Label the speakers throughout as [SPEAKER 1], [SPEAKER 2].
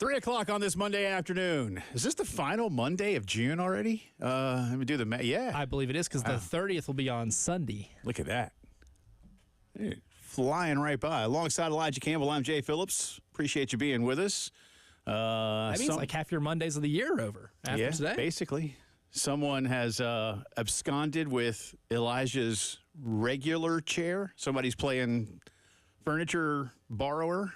[SPEAKER 1] 3 o'clock on this Monday afternoon. Is this the final Monday of June already? Let me do the math. Yeah.
[SPEAKER 2] I believe it is because the 30th will be on Sunday.
[SPEAKER 1] Look at that. Hey, flying right by. Alongside Elijah Campbell, I'm Jay Phillips. Appreciate you being with us.
[SPEAKER 2] That means like half your Mondays of the year are over after today.
[SPEAKER 1] Basically. Someone has absconded with Elijah's regular chair. Somebody's playing furniture borrower.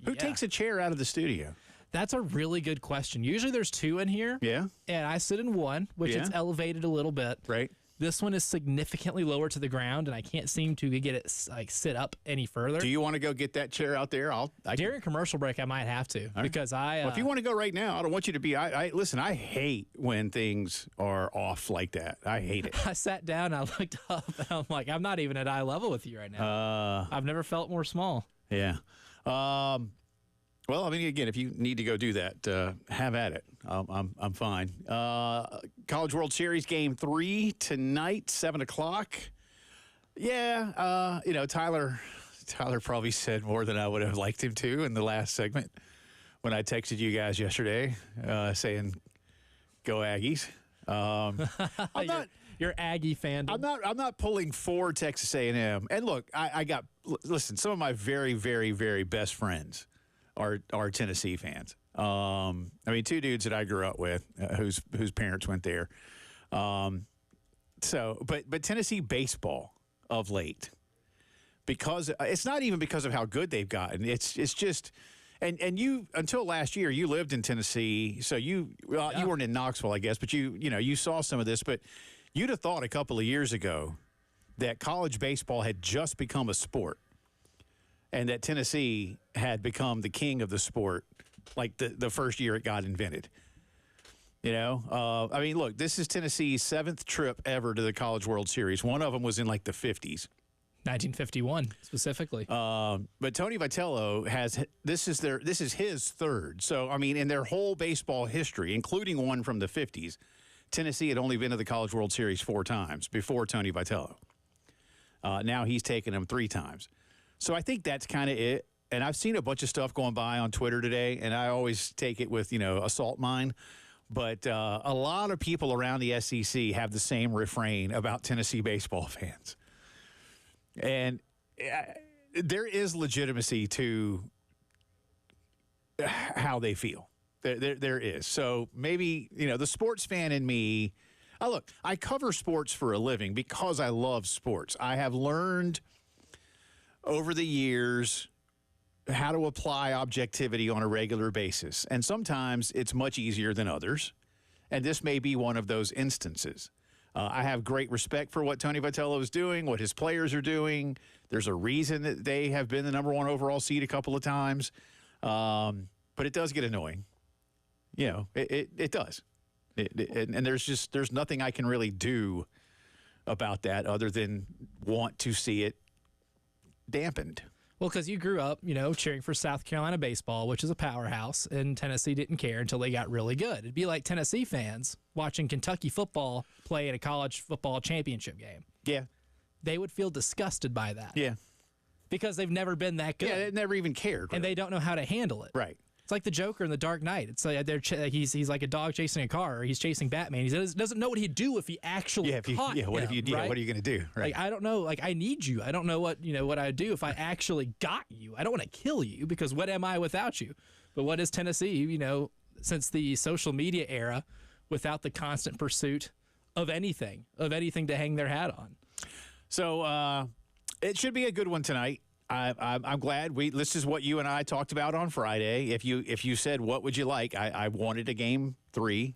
[SPEAKER 1] Who takes a chair out of the studio?
[SPEAKER 2] That's a really good question. Usually there's two in here.
[SPEAKER 1] Yeah.
[SPEAKER 2] And I sit in one, which is elevated a little bit.
[SPEAKER 1] Right.
[SPEAKER 2] This one is significantly lower to the ground, and I can't seem to get it sit up any further.
[SPEAKER 1] Do you want to go get that chair out there?
[SPEAKER 2] During commercial break, I might have to because
[SPEAKER 1] Well, if you want to go right now, I don't want you to be. Listen. I hate when things are off like that. I hate it.
[SPEAKER 2] I sat down, I looked up, and I'm like, I'm not even at eye level with you right now. I've never felt more small.
[SPEAKER 1] Yeah. Well, I mean, again, if you need to go do that, have at it. I'm fine. College World Series Game 3 tonight, 7 o'clock. Yeah, Tyler probably said more than I would have liked him to in the last segment when I texted you guys yesterday saying, "Go Aggies." I'm not.
[SPEAKER 2] Your Aggie fandom.
[SPEAKER 1] I'm not pulling for Texas A&M. And look, listen. Some of my very, very, very best friends are Tennessee fans. I mean, two dudes that I grew up with, whose parents went there. But Tennessee baseball of late, because it's not even because of how good they've gotten. It's just. And you, until last year, you lived in Tennessee, so you weren't in Knoxville, I guess, but you saw some of this. But you'd have thought a couple of years ago that college baseball had just become a sport, and that Tennessee had become the king of the sport, like the first year it got invented. I mean, look, this is Tennessee's 7th trip ever to the College World Series. One of them was in like the 50s.
[SPEAKER 2] 1951 specifically.
[SPEAKER 1] But Tony Vitello this is his third. So I mean, in their whole baseball history, including one from the 50s, Tennessee had only been to the College World Series 4 times before Tony Vitello. Now he's taken them 3 times. So I think that's kind of it. And I've seen a bunch of stuff going by on Twitter today, and I always take it with a salt mine. But a lot of people around the SEC have the same refrain about Tennessee baseball fans. And there is legitimacy to how they feel. There is. So maybe, the sports fan in me, look, I cover sports for a living because I love sports. I have learned over the years how to apply objectivity on a regular basis. And sometimes it's much easier than others. And this may be one of those instances. I have great respect for what Tony Vitello is doing, what his players are doing. There's a reason that they have been the number 1 overall seed a couple of times. But it does get annoying. It does. And there's nothing I can really do about that other than want to see it dampened.
[SPEAKER 2] Well, because you grew up, cheering for South Carolina baseball, which is a powerhouse, and Tennessee didn't care until they got really good. It'd be like Tennessee fans watching Kentucky football play at a college football championship game.
[SPEAKER 1] Yeah.
[SPEAKER 2] They would feel disgusted by that.
[SPEAKER 1] Yeah.
[SPEAKER 2] Because they've never been that good.
[SPEAKER 1] Yeah, they never even cared.
[SPEAKER 2] And they don't know how to handle it.
[SPEAKER 1] Right.
[SPEAKER 2] It's like the Joker in The Dark Knight. It's like he's like a dog chasing a car, or he's chasing Batman. He doesn't know what he'd do if he actually caught him.
[SPEAKER 1] What are you going to do? Right.
[SPEAKER 2] Like, I don't know. Like, I need you. I don't know what I'd do if I actually got you. I don't want to kill you because what am I without you? But what is Tennessee, since the social media era, without the constant pursuit of anything to hang their hat on?
[SPEAKER 1] So it should be a good one tonight. I'm glad this is what you and I talked about on Friday. If you said what would you like, I wanted a game 3.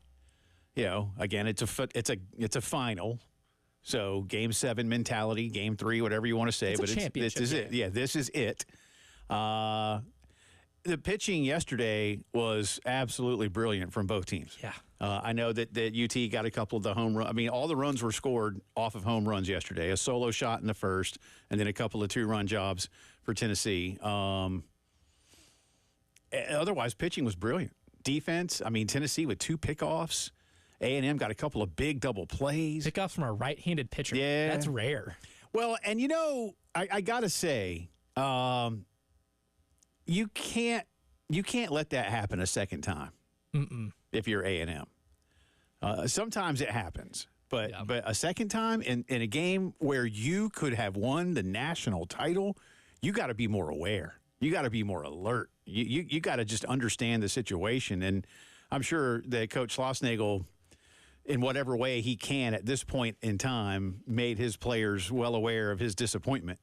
[SPEAKER 1] Again, it's a final, so game 7 mentality, game 3, whatever you want to say.
[SPEAKER 2] It's a championship
[SPEAKER 1] this is it. Yeah, this is it. The pitching yesterday was absolutely brilliant from both teams.
[SPEAKER 2] Yeah.
[SPEAKER 1] I know that UT got a couple of the home runs. I mean, all the runs were scored off of home runs yesterday. A solo shot in the first, and then a couple of 2-run jobs for Tennessee. Otherwise, pitching was brilliant. Defense, I mean, Tennessee with 2 pickoffs. A&M got a couple of big double plays.
[SPEAKER 2] Pickoffs from a right-handed pitcher.
[SPEAKER 1] Yeah.
[SPEAKER 2] That's rare.
[SPEAKER 1] Well, and I got to say, you can't you can't let that happen a second time. If you're A&M. Sometimes it happens, but a second time in a game where you could have won the national title, you got to be more aware. You got to be more alert. You got to just understand the situation. And I'm sure that Coach Schlossnagle, in whatever way he can at this point in time, made his players well aware of his disappointment.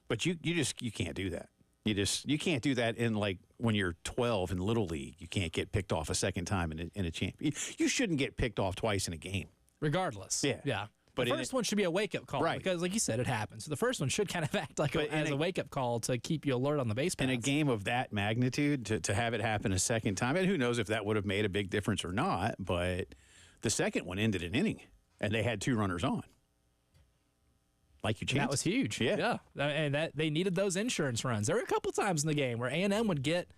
[SPEAKER 1] But you can't do that. You can't do that in, like, when you're 12 in Little League. You can't get picked off a second time in a champ. You shouldn't get picked off twice in a game.
[SPEAKER 2] Regardless.
[SPEAKER 1] Yeah.
[SPEAKER 2] But the first one should be a wake-up call.
[SPEAKER 1] Right.
[SPEAKER 2] Because, like you said, it happens. So the first one should kind of act like as a wake-up call to keep you alert on the base paths.
[SPEAKER 1] In a game of that magnitude, to have it happen a second time, and who knows if that would have made a big difference or not, but the second one ended an inning, and they had 2 runners on. Like you changed.
[SPEAKER 2] That was huge. Yeah. And that they needed those insurance runs. There were a couple times in the game where A&M would get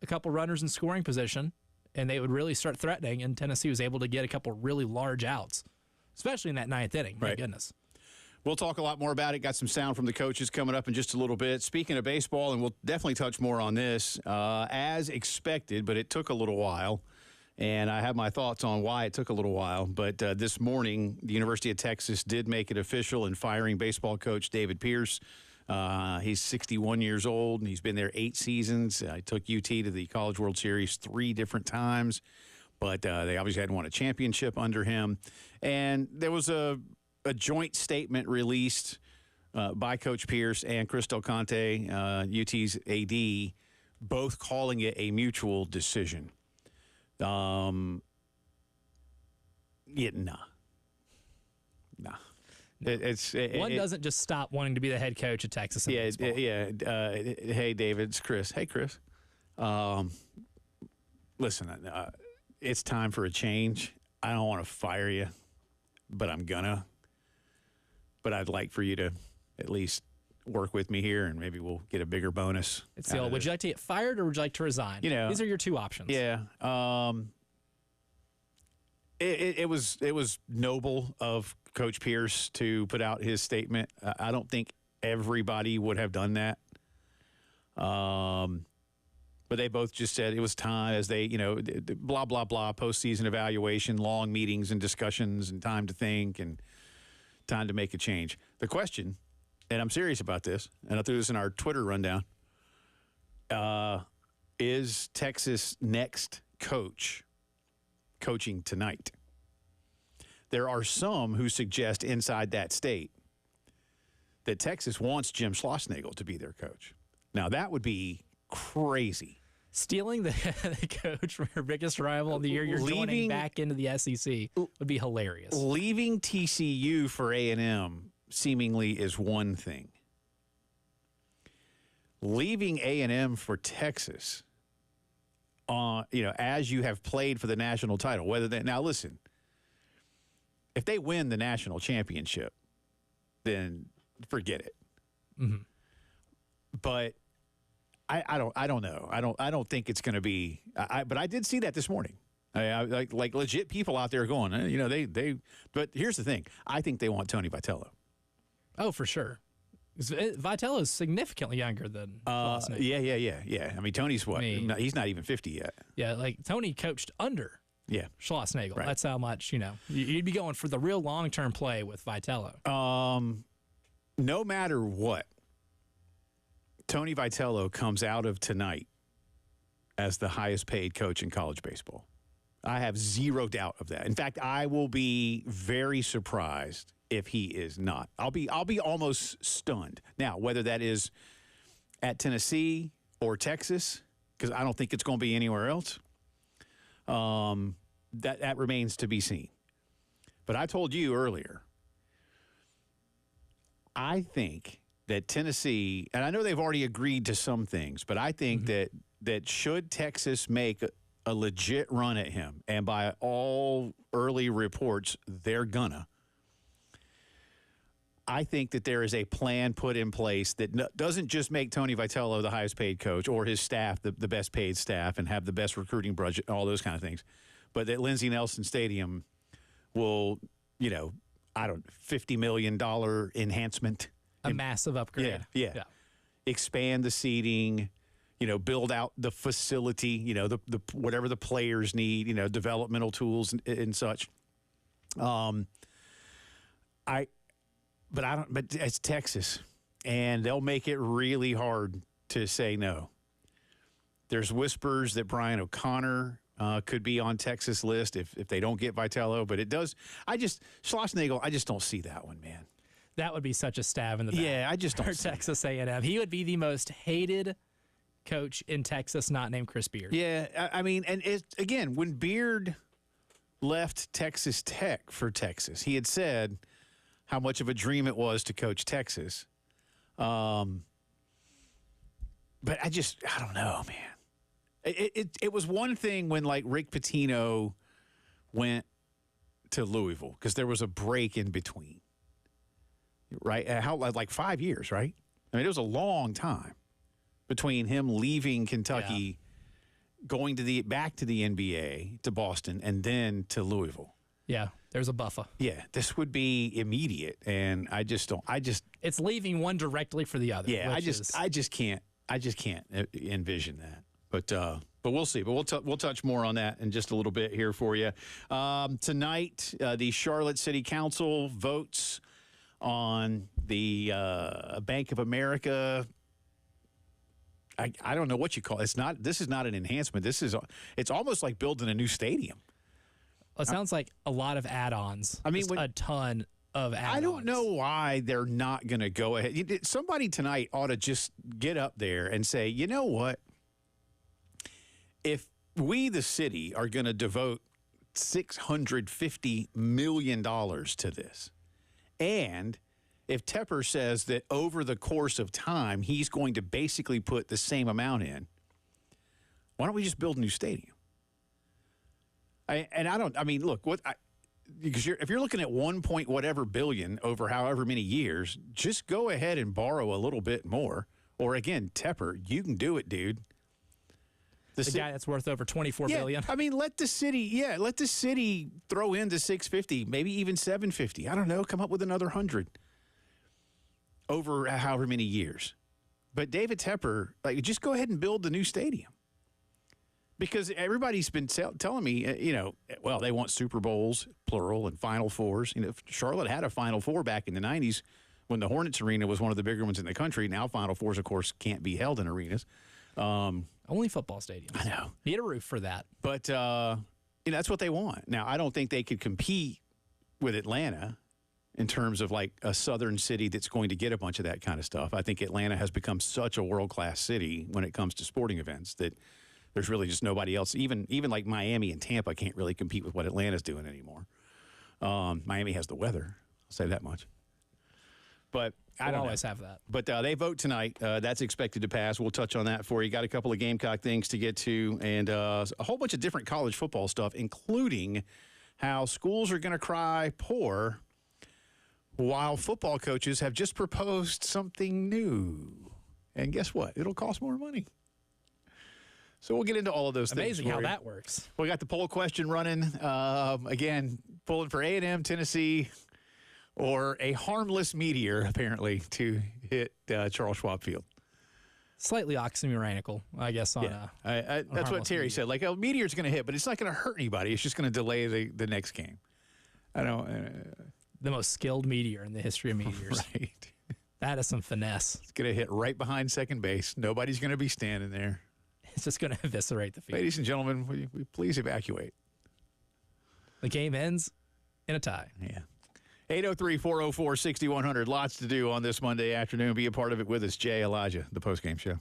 [SPEAKER 2] a couple runners in scoring position, and they would really start threatening, and Tennessee was able to get a couple really large outs, especially in that 9th inning. My goodness.
[SPEAKER 1] We'll talk a lot more about it. Got some sound from the coaches coming up in just a little bit. Speaking of baseball, and we'll definitely touch more on this, as expected, but it took a little while. And I have my thoughts on why it took a little while. But this morning, the University of Texas did make it official in firing baseball coach David Pierce. He's 61 years old, and he's been there 8 seasons. He took UT to the College World Series 3 different times. But they obviously hadn't won a championship under him. And there was a joint statement released by Coach Pierce and Chris Del Conte, UT's AD, both calling it a mutual decision. Nah.
[SPEAKER 2] One doesn't just stop wanting to be the head coach at Texas.
[SPEAKER 1] Hey, David, it's Chris. Hey, Chris. Listen, it's time for a change. I don't want to fire you, but I'm gonna. But I'd like for you to at least work with me here, and maybe we'll get a bigger bonus.
[SPEAKER 2] It's the old, would you like to get fired or would you like to resign? These are your 2 options.
[SPEAKER 1] Yeah. It was noble of Coach Pierce to put out his statement. I don't think everybody would have done that. But they both just said it was time, as they, blah, blah, blah, postseason evaluation, long meetings and discussions and time to think and time to make a change. The question, and I'm serious about this, and I threw this in our Twitter rundown, is Texas' next coach coaching tonight? There are some who suggest inside that state that Texas wants Jim Schlossnagle to be their coach. Now, that would be crazy.
[SPEAKER 2] Stealing the coach from your biggest rival in the year you're joining back into the SEC would be hilarious.
[SPEAKER 1] Leaving TCU for A&M seemingly is one thing. Leaving A&M for Texas, as you have played for the national title, now listen, if they win the national championship, then forget it. Mm-hmm. But I don't know. I don't think it's going to be. But I did see that this morning. Like legit people out there going, they. But here's the thing. I think they want Tony Vitello.
[SPEAKER 2] Oh, for sure. Vitello is significantly younger than Schlossnagle.
[SPEAKER 1] Yeah. I mean, Tony's what? He's not even 50 yet.
[SPEAKER 2] Yeah, like Tony coached under Schlossnagle. Right. That's how much, you'd be going for the real long-term play with Vitello.
[SPEAKER 1] No matter what, Tony Vitello comes out of tonight as the highest paid coach in college baseball. I have zero doubt of that. In fact, I will be very surprised if he is not. I'll be almost stunned. Now, whether that is at Tennessee or Texas, because I don't think it's going to be anywhere else, that remains to be seen. But I told you earlier, I think that Tennessee, and I know they've already agreed to some things, but I think that should Texas make a legit run at him, and by all early reports, they're gonna, I think that there is a plan put in place that doesn't just make Tony Vitello the highest paid coach or his staff the best paid staff and have the best recruiting budget, all those kind of things, but that Lindsey Nelson Stadium will, $50 million enhancement.
[SPEAKER 2] A massive upgrade.
[SPEAKER 1] Yeah. Expand the seating, build out the facility, the whatever the players need, developmental tools and such. But it's Texas, and they'll make it really hard to say no. There's whispers that Brian O'Connor could be on Texas list if they don't get Vitello, but it does. Schlossnagle, I just don't see that one, man.
[SPEAKER 2] That would be such a stab in the back.
[SPEAKER 1] Yeah, I just don't
[SPEAKER 2] for Texas A&M. He would be the most hated coach in Texas, not named Chris Beard.
[SPEAKER 1] Yeah, I mean, and again, when Beard left Texas Tech for Texas, he had said how much of a dream it was to coach Texas. But I don't know, man. It was one thing when, like, Rick Pitino went to Louisville because there was a break in between, right? Like 5 years, right? I mean, it was a long time between him leaving Kentucky, going back to the NBA, to Boston, and then to Louisville.
[SPEAKER 2] Yeah, there's a buffer.
[SPEAKER 1] Yeah, this would be immediate, and I just don't.
[SPEAKER 2] It's leaving one directly for the other.
[SPEAKER 1] Yeah, I just can't envision that. But we'll see. But we'll touch more on that in just a little bit here for you. Tonight, the Charlotte City Council votes on the Bank of America. I don't know what you call it. This is not an enhancement. It's almost like building a new stadium.
[SPEAKER 2] It sounds like a lot of add-ons.
[SPEAKER 1] I mean,
[SPEAKER 2] a ton of add-ons.
[SPEAKER 1] I don't know why they're not going to go ahead. Somebody tonight ought to just get up there and say, you know what? If we, the city, are going to devote $650 million to this, and if Tepper says that over the course of time he's going to basically put the same amount in, why don't we just build a new stadium? Because if you're looking at 1 point whatever billion over however many years, just go ahead and borrow a little bit more. Or again, Tepper, you can do it, dude.
[SPEAKER 2] The guy that's worth over $24 billion.
[SPEAKER 1] I mean, let the city throw in the 650, maybe even 750. I don't know, come up with another 100 over however many years. But David Tepper, just go ahead and build the new stadium. Because everybody's been telling me, they want Super Bowls, plural, and Final Fours. Charlotte had a Final Four back in the 90s when the Hornets Arena was one of the bigger ones in the country. Now Final Fours, of course, can't be held in arenas.
[SPEAKER 2] Only football stadiums.
[SPEAKER 1] I know.
[SPEAKER 2] Need a roof for that.
[SPEAKER 1] But, that's what they want. Now, I don't think they could compete with Atlanta in terms of, like, a southern city that's going to get a bunch of that kind of stuff. I think Atlanta has become such a world-class city when it comes to sporting events that there's really just nobody else. Even like Miami and Tampa can't really compete with what Atlanta's doing anymore. Miami has the weather. I'll say that much. But I don't
[SPEAKER 2] always have that.
[SPEAKER 1] But they vote tonight. That's expected to pass. We'll touch on that for you. Got a couple of Gamecock things to get to and a whole bunch of different college football stuff, including how schools are going to cry poor while football coaches have just proposed something new. And guess what? It'll cost more money. So we'll get into all of those things.
[SPEAKER 2] Amazing how that works.
[SPEAKER 1] We got the poll question running. Again, pulling for A&M, Tennessee, or a harmless meteor, apparently, to hit Charles Schwab Field.
[SPEAKER 2] Slightly oxymoronical, I guess.
[SPEAKER 1] That's what Terry said. Like, a meteor's going to hit, but it's not going to hurt anybody. It's just going to delay the next game. I don't.
[SPEAKER 2] The most skilled meteor in the history of meteors.
[SPEAKER 1] Right.
[SPEAKER 2] That is some finesse.
[SPEAKER 1] It's going to hit right behind second base. Nobody's going to be standing there.
[SPEAKER 2] It's just going to eviscerate the field.
[SPEAKER 1] Ladies and gentlemen, will you please evacuate?
[SPEAKER 2] The game ends in a tie.
[SPEAKER 1] Yeah. 803-404-6100. Lots to do on this Monday afternoon. Be a part of it with us. Jay, Elijah, the postgame show.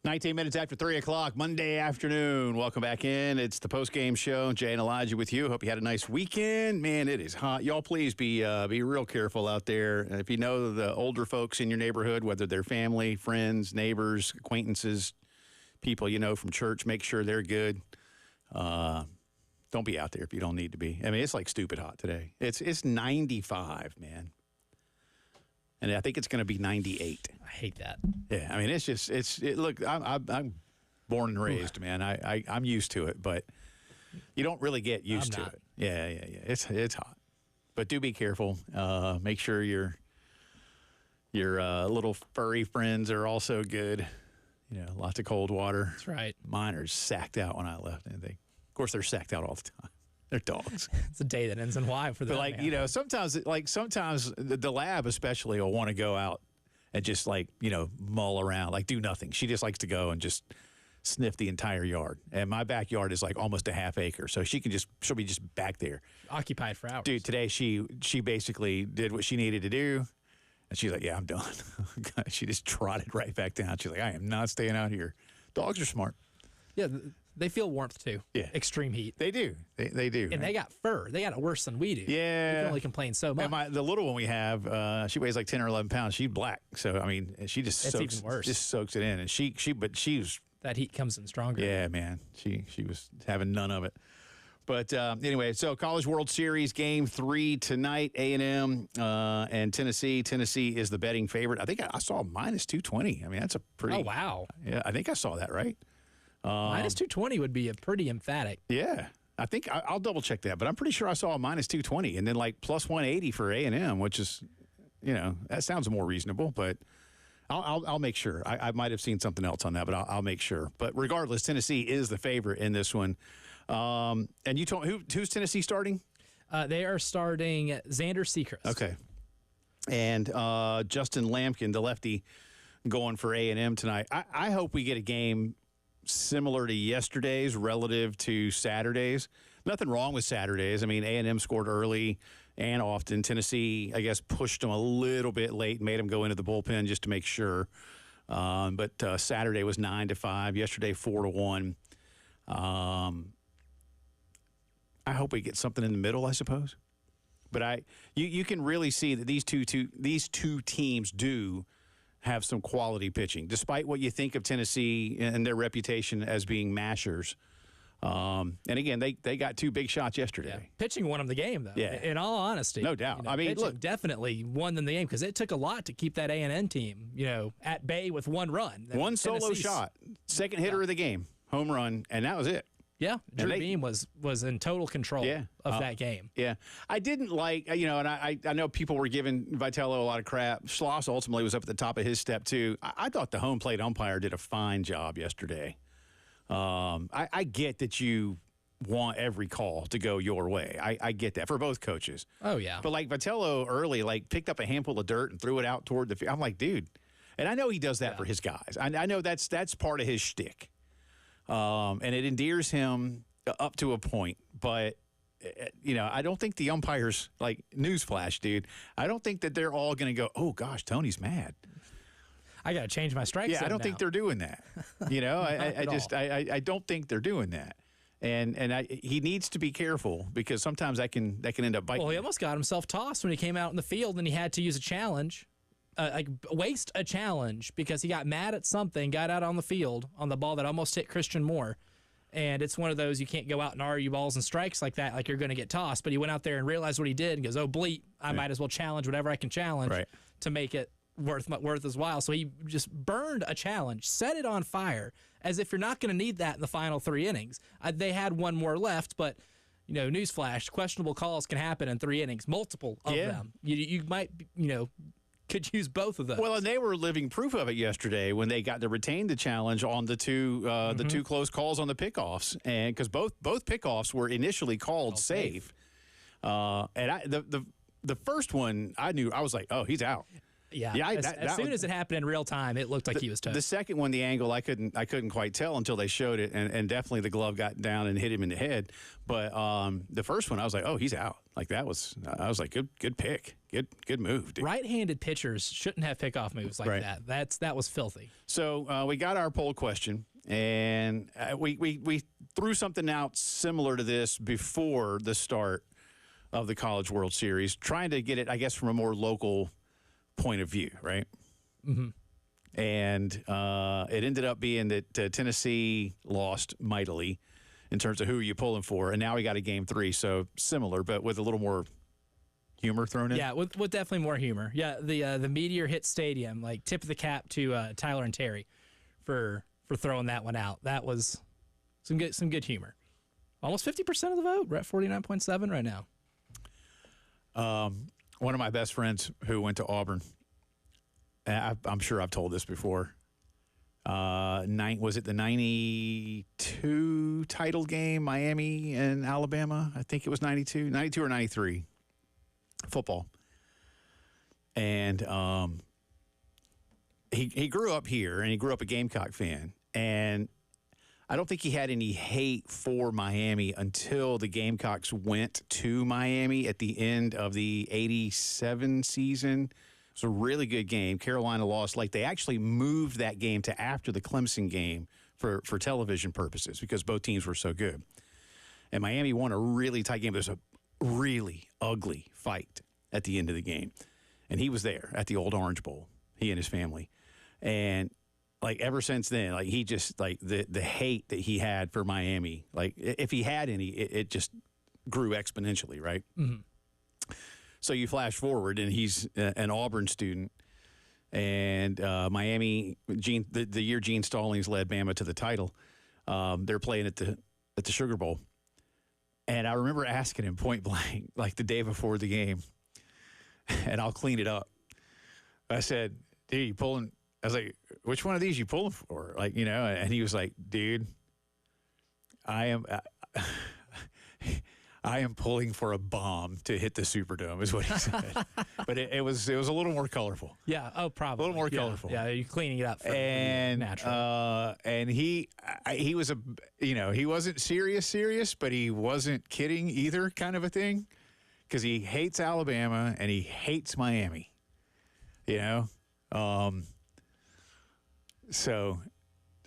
[SPEAKER 1] 19 minutes after 3 o'clock, Monday afternoon. Welcome back in. It's the postgame show. Jay and Elijah with you. Hope you had a nice weekend. Man, it is hot. Y'all please be real careful out there. And if you know the older folks in your neighborhood, whether they're family, friends, neighbors, acquaintances, people you know from church, make sure they're good. Don't be out there if you don't need to be. I mean, it's like stupid hot today. It's 95, man. And I think it's going to be 98.
[SPEAKER 2] I hate that.
[SPEAKER 1] Yeah, I mean, look, I'm born and raised, man. I'm used to it, but you don't really get used to it. Yeah. It's hot. But do be careful. Make sure your little furry friends are also good. You know, lots of cold water.
[SPEAKER 2] That's right.
[SPEAKER 1] Mine are sacked out when I left. And of course, they're sacked out all the time. They're dogs.
[SPEAKER 2] It's a day that ends in Y for them.
[SPEAKER 1] But like, sometimes the lab especially will want to go out and just mull around, like do nothing. She just likes to go and just sniff the entire yard. And my backyard is like almost a half acre, so she'll be just back there,
[SPEAKER 2] occupied for hours.
[SPEAKER 1] Dude, today she basically did what she needed to do, and she's like, "Yeah, I'm done." She just trotted right back down. She's like, "I am not staying out here." Dogs are smart.
[SPEAKER 2] Yeah. They feel warmth, too.
[SPEAKER 1] Yeah.
[SPEAKER 2] Extreme heat.
[SPEAKER 1] They do. They do.
[SPEAKER 2] And they got fur. They got it worse than we do.
[SPEAKER 1] Yeah.
[SPEAKER 2] We can only complain so much.
[SPEAKER 1] And the little one we have, she weighs like 10 or 11 pounds. She's black. So, I mean, she just
[SPEAKER 2] even worse.
[SPEAKER 1] Just soaks it in. And she was.
[SPEAKER 2] That heat comes in stronger.
[SPEAKER 1] Yeah, man. She was having none of it. But anyway, so College World Series Game 3 tonight, A&M and Tennessee. Tennessee is the betting favorite. I think I saw minus 220. I mean, that's a pretty.
[SPEAKER 2] Oh, wow.
[SPEAKER 1] Yeah, I think I saw that, right?
[SPEAKER 2] Minus 220 would be a pretty emphatic.
[SPEAKER 1] Yeah, I think I'll double check that, but I'm pretty sure I saw a minus 220 and then like plus 180 for A&M, which is, that sounds more reasonable. But I'll make sure. I might have seen something else on that, but I'll make sure. But regardless, Tennessee is the favorite in this one. And you told who's Tennessee starting?
[SPEAKER 2] They are starting Xander Sechrist.
[SPEAKER 1] Okay, and Justin Lampkin, the lefty, going for A&M tonight. I hope we get a game similar to yesterday's relative to Saturday's. Nothing wrong with Saturdays. I mean, A&M scored early and often. Tennessee, I guess, pushed them a little bit late, made them go into the bullpen just to make sure. But Saturday was 9-5. Yesterday, 4-1. I hope we get something in the middle, I suppose. But you can really see that these two teams do have some quality pitching, despite what you think of Tennessee and their reputation as being mashers. And again, they got two big shots yesterday.
[SPEAKER 2] Yeah. Pitching won them the game, though. Yeah. In all honesty,
[SPEAKER 1] no doubt. I mean, look,
[SPEAKER 2] definitely won them the game because it took a lot to keep that A&M team, at bay with one run.
[SPEAKER 1] One solo shot, second hitter of the game, home run, and that was it.
[SPEAKER 2] Yeah, Drew Beam was in total control of that game.
[SPEAKER 1] Yeah. I didn't like, and I know people were giving Vitello a lot of crap. Schloss ultimately was up at the top of his step, too. I thought the home plate umpire did a fine job yesterday. I get that you want every call to go your way. I get that for both coaches.
[SPEAKER 2] Oh, yeah.
[SPEAKER 1] But, Vitello early, picked up a handful of dirt and threw it out toward the field. I'm like, dude. And I know he does that for his guys. I know that's part of his shtick. And it endears him up to a point, but I don't think the umpires, newsflash, dude, I don't think that they're all going to go, oh gosh, Tony's mad.
[SPEAKER 2] I got to change my strike zone
[SPEAKER 1] I don't think they're doing that. I don't think they're doing that. And he needs to be careful because sometimes that can end up biting.
[SPEAKER 2] Well, he almost got himself tossed when he came out in the field and he had to use a challenge. Waste a challenge because he got mad at something, got out on the field on the ball that almost hit Christian Moore. And it's one of those, you can't go out and argue balls and strikes like that, like you're going to get tossed. But he went out there and realized what he did and goes, oh, bleep, I might as well challenge whatever I can challenge to make it worth his while. So he just burned a challenge, set it on fire, as if you're not going to need that in the final 3 innings. They had one more left, but, newsflash, questionable calls can happen in 3 innings, multiple of them. You might, could use both of those.
[SPEAKER 1] Well, and they were living proof of it yesterday when they got to retain the challenge on the two close calls on the pickoffs, and because both pickoffs were initially called safe. And the first one, I was like, oh, he's out.
[SPEAKER 2] Yeah.
[SPEAKER 1] Yeah,
[SPEAKER 2] As soon as it happened in real time, it looked like he was toast.
[SPEAKER 1] The second one, the angle, I couldn't quite tell until they showed it, and definitely the glove got down and hit him in the head. But the first one, I was like, oh, he's out. Like I was like, good pick, good move, dude.
[SPEAKER 2] Right-handed pitchers shouldn't have pickoff moves like that. That was filthy.
[SPEAKER 1] So we got our poll question, and we threw something out similar to this before the start of the College World Series, trying to get it, I guess, from a more local point of view, right?
[SPEAKER 2] Mm-hmm.
[SPEAKER 1] And it ended up being that Tennessee lost mightily in terms of who are you pulling for, and now we got a game 3, so similar, but with a little more humor thrown in.
[SPEAKER 2] Yeah, with definitely more humor. Yeah, the Meteor hit stadium, like tip of the cap to Tyler and Terry for throwing that one out. That was some good humor. Almost 50% of the vote. We're at 49.7 right now.
[SPEAKER 1] One of my best friends who went to Auburn, and I'm sure I've told this before. Was it the 92 title game, Miami and Alabama? I think it was 92 or 93 football. And he grew up here, and he grew up a Gamecock fan. And I don't think he had any hate for Miami until the Gamecocks went to Miami at the end of the 87 season. It was a really good game. Carolina lost. Like, they actually moved that game to after the Clemson game for television purposes because both teams were so good. And Miami won a really tight game. There's a really ugly fight at the end of the game. And he was there at the old Orange Bowl, he and his family. And like ever since then, like he just like the hate that he had for Miami, like if he had any, it just grew exponentially, right?
[SPEAKER 2] Mm-hmm.
[SPEAKER 1] So you flash forward, and he's an Auburn student, and Miami, the year Gene Stallings led Bama to the title, they're playing at the Sugar Bowl, and I remember asking him point blank, like the day before the game, and I'll clean it up. I said, "Dude, you pulling?" I was like, which one of these you pulling for? Like, you know, and he was like, dude, I am pulling for a bomb to hit the Superdome is what he said. But it was a little more colorful.
[SPEAKER 2] Yeah. Oh, probably.
[SPEAKER 1] A little more colorful.
[SPEAKER 2] Yeah. You're cleaning it up.
[SPEAKER 1] And
[SPEAKER 2] natural.
[SPEAKER 1] And he was he wasn't serious, but he wasn't kidding either, kind of a thing, because he hates Alabama and he hates Miami, you know? So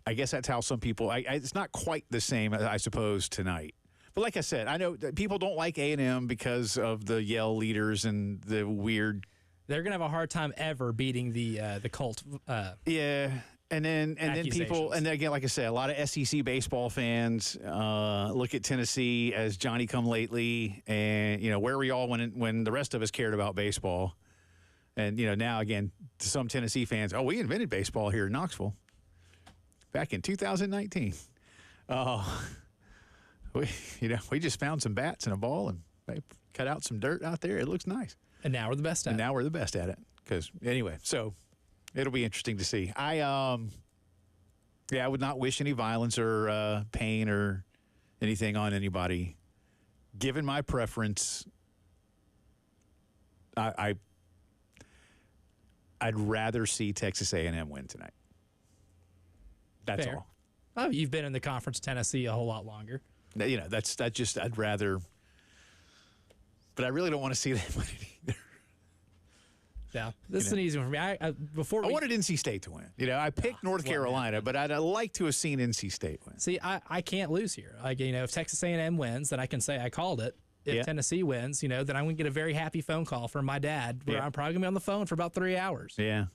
[SPEAKER 1] I guess that's how some people, it's not quite the same, I suppose, tonight. But like I said, I know that people don't like A&M because of the yell leaders and the weird.
[SPEAKER 2] They're going to have a hard time ever beating the Colt.
[SPEAKER 1] Yeah. And then people, and then again, like I said, a lot of SEC baseball fans look at Tennessee as Johnny come lately, and, you know, where were y'all when the rest of us cared about baseball? And, you know, now, again, to some Tennessee fans, we invented baseball here in Knoxville back in 2019. We just found some bats and a ball and they cut out some dirt out there. It looks nice.
[SPEAKER 2] And now we're the best at it.
[SPEAKER 1] And now we're the best at it. Because, anyway, so it'll be interesting to see. I would not wish any violence or pain or anything on anybody. Given my preference, I'd rather see Texas A&M win tonight. That's
[SPEAKER 2] Fair.
[SPEAKER 1] all.
[SPEAKER 2] Oh, you've been in the Conference Tennessee a whole lot longer.
[SPEAKER 1] You know, I'd rather, but I really don't want to see them win it either.
[SPEAKER 2] Yeah, this is an easy one for me. I
[SPEAKER 1] wanted NC State to win. You know, I picked North Carolina, but I'd like to have seen NC State win.
[SPEAKER 2] See, I can't lose here. Like, you know, if Texas A&M wins, then I can say I called it. If Tennessee wins, you know, then I'm going to get a very happy phone call from my dad where I'm probably going to be on the phone for about 3 hours.
[SPEAKER 1] Yeah.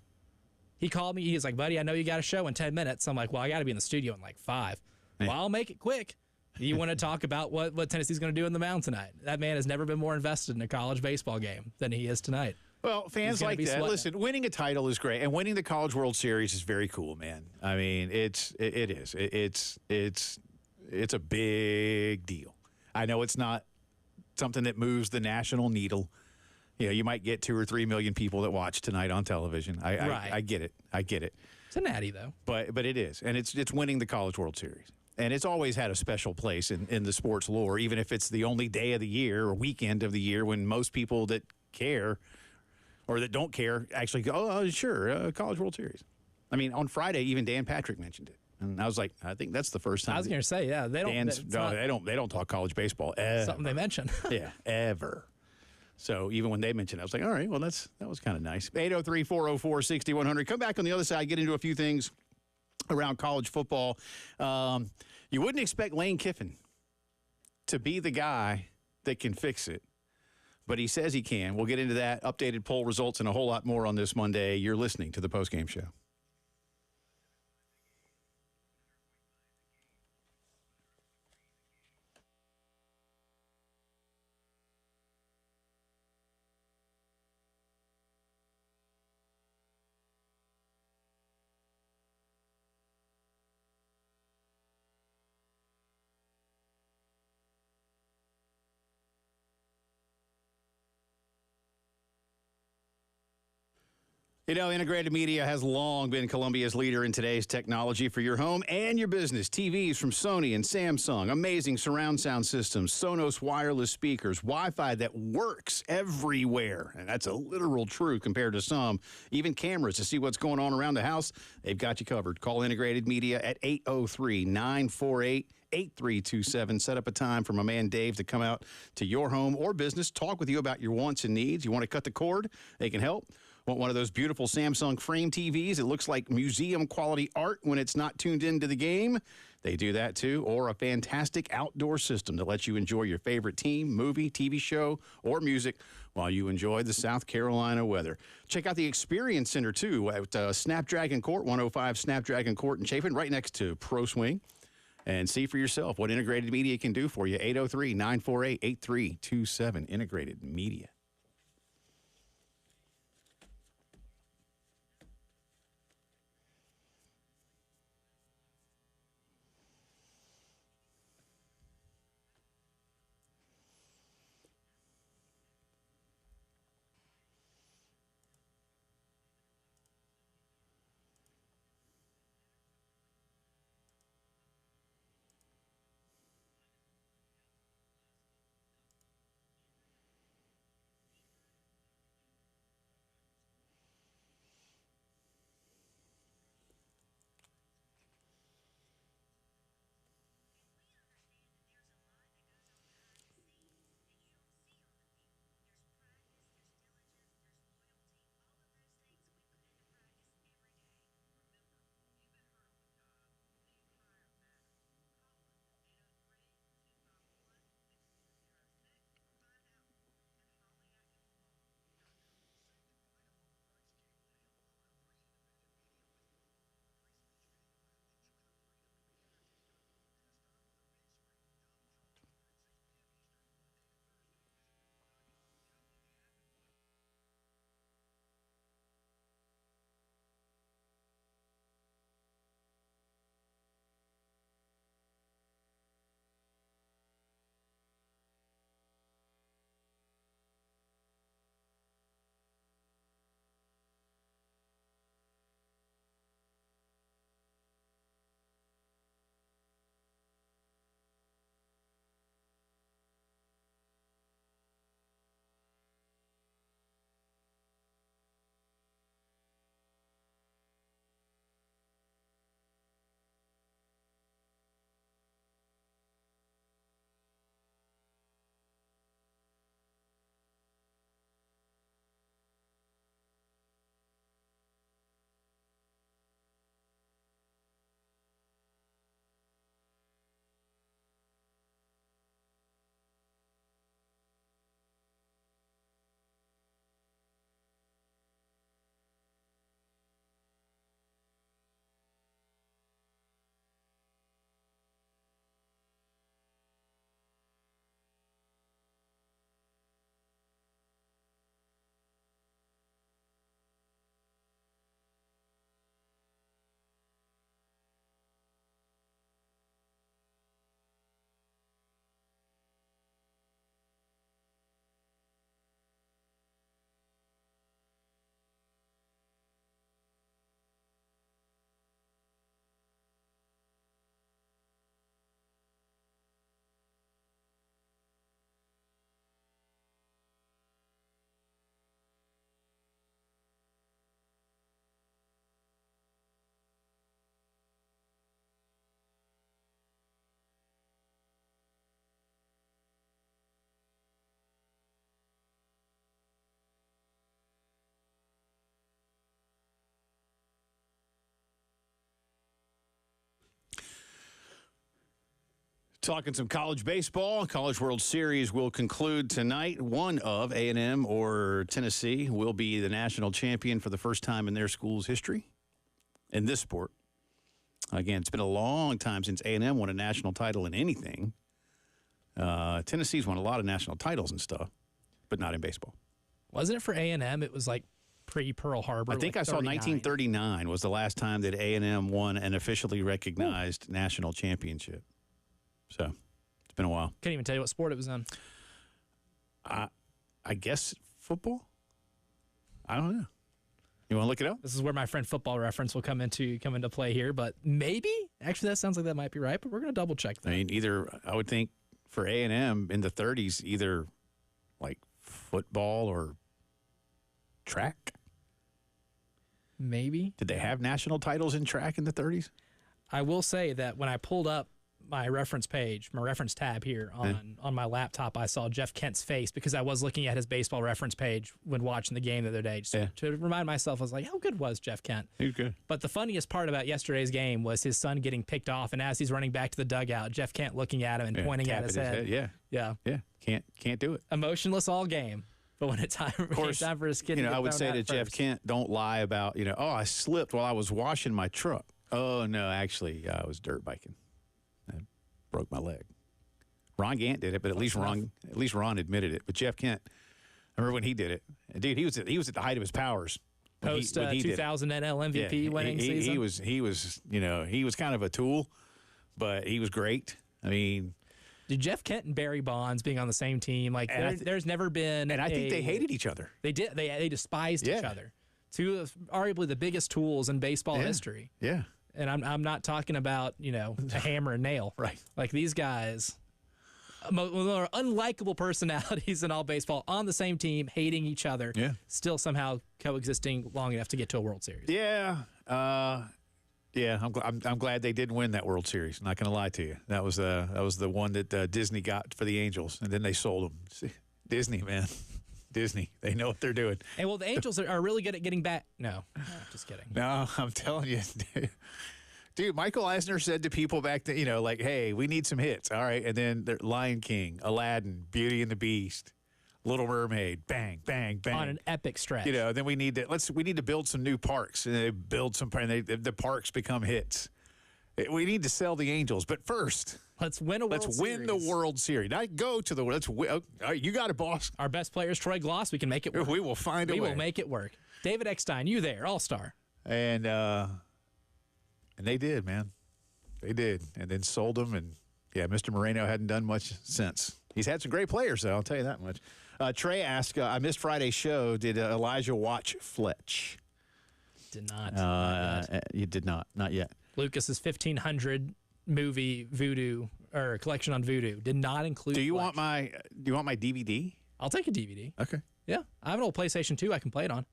[SPEAKER 2] He called me. He was like, buddy, I know you got a show in 10 minutes. I'm like, well, I got to be in the studio in like 5. Yeah. Well, I'll make it quick. You want to talk about what Tennessee's going to do in the mound tonight. That man has never been more invested in a college baseball game than he is tonight.
[SPEAKER 1] Well, fans like that. Listen, winning a title is great, and winning the College World Series is very cool, man. I mean, it is. It's a big deal. I know it's not something that moves the national needle. You know, you might get 2 or 3 million people that watch tonight on television. I get it. I get it.
[SPEAKER 2] It's a natty, though.
[SPEAKER 1] But it is, and it's winning the College World Series. And it's always had a special place in the sports lore, even if it's the only day of the year or weekend of the year when most people that care or that don't care actually go, oh, sure, College World Series. I mean, on Friday, even Dan Patrick mentioned it. And I was like, I think that's the first time.
[SPEAKER 2] I was going to say, yeah, they don't.
[SPEAKER 1] They don't talk college baseball ever.
[SPEAKER 2] Something they mention.
[SPEAKER 1] Yeah, ever. So even when they mentioned it, I was like, all right, well, that was kind of nice. 803-404-6100. Come back on the other side, get into a few things around college football. You wouldn't expect Lane Kiffin to be the guy that can fix it, but he says he can. We'll get into that, updated poll results, and a whole lot more on this Monday. You're listening to the Postgame Show. You know, Integrated Media has long been Columbia's leader in today's technology for your home and your business. TVs from Sony and Samsung, amazing surround sound systems, Sonos wireless speakers, Wi-Fi that works everywhere. And that's a literal truth compared to some. Even cameras to see what's going on around the house. They've got you covered. Call Integrated Media at 803-948-8327. Set up a time for my man Dave to come out to your home or business, talk with you about your wants and needs. You want to cut the cord? They can help. Want one of those beautiful Samsung frame TVs? It looks like museum quality art when it's not tuned into the game. They do that too. Or a fantastic outdoor system that lets you enjoy your favorite team, movie, TV show, or music while you enjoy the South Carolina weather. Check out the Experience Center too at Snapdragon Court, 105 Snapdragon Court in Chapin, right next to Pro Swing. And see for yourself what Integrated Media can do for you. 803-948-8327. Integrated Media. Talking some college baseball. College World Series will conclude tonight. One of A&M or Tennessee will be the national champion for the first time in their school's history in this sport. Again, it's been a long time since A&M won a national title in anything. Tennessee's won a lot of national titles and stuff, but not in baseball.
[SPEAKER 2] Wasn't it for A&M? It was like pre-Pearl Harbor.
[SPEAKER 1] I think
[SPEAKER 2] like
[SPEAKER 1] I saw 1939 was the last time that A&M won an officially recognized national championship. So it's been a while.
[SPEAKER 2] Can't even tell you what sport it was in.
[SPEAKER 1] I guess football? I don't know. You want to look it up?
[SPEAKER 2] This is where my friend Football Reference will come into play here, but maybe. Actually, that sounds like that might be right, but we're going to double check that.
[SPEAKER 1] I mean, I would think for A&M in the 30s, either like football or track.
[SPEAKER 2] Maybe.
[SPEAKER 1] Did they have national titles in track in the 30s?
[SPEAKER 2] I will say that when I pulled up my reference page, my reference tab here on my laptop, I saw Jeff Kent's face because I was looking at his baseball reference page when watching the game the other day. So to remind myself, I was like, how good was Jeff Kent?
[SPEAKER 1] He was good.
[SPEAKER 2] But the funniest part about yesterday's game was his son getting picked off, and as he's running back to the dugout, Jeff Kent looking at him and pointing at his head.
[SPEAKER 1] Yeah. Can't do it.
[SPEAKER 2] Emotionless all game. But when it's time for his kid to get
[SPEAKER 1] I would say to Jeff
[SPEAKER 2] first.
[SPEAKER 1] Kent, don't lie about, I slipped while I was washing my truck. Oh, no, actually, I was dirt biking. I broke my leg. Ron Gant did it, but at least Ron admitted it. But Jeff Kent, I remember when he did it. And dude, he was at the height of his powers.
[SPEAKER 2] Post 2000 NL MVP winning season.
[SPEAKER 1] He was kind of a tool, but he was great. I mean,
[SPEAKER 2] Dude, Jeff Kent and Barry Bonds being on the same team, like there's never been.
[SPEAKER 1] And I think they hated each other.
[SPEAKER 2] They did. They despised each other. Two of arguably the biggest tools in baseball history.
[SPEAKER 1] Yeah.
[SPEAKER 2] And I'm not talking about a hammer and nail.
[SPEAKER 1] Right.
[SPEAKER 2] Like these guys, more unlikable personalities in all baseball, on the same team, hating each other.
[SPEAKER 1] Yeah. Still
[SPEAKER 2] somehow coexisting long enough to get to a World Series.
[SPEAKER 1] Yeah. Yeah, I'm glad they didn't win that World Series. Not going to lie to you. That was the one that Disney got for the Angels, and then they sold them. See, Disney, man, Disney. They know what they're doing.
[SPEAKER 2] And well, the Angels are really good at getting back. No, just kidding.
[SPEAKER 1] No, I'm telling you, dude. Michael Eisner said to people back then, like, "Hey, we need some hits, all right." And then Lion King, Aladdin, Beauty and the Beast, Little Mermaid, bang, bang, bang.
[SPEAKER 2] On an epic stretch.
[SPEAKER 1] Then we need to build some new parks, and they build some, and the parks become hits. We need to sell the Angels, but first,
[SPEAKER 2] let's win a World Series.
[SPEAKER 1] Let's win the World Series. Not go to the World. Let's win. All right, you got it, boss.
[SPEAKER 2] Our best player is Troy Gloss. We can make it work.
[SPEAKER 1] We will find a way.
[SPEAKER 2] We will make it work. David Eckstein, you there, all-star.
[SPEAKER 1] And they did, man. They did, and then sold them, and Mr. Moreno hadn't done much since. He's had some great players, though. I'll tell you that much. Trey asked, I missed Friday's show. Did Elijah watch Fletch?
[SPEAKER 2] Did not.
[SPEAKER 1] You did not. Not yet.
[SPEAKER 2] Lucas's 1500 movie Voodoo or collection on Voodoo did not include.
[SPEAKER 1] Do you
[SPEAKER 2] Fletch.
[SPEAKER 1] want my DVD?
[SPEAKER 2] I'll take a DVD.
[SPEAKER 1] Okay.
[SPEAKER 2] Yeah, I have an old PlayStation 2 I can play it on.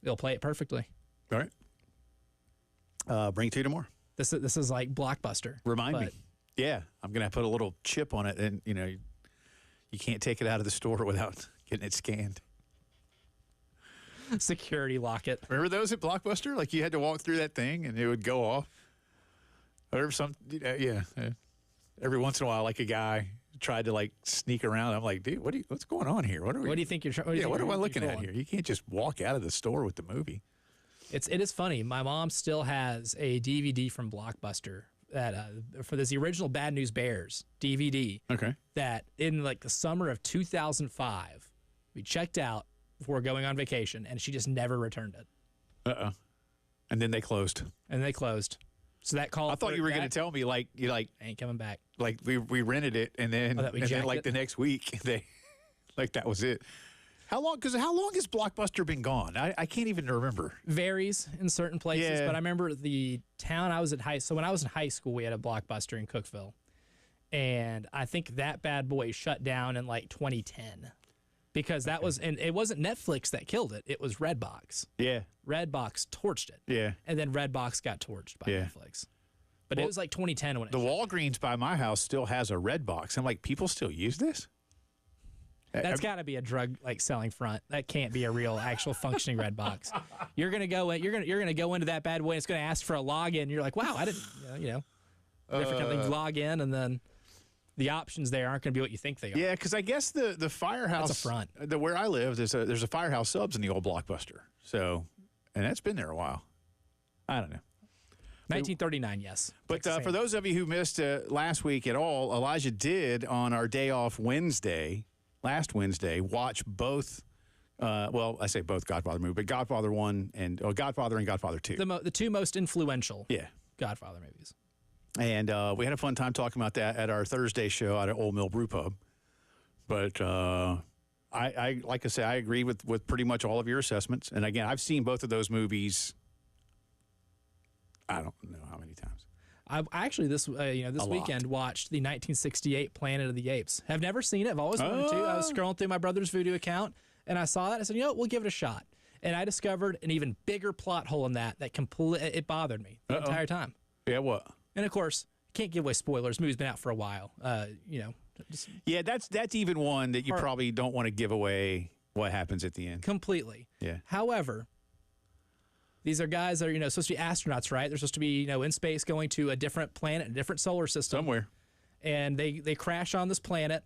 [SPEAKER 2] It'll play it perfectly.
[SPEAKER 1] All right. Bring it to you tomorrow.
[SPEAKER 2] This is like Blockbuster.
[SPEAKER 1] Remind me. Yeah, I'm gonna put a little chip on it, and you can't take it out of the store without getting it scanned.
[SPEAKER 2] Security lock it.
[SPEAKER 1] Remember those at Blockbuster? Like you had to walk through that thing and it would go off. Or every once in a while, like a guy tried to like sneak around. I'm like, dude, what's going on here? What do you think you're trying? What am I looking at here? You can't just walk out of the store with the movie.
[SPEAKER 2] It is funny. My mom still has a DVD from Blockbuster that for this original Bad News Bears DVD.
[SPEAKER 1] Okay.
[SPEAKER 2] That in like the summer of 2005, we checked out before going on vacation, and she just never returned it.
[SPEAKER 1] And then they closed.
[SPEAKER 2] So that call.
[SPEAKER 1] I thought you were going to tell me
[SPEAKER 2] ain't coming back.
[SPEAKER 1] Like we rented it, and then the next week that was it. How long has Blockbuster been gone? I can't even remember.
[SPEAKER 2] Varies in certain places, but I remember the town I was at So when I was in high school, we had a Blockbuster in Cookeville, and I think that bad boy shut down in like 2010 because that was, and it wasn't Netflix that killed it; it was Redbox.
[SPEAKER 1] Yeah,
[SPEAKER 2] Redbox torched it.
[SPEAKER 1] Yeah,
[SPEAKER 2] and then Redbox got torched by Netflix. But it was like 2010 when
[SPEAKER 1] the Walgreens by my house still has a Redbox. I'm like, people still use this?
[SPEAKER 2] That's got to be a drug selling front. That can't be a real, actual functioning Redbox. You're gonna go in. You're gonna go into that bad boy. It's gonna ask for a login. You're like, wow, I didn't. Different company log in and then. the options there aren't going to be what you think they are.
[SPEAKER 1] Yeah, because I guess the Firehouse,
[SPEAKER 2] That's a front.
[SPEAKER 1] Where I live, there's a Firehouse Subs in the old Blockbuster. So, and that's been there a while. I don't know.
[SPEAKER 2] 1939, yes.
[SPEAKER 1] But for those of you who missed last week at all, Elijah did on our day off last Wednesday, watch both. Well, I say both Godfather movies, but Godfather 1 and Godfather and Godfather 2.
[SPEAKER 2] The two most influential
[SPEAKER 1] Yeah.
[SPEAKER 2] Godfather movies.
[SPEAKER 1] And we had a fun time talking about that at our Thursday show out at Old Mill Brew Pub. But I like I say, I agree with pretty much all of your assessments. And again, I've seen both of those movies. I don't know how many times.
[SPEAKER 2] I actually this weekend watched the 1968 Planet of the Apes. Have never seen it. I've always wanted to. I was scrolling through my brother's Vudu account and I saw that. I said, we'll give it a shot. And I discovered an even bigger plot hole in that it bothered me the entire time.
[SPEAKER 1] Yeah, what?
[SPEAKER 2] And of course, can't give away spoilers. The movie's been out for a while.
[SPEAKER 1] Yeah, that's even one that you probably don't want to give away what happens at the end.
[SPEAKER 2] Completely.
[SPEAKER 1] Yeah.
[SPEAKER 2] However, these are guys that are, supposed to be astronauts, right? They're supposed to be, in space going to a different planet, a different solar system.
[SPEAKER 1] Somewhere.
[SPEAKER 2] And they crash on this planet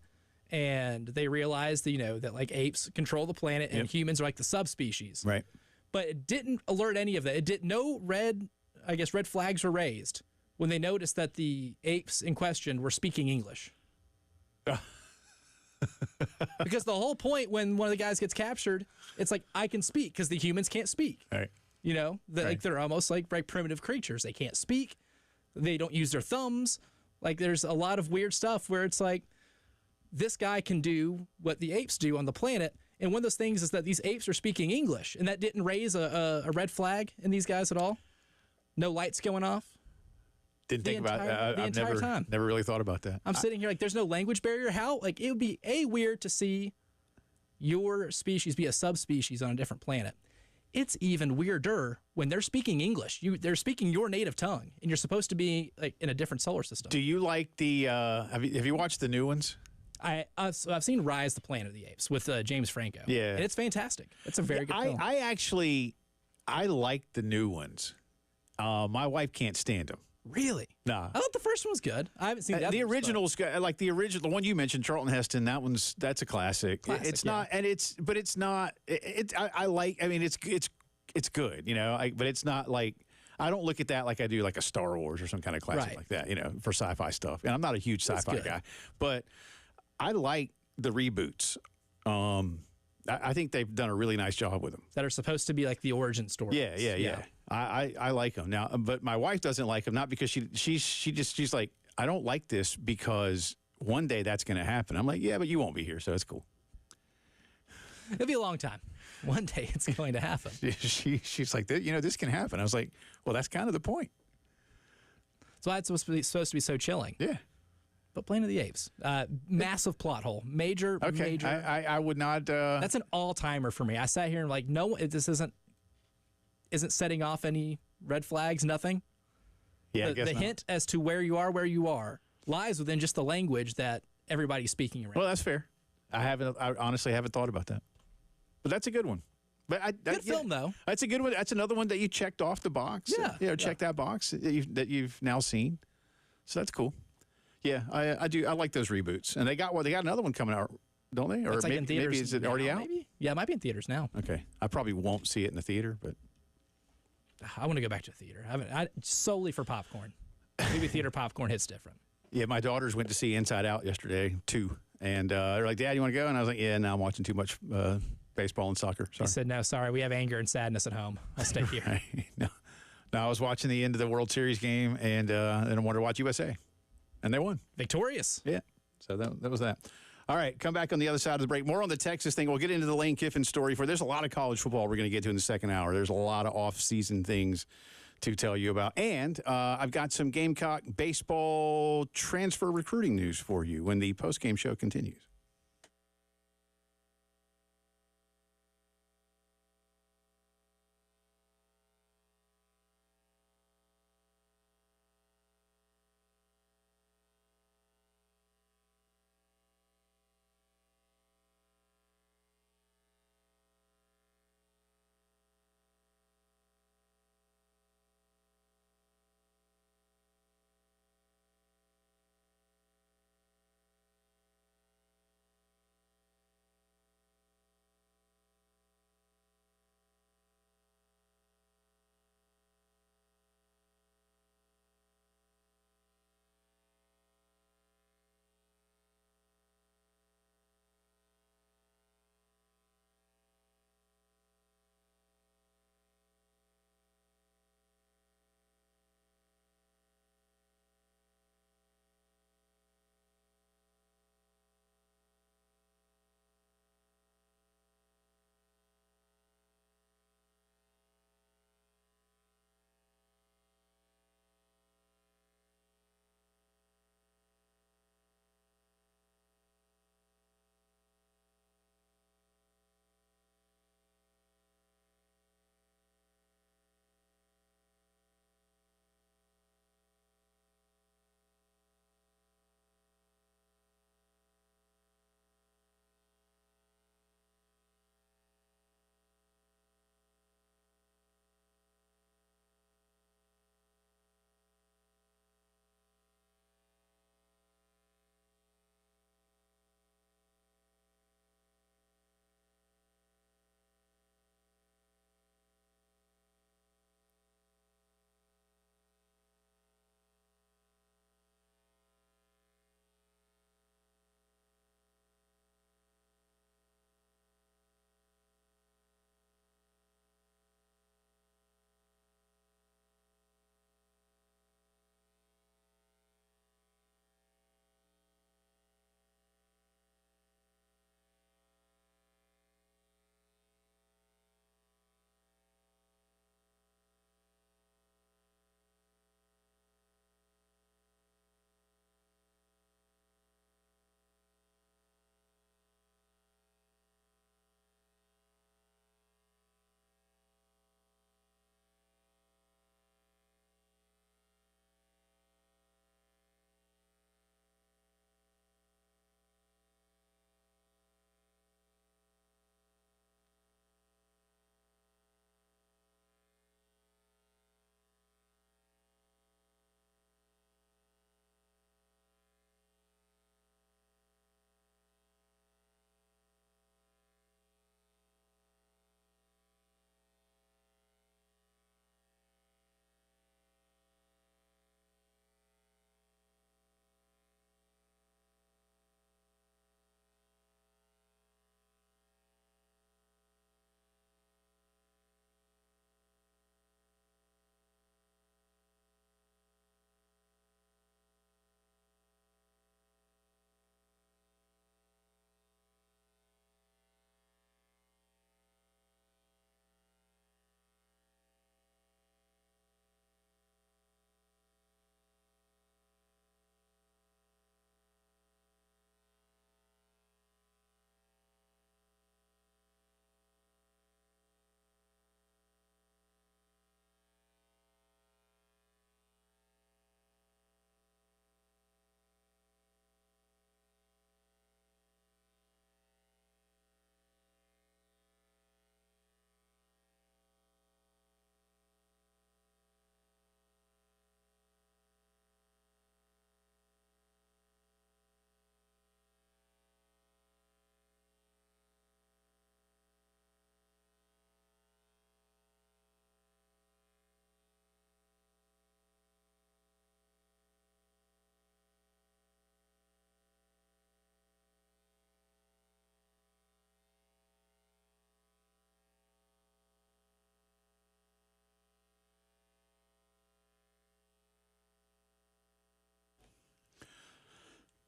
[SPEAKER 2] and they realize that, that like apes control the planet and humans are like the subspecies.
[SPEAKER 1] Right.
[SPEAKER 2] But it didn't alert any of that. No red flags were raised when they noticed that the apes in question were speaking English. Because the whole point when one of the guys gets captured, it's like, I can speak because the humans can't speak.
[SPEAKER 1] Right.
[SPEAKER 2] Like they're almost like primitive creatures. They can't speak. They don't use their thumbs. Like there's a lot of weird stuff where it's like, this guy can do what the apes do on the planet. And one of those things is that these apes are speaking English. And that didn't raise a red flag in these guys at all. No lights going off.
[SPEAKER 1] Didn't think about that.
[SPEAKER 2] The entire time.
[SPEAKER 1] Never really thought about that.
[SPEAKER 2] I'm sitting here like, there's no language barrier. How? Like, it would be weird to see your species be a subspecies on a different planet. It's even weirder when they're speaking English. They're speaking your native tongue, and you're supposed to be like in a different solar system.
[SPEAKER 1] Do you like the? Have you watched the new ones?
[SPEAKER 2] I've seen Rise: The Planet of the Apes with James Franco.
[SPEAKER 1] Yeah,
[SPEAKER 2] and it's fantastic. It's a very good film.
[SPEAKER 1] I like the new ones. My wife can't stand them.
[SPEAKER 2] Really?
[SPEAKER 1] Nah.
[SPEAKER 2] I thought the first one was good. I haven't seen
[SPEAKER 1] the originals. Like the original, the one you mentioned, Charlton Heston. That's a classic. It's not, and it's not. I like. I mean, it's good. But it's not like. I don't look at that like I do like a Star Wars or some kind of classic like that. For sci-fi stuff. And I'm not a huge sci-fi guy, but I like the reboots. I think they've done a really nice job with them. That
[SPEAKER 2] are supposed to be like the origin story.
[SPEAKER 1] Yeah. I like them now, but my wife doesn't like them, not because she's like, I don't like this because one day that's going to happen. I'm like, yeah, but you won't be here, so it's cool.
[SPEAKER 2] It'll be a long time. One day it's going to happen.
[SPEAKER 1] She's like, this can happen. I was like, well, that's kind of the point.
[SPEAKER 2] So that's supposed to be so chilling.
[SPEAKER 1] Yeah.
[SPEAKER 2] But Planet of the Apes, massive plot hole, major.
[SPEAKER 1] I would not.
[SPEAKER 2] That's an all-timer for me. I sat here and like, no, this isn't setting off any red flags. Nothing.
[SPEAKER 1] Yeah, I guess
[SPEAKER 2] the
[SPEAKER 1] not.
[SPEAKER 2] hint as to where you are, lies within just the language that everybody's speaking around.
[SPEAKER 1] Well, that's fair. I honestly haven't thought about that. But that's a good one. But
[SPEAKER 2] good film though.
[SPEAKER 1] That's a good one. That's another one that you checked off the box.
[SPEAKER 2] Yeah.
[SPEAKER 1] Check that box that you've now seen. So that's cool. Yeah, I do. I like those reboots, and they got another one coming out, don't they? Or
[SPEAKER 2] it's like in theaters.
[SPEAKER 1] Maybe is it already out?
[SPEAKER 2] Maybe? Yeah, it might be in theaters now.
[SPEAKER 1] Okay, I probably won't see it in the theater, but
[SPEAKER 2] I want to go back to the theater. Solely for popcorn. Maybe theater popcorn hits different.
[SPEAKER 1] Yeah, my daughters went to see Inside Out yesterday too, and they're like, "Dad, you want to go?" And I was like, "Yeah, no, I'm watching too much baseball and soccer." Sorry.
[SPEAKER 2] I said, "No, sorry, we have anger and sadness at home. I'll stay here."
[SPEAKER 1] Right. No, I was watching the end of the World Series game, and then I wanted to watch USA. And they won.
[SPEAKER 2] Victorious.
[SPEAKER 1] Yeah. So that was that. All right. Come back on the other side of the break. More on the Texas thing. We'll get into the Lane Kiffin story. There's a lot of college football we're going to get to in the second hour. There's a lot of off-season things to tell you about. And I've got some Gamecock baseball transfer recruiting news for you when the postgame show continues.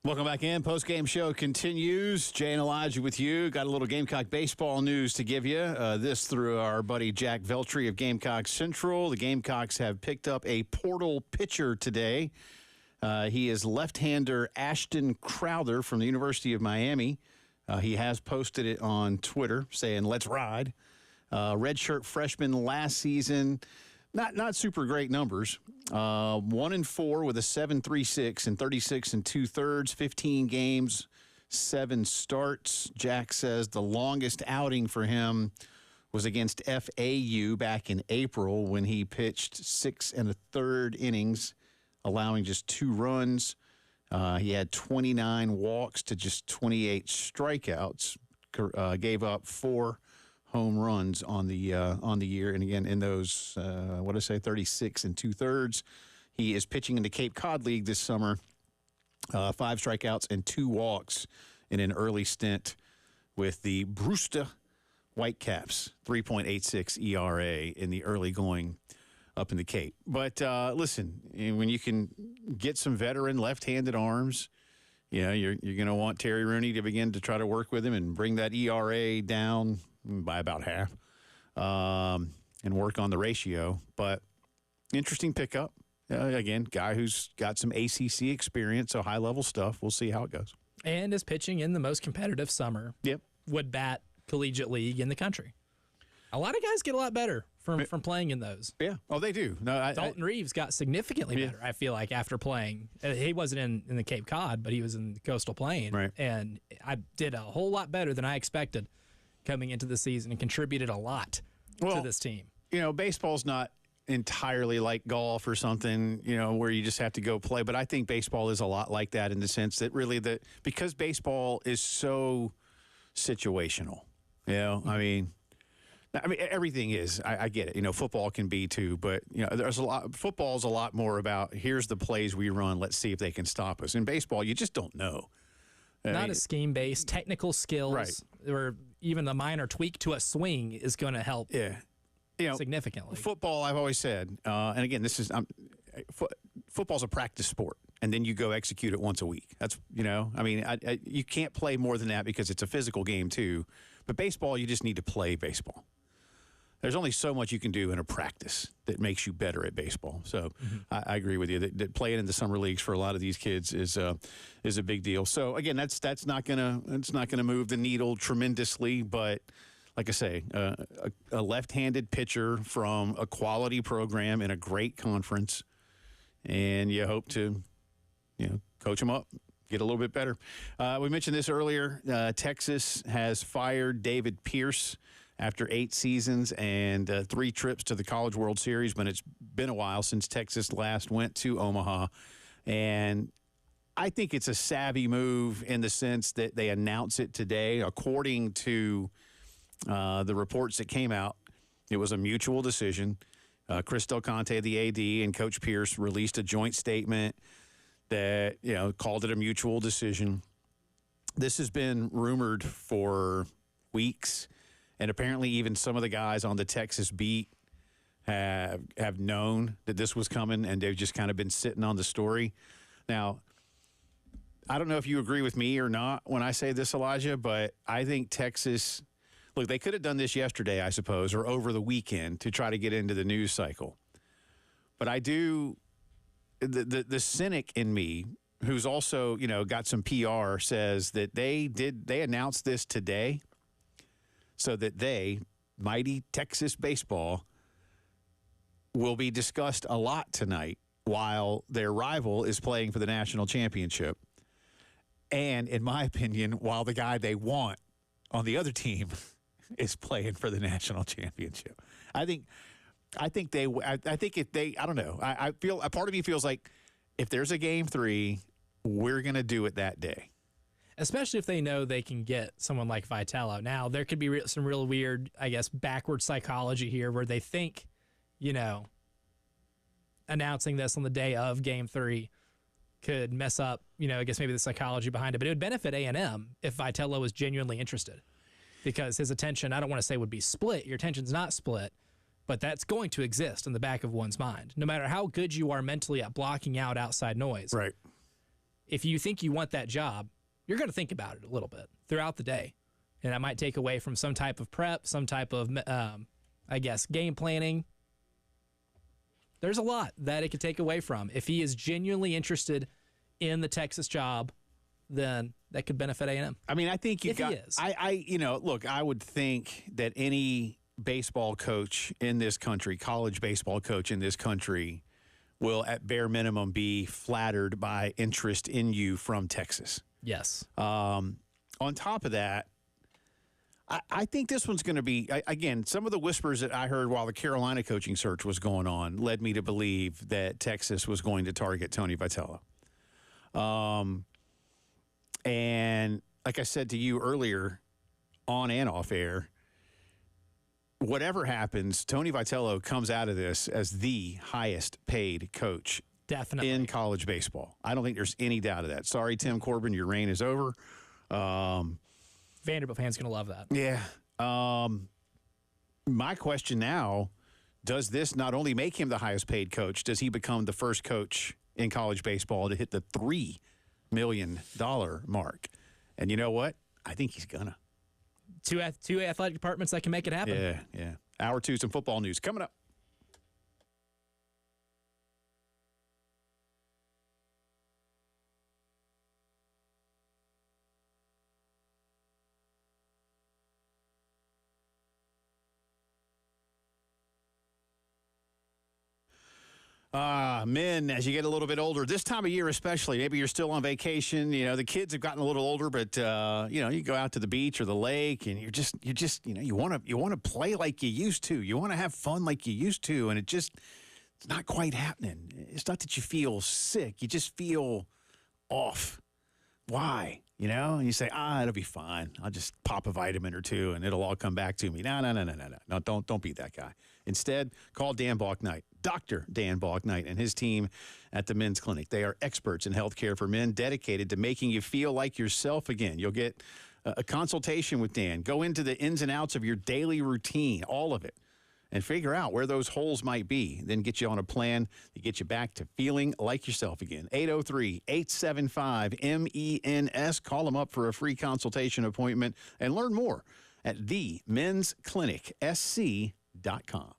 [SPEAKER 1] Welcome back in. Postgame show continues. Jay and Elijah with you. Got a little Gamecock baseball news to give you. This through our buddy Jack Veltri of Gamecock Central. The Gamecocks have picked up a portal pitcher today. He is left-hander Ashton Crowther from the University of Miami. He has posted it on Twitter saying, "Let's ride." Redshirt freshman last season. Not super great numbers. 1-4 with a 7.36 and 36 2/3, 15 games, 7 starts. Jack says the longest outing for him was against FAU back in April when he pitched 6 1/3 innings, allowing just 2 runs. He had 29 walks to just 28 strikeouts. Gave up 4 home runs on the year, and again in those 36 2/3. He is pitching in the Cape Cod League this summer. 5 strikeouts and 2 walks in an early stint with the Brewster Whitecaps. 3.86 ERA in the early going up in the Cape. But listen, when you can get some veteran left-handed arms, you're going to want Terry Rooney to begin to try to work with him and bring that ERA down by about half, and work on the ratio. But interesting pickup. Again, guy who's got some ACC experience, so high-level stuff. We'll see how it goes.
[SPEAKER 2] And is pitching in the most competitive summer would bat collegiate league in the country. A lot of guys get a lot better from playing in those.
[SPEAKER 1] Yeah. Oh, they do. No,
[SPEAKER 2] Dalton Reeves got significantly better, I feel like, after playing. He wasn't in the Cape Cod, but he was in the Coastal Plain.
[SPEAKER 1] Right.
[SPEAKER 2] And I did a whole lot better than I expected coming into the season and contributed a lot to this team.
[SPEAKER 1] Baseball's not entirely like golf or something, where you just have to go play. But I think baseball is a lot like that in the sense that really because baseball is so situational. I mean, everything is. I get it. Football can be too, but there's a lot. Football's a lot more about here's the plays we run. Let's see if they can stop us. In baseball, you just don't know.
[SPEAKER 2] Not a scheme-based, technical skills, or even the minor tweak to a swing is going to help. Significantly. Football,
[SPEAKER 1] I've always said, and again, football's a practice sport, and then you go execute it once a week. That's you can't play more than that because it's a physical game too. But baseball, you just need to play baseball. There's only so much you can do in a practice that makes you better at baseball. So I agree with you that playing in the summer leagues for a lot of these kids is a big deal. So again, that's not gonna move the needle tremendously, but like I say, a left-handed pitcher from a quality program in a great conference, and you hope to coach them up, get a little bit better. We mentioned this earlier. Texas has fired David Pierce after 8 seasons and 3 trips to the College World Series, but it's been a while since Texas last went to Omaha. And I think it's a savvy move in the sense that they announce it today. According to the reports that came out, it was a mutual decision. Chris Del Conte, the AD, and Coach Pierce released a joint statement that called it a mutual decision. This has been rumored for weeks. And apparently even some of the guys on the Texas beat have known that this was coming, and they've just kind of been sitting on the story. Now, I don't know if you agree with me or not when I say this, Elijah, but I think Texas – look, they could have done this yesterday, I suppose, or over the weekend to try to get into the news cycle. But I do – the cynic in me, who's also, got some PR, says that they announced this today – so that mighty Texas baseball, will be discussed a lot tonight while their rival is playing for the national championship. And in my opinion, while the guy they want on the other team is playing for the national championship. I think if they, I don't know. I feel, a part of me feels like if there's a game 3, we're going to do it that day.
[SPEAKER 2] Especially if they know they can get someone like Vitello. Now, there could be some real weird, I guess, backward psychology here where they think, announcing this on the day of Game 3 could mess up, I guess maybe the psychology behind it. But it would benefit A&M if Vitello was genuinely interested because his attention, I don't want to say would be split. Your attention's not split, but that's going to exist in the back of one's mind. No matter how good you are mentally at blocking out outside noise.
[SPEAKER 1] Right.
[SPEAKER 2] if you think you want that job, you're going to think about it a little bit throughout the day. And that might take away from some type of prep, some type of, game planning. There's a lot that it could take away from. If he is genuinely interested in the Texas job, then that could benefit A&M.
[SPEAKER 1] I mean, I think
[SPEAKER 2] He is.
[SPEAKER 1] Look, I would think that any baseball coach in this country, college baseball coach in this country, will at bare minimum be flattered by interest in you from Texas.
[SPEAKER 2] Yes.
[SPEAKER 1] On top of that, I think this one's going to be, again, some of the whispers that I heard while the Carolina coaching search was going on led me to believe that Texas was going to target Tony Vitello. And like I said to you earlier, on and off air, whatever happens, Tony Vitello comes out of this as the highest paid coach
[SPEAKER 2] Definitely
[SPEAKER 1] in college baseball. I don't think there's any doubt of that. Sorry, Tim Corbin, your reign is over.
[SPEAKER 2] Vanderbilt fans going to love that.
[SPEAKER 1] Yeah. My question now, does this not only make him the highest paid coach, does he become the first coach in college baseball to hit the $3 million mark? And you know what? I think he's going to.
[SPEAKER 2] Two athletic departments that can make it happen.
[SPEAKER 1] Yeah. Hour 2, some football news coming up. Men, as you get a little bit older, this time of year especially, maybe you're still on vacation, the kids have gotten a little older, but, you go out to the beach or the lake and you want to play like you used to. You want to have fun like you used to, and it's not quite happening. It's not that you feel sick. You just feel off. Why? And you say, it'll be fine. I'll just pop a vitamin or two and it'll all come back to me. No, don't be that guy. Instead, call Dan Balknight, Dr. Dan Balknight, and his team at the Men's Clinic. They are experts in healthcare for men, dedicated to making you feel like yourself again. You'll get a consultation with Dan. Go into the ins and outs of your daily routine, all of it, and figure out where those holes might be. Then get you on a plan to get you back to feeling like yourself again. 803-875-MENS. Call them up for a free consultation appointment and learn more at themensclinicsc.com.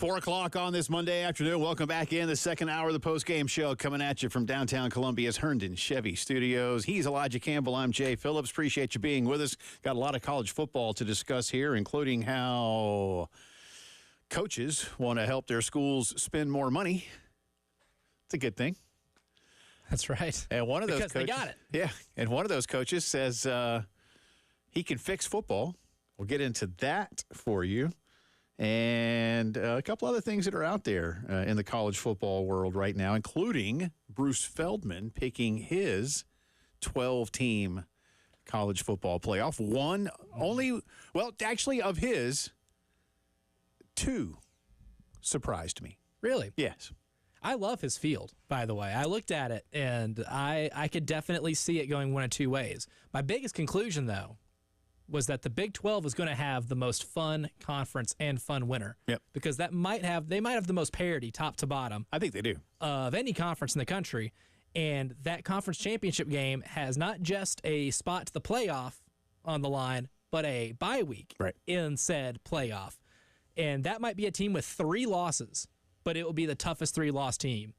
[SPEAKER 1] 4 o'clock on this Monday afternoon. Welcome back in the second hour of the Postgame Show, coming at you from downtown Columbia's Herndon Chevy Studios. He's Elijah Campbell. I'm Jay Phillips. Appreciate you being with us. Got a lot of college football to discuss here, including how coaches want to help their schools spend more money. It's a good thing.
[SPEAKER 2] That's right.
[SPEAKER 1] And one of those
[SPEAKER 2] because
[SPEAKER 1] coaches,
[SPEAKER 2] they got it.
[SPEAKER 1] Yeah, and one of those coaches says he can fix football. We'll get into that for you. And a couple other things that are out there in the college football world right now, including Bruce Feldman picking his 12-team college football playoff. Actually, of his, 2 surprised me.
[SPEAKER 2] Really?
[SPEAKER 1] Yes.
[SPEAKER 2] I love his field, by the way. I looked at it, and I could definitely see it going one of 2 ways. My biggest conclusion, though, was that the Big 12 is going to have the most fun conference and fun winner.
[SPEAKER 1] Yep.
[SPEAKER 2] Because they might have the most parity, top to bottom,
[SPEAKER 1] I think they do.
[SPEAKER 2] of any conference in the country. And that conference championship game has not just a spot to the playoff on the line, but a bye week in said playoff. And that might be a team with 3 losses, but it will be the toughest 3-loss team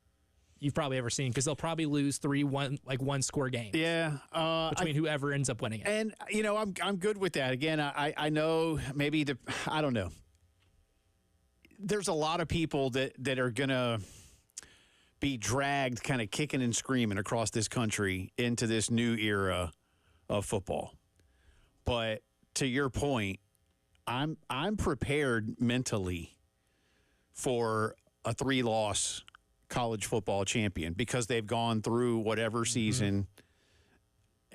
[SPEAKER 2] you've probably ever seen, because they'll probably lose 1-score games.
[SPEAKER 1] Yeah,
[SPEAKER 2] between whoever ends up winning it.
[SPEAKER 1] And I'm good with that. Again, I know I don't know. There's a lot of people that are gonna be dragged, kind of kicking and screaming across this country into this new era of football. But to your point, I'm prepared mentally for a 3-loss college football champion, because they've gone through whatever season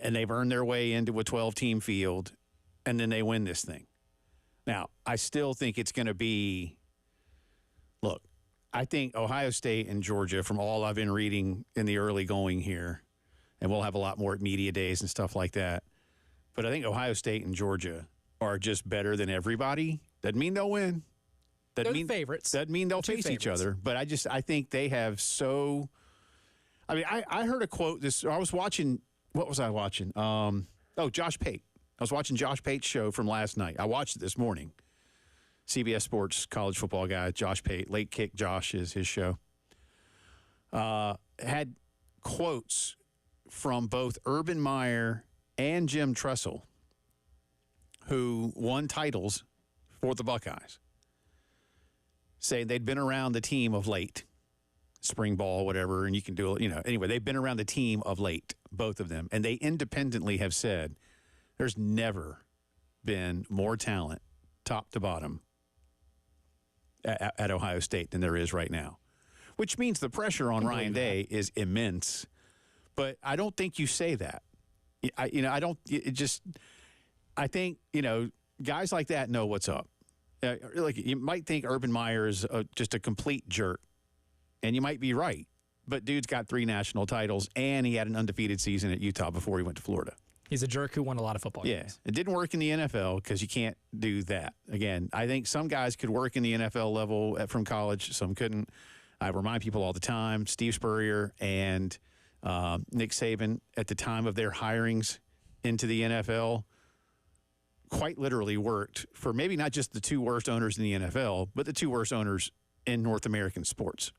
[SPEAKER 1] and they've earned their way into a 12-team field, and then they win this thing. Now, I still think it's going to be – look, I think Ohio State and Georgia, from all I've been reading in the early going here, and we'll have a lot more at media days and stuff like that, but I think Ohio State and Georgia are just better than everybody. Doesn't mean they'll win.
[SPEAKER 2] They're the favorites.
[SPEAKER 1] Doesn't mean they'll face each other, but I think they have so. I mean, I heard a quote. I was watching. What was I watching? Josh Pate. I was watching Josh Pate's show from last night. I watched it this morning. CBS Sports college football guy Josh Pate. Late Kick Josh is his show. Had quotes from both Urban Meyer and Jim Tressel, who won titles for the Buckeyes, saying they'd been around the team of late, spring ball, whatever, and you can do it, anyway, they've been around the team of late, both of them, and they independently have said there's never been more talent, top to bottom, at Ohio State than there is right now, which means the pressure on Ryan Day is immense, but I don't think you say that. I think, guys like that know what's up. You might think Urban Meyer is just a complete jerk, and you might be right. But dude's got 3 national titles, and he had an undefeated season at Utah before he went to Florida.
[SPEAKER 2] He's a jerk who won a lot of football games.
[SPEAKER 1] It didn't work in the NFL because you can't do that. Again, I think some guys could work in the NFL level from college, some couldn't. I remind people all the time, Steve Spurrier and Nick Saban, at the time of their hirings into the NFL, quite literally worked for maybe not just the 2 worst owners in the NFL, but the 2 worst owners in North American sports.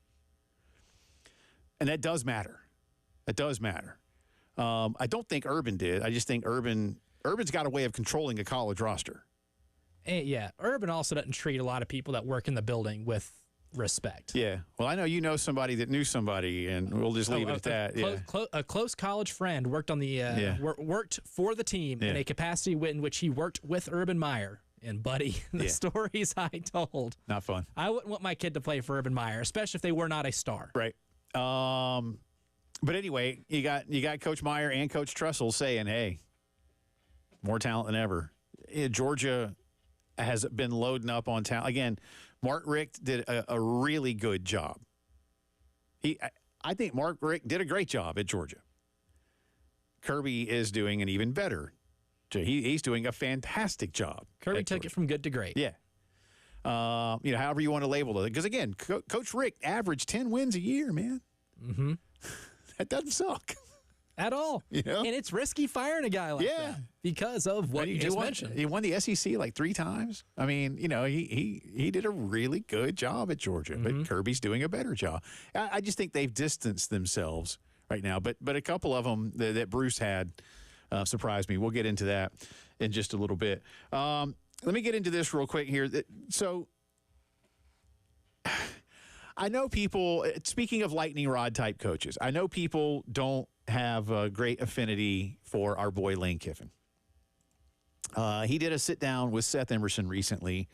[SPEAKER 1] And that does matter. It does matter. I don't think Urban did. I just think Urban's got a way of controlling a college roster.
[SPEAKER 2] And yeah, Urban also doesn't treat a lot of people that work in the building with respect.
[SPEAKER 1] Yeah. Well, I know you know somebody that knew somebody, and we'll just leave it at that.
[SPEAKER 2] A close college friend worked on the worked for the team in a capacity in which he worked with Urban Meyer. And buddy, the stories I told,
[SPEAKER 1] not fun.
[SPEAKER 2] I wouldn't want my kid to play for Urban Meyer, especially if they were not a star.
[SPEAKER 1] Right. But anyway, you got Coach Meyer and Coach Tressel saying, "Hey, more talent than ever." Georgia has been loading up on talent again. Mark Richt did a really good job. I think Mark Richt did a great job at Georgia. Kirby is doing an even better. He's doing a fantastic job.
[SPEAKER 2] Kirby took it from good to great.
[SPEAKER 1] Yeah. However you want to label it. Because, again, Coach Richt averaged 10 wins a year, man.
[SPEAKER 2] Mm-hmm.
[SPEAKER 1] That doesn't suck.
[SPEAKER 2] At all.
[SPEAKER 1] You know?
[SPEAKER 2] And it's risky firing a guy like that because of what you just mentioned.
[SPEAKER 1] He won the SEC like 3 times. I mean, he did a really good job at Georgia, but Kirby's doing a better job. I just think they've distanced themselves right now. But a couple of them that Bruce had surprised me. We'll get into that in just a little bit. Let me get into this real quick here. So I know people, speaking of lightning rod type coaches, I know people don't have a great affinity for our boy Lane Kiffin. He did a sit down with Seth Emerson recently,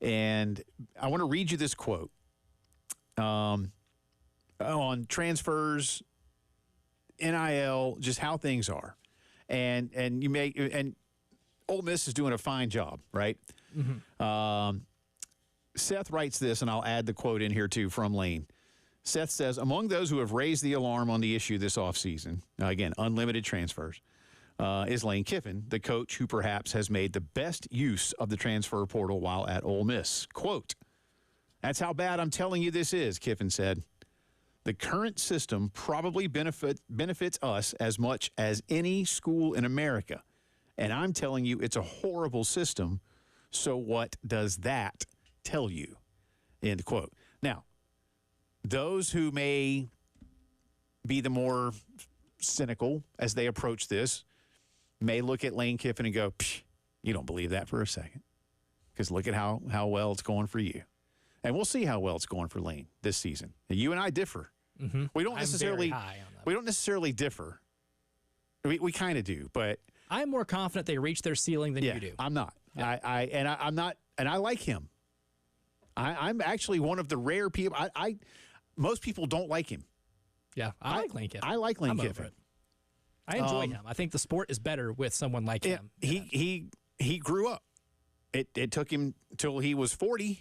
[SPEAKER 1] and I want to read you this quote on transfers, NIL, just how things are, and Ole Miss is doing a fine job, right? Seth writes this, and I'll add the quote in here too from Lane. Seth says, among those who have raised the alarm on the issue this offseason, again, unlimited transfers, is Lane Kiffin, the coach who perhaps has made the best use of the transfer portal while at Ole Miss. Quote, that's how bad I'm telling you this is, Kiffin said. The current system probably benefits us as much as any school in America. And I'm telling you it's a horrible system. So what does that tell you? End quote. Now, those who may be the more cynical as they approach this may look at Lane Kiffin and go, you don't believe that for a second. Because look at how well it's going for you. And we'll see how well it's going for Lane this season. And you and I differ. We don't necessarily differ. We kind of do, but
[SPEAKER 2] I'm more confident they reach their ceiling than you do.
[SPEAKER 1] I'm not. Yeah. I'm not, and I like him. I'm actually one of the rare people. Most people don't like him.
[SPEAKER 2] Yeah, I like Lane Kiffin.
[SPEAKER 1] I like Lane Kiffin.
[SPEAKER 2] I enjoy him. I think the sport is better with someone like him.
[SPEAKER 1] He grew up. It took him till he was 40,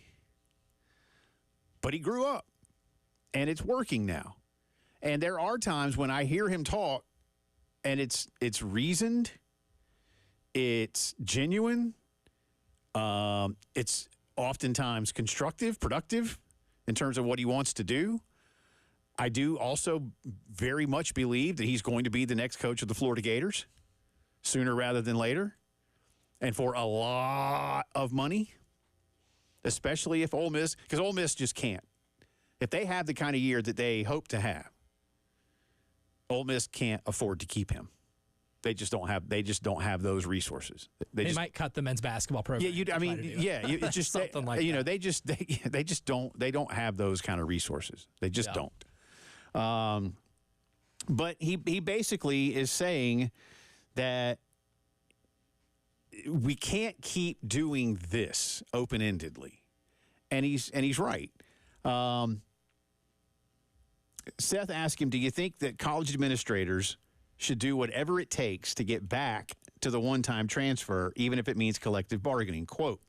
[SPEAKER 1] but he grew up, and it's working now. And there are times when I hear him talk, and it's reasoned, it's genuine, it's oftentimes constructive, productive in terms of what he wants to do. I do also very much believe that he's going to be the next coach of the Florida Gators sooner rather than later, and for a lot of money, especially if Ole Miss, because Ole Miss just can't. If they have the kind of year that they hope to have, Ole Miss can't afford to keep him. They just don't have those resources. They
[SPEAKER 2] might cut the men's basketball program.
[SPEAKER 1] It's just
[SPEAKER 2] something like
[SPEAKER 1] that. They just don't have those kind of resources. They just don't. But he basically is saying that we can't keep doing this open-endedly, and he's right. Seth asked him, do you think that college administrators should do whatever it takes to get back to the one-time transfer, even if it means collective bargaining? Quote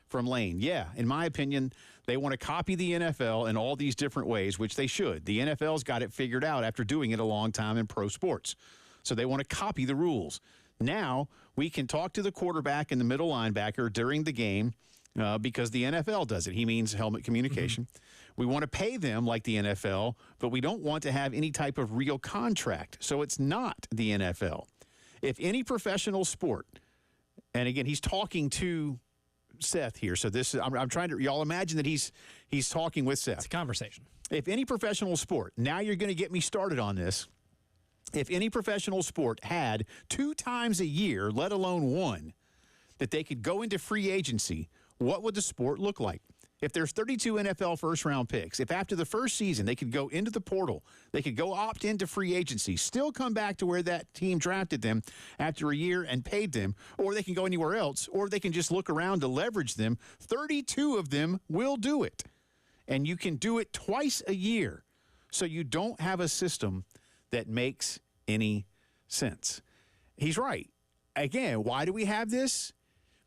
[SPEAKER 1] from Lane, yeah, in my opinion, they want to copy the NFL in all these different ways, which they should. The NFL's got it figured out after doing it a long time in pro sports. So they want to copy the rules. Now we can talk to the quarterback and the middle linebacker during the game because the NFL does it. He means helmet communication. We want to pay them like the NFL, but we don't want to have any type of real contract. So it's not the NFL. If any professional sport, and again, he's talking to Seth here. So this is, I'm trying to, y'all imagine that he's talking with Seth.
[SPEAKER 2] It's a conversation.
[SPEAKER 1] If any professional sport, now you're going to get me started on this. If any professional sport had 2 times a year, let alone 1, that they could go into free agency, what would the sport look like? If there's 32 NFL first-round picks, if after the first season they could go into the portal, they could go opt into free agency, still come back to where that team drafted them after a year and paid them, or they can go anywhere else, or they can just look around to leverage them, 32 of them will do it. And you can do it twice a year. So you don't have a system that makes any sense. He's right. Again, why do we have this?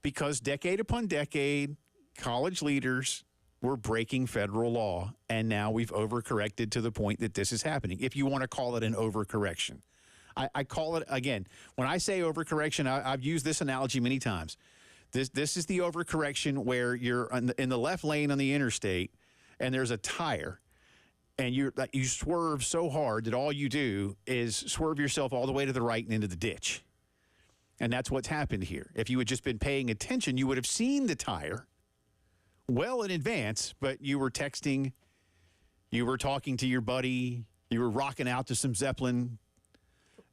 [SPEAKER 1] Because decade upon decade, college leaders were breaking federal law, and now we've overcorrected to the point that this is happening, if you want to call it an overcorrection. I call it, again, when I say overcorrection, I've used this analogy many times. This is the overcorrection where you're in the left lane on the interstate, and there's a tire, and you swerve so hard that all you do is swerve yourself all the way to the right and into the ditch. And that's what's happened here. If you had just been paying attention, you would have seen the tire well in advance, but you were texting, you were talking to your buddy, you were rocking out to some Zeppelin.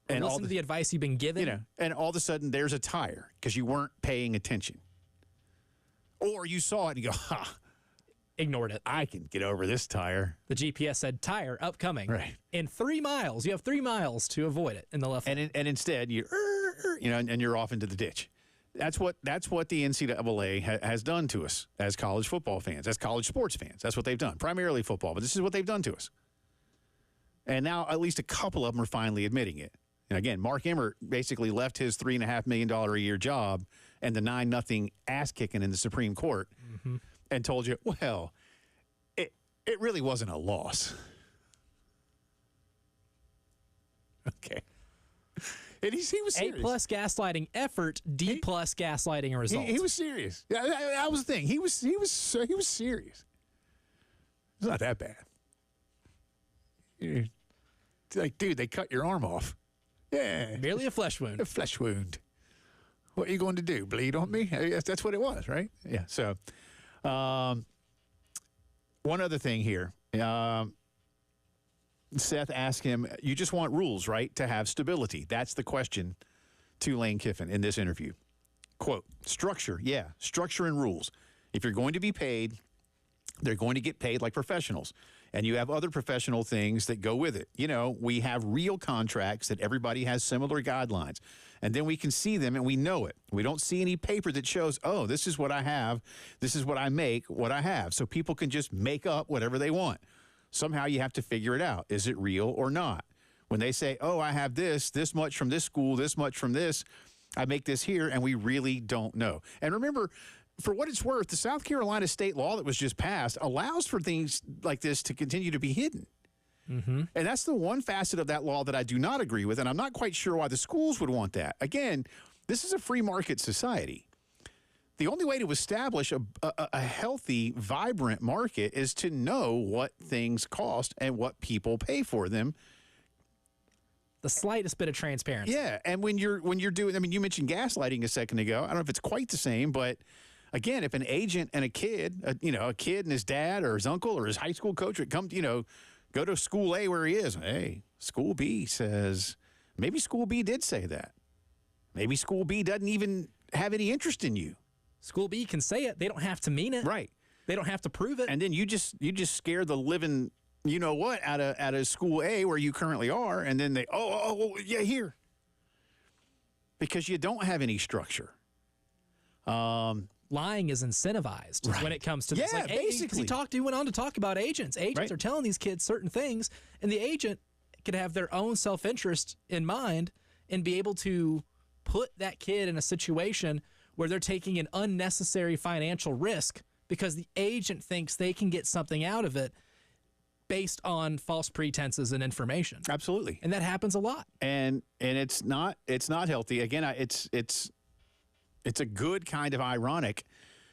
[SPEAKER 2] And listen to the advice you've been given.
[SPEAKER 1] And all of a sudden there's a tire because you weren't paying attention. Or you saw it and you go, ha.
[SPEAKER 2] Ignored it.
[SPEAKER 1] I can get over this tire.
[SPEAKER 2] The GPS said tire upcoming.
[SPEAKER 1] Right.
[SPEAKER 2] In 3 miles. You have 3 miles to avoid it in the left lane.
[SPEAKER 1] And instead and you're off into the ditch. That's what the NCAA has done to us as college football fans, as college sports fans. That's what they've done. Primarily football, but this is what they've done to us. And now at least a couple of them are finally admitting it. And again, Mark Emmert basically left his $3.5 million a year job and the 9-0 ass kicking in the Supreme Court and told you, well, it really wasn't a loss. Okay. And he was serious.
[SPEAKER 2] A+ gaslighting effort, D+ gaslighting results.
[SPEAKER 1] He was serious. Yeah, that was the thing. He was serious. It's not that bad. It's like, dude, they cut your arm off. Yeah.
[SPEAKER 2] Merely a flesh wound.
[SPEAKER 1] A flesh wound. What are you going to do? Bleed on me? I guess that's what it was, right? Yeah. So, one other thing here. Seth asked him, you just want rules, right, to have stability? That's the question to Lane Kiffin in this interview. Quote, structure, yeah, structure and rules. If you're going to be paid, they're going to get paid like professionals. And you have other professional things that go with it. You know, we have real contracts that everybody has similar guidelines. And then we can see them and we know it. We don't see any paper that shows, oh, this is what I have. This is what I make, what I have. So people can just make up whatever they want. Somehow you have to figure it out. Is it real or not? When they say, oh, I have this much from this school, this much from this, I make this here, and we really don't know. And remember, for what it's worth, the South Carolina state law that was just passed allows for things like this to continue to be hidden. And that's the one facet of that law that I do not agree with, and I'm not quite sure why the schools would want that. Again, this is a free market society. The only way to establish a healthy, vibrant market is to know what things cost and what people pay for them.
[SPEAKER 2] The slightest bit of transparency.
[SPEAKER 1] Yeah, and when you're doing, I mean, you mentioned gaslighting a second ago. I don't know if it's quite the same, but again, if an agent and a kid, a kid and his dad or his uncle or his high school coach would come, go to school A where he is. Hey, school B says, maybe school B did say that. Maybe school B doesn't even have any interest in you.
[SPEAKER 2] School B can say it. They don't have to mean it.
[SPEAKER 1] Right.
[SPEAKER 2] They don't have to prove it.
[SPEAKER 1] And then you just scare the living, out of school A where you currently are, and then they, yeah, here. Because you don't have any structure.
[SPEAKER 2] Lying is incentivized when it comes to this.
[SPEAKER 1] Yeah, basically.
[SPEAKER 2] He went on to talk about agents. Agents are telling these kids certain things, and the agent could have their own self-interest in mind and be able to put that kid in a situation where they're taking an unnecessary financial risk because the agent thinks they can get something out of it based on false pretenses and information.
[SPEAKER 1] Absolutely.
[SPEAKER 2] And that happens a lot.
[SPEAKER 1] And it's not healthy. Again, it's a good kind of ironic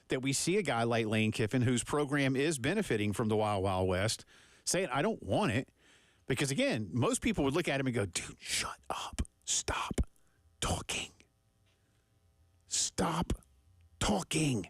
[SPEAKER 1] that we see a guy like Lane Kiffin, whose program is benefiting from the Wild Wild West, saying, I don't want it. Because, again, most people would look at him and go, dude, shut up. Stop talking. Stop talking.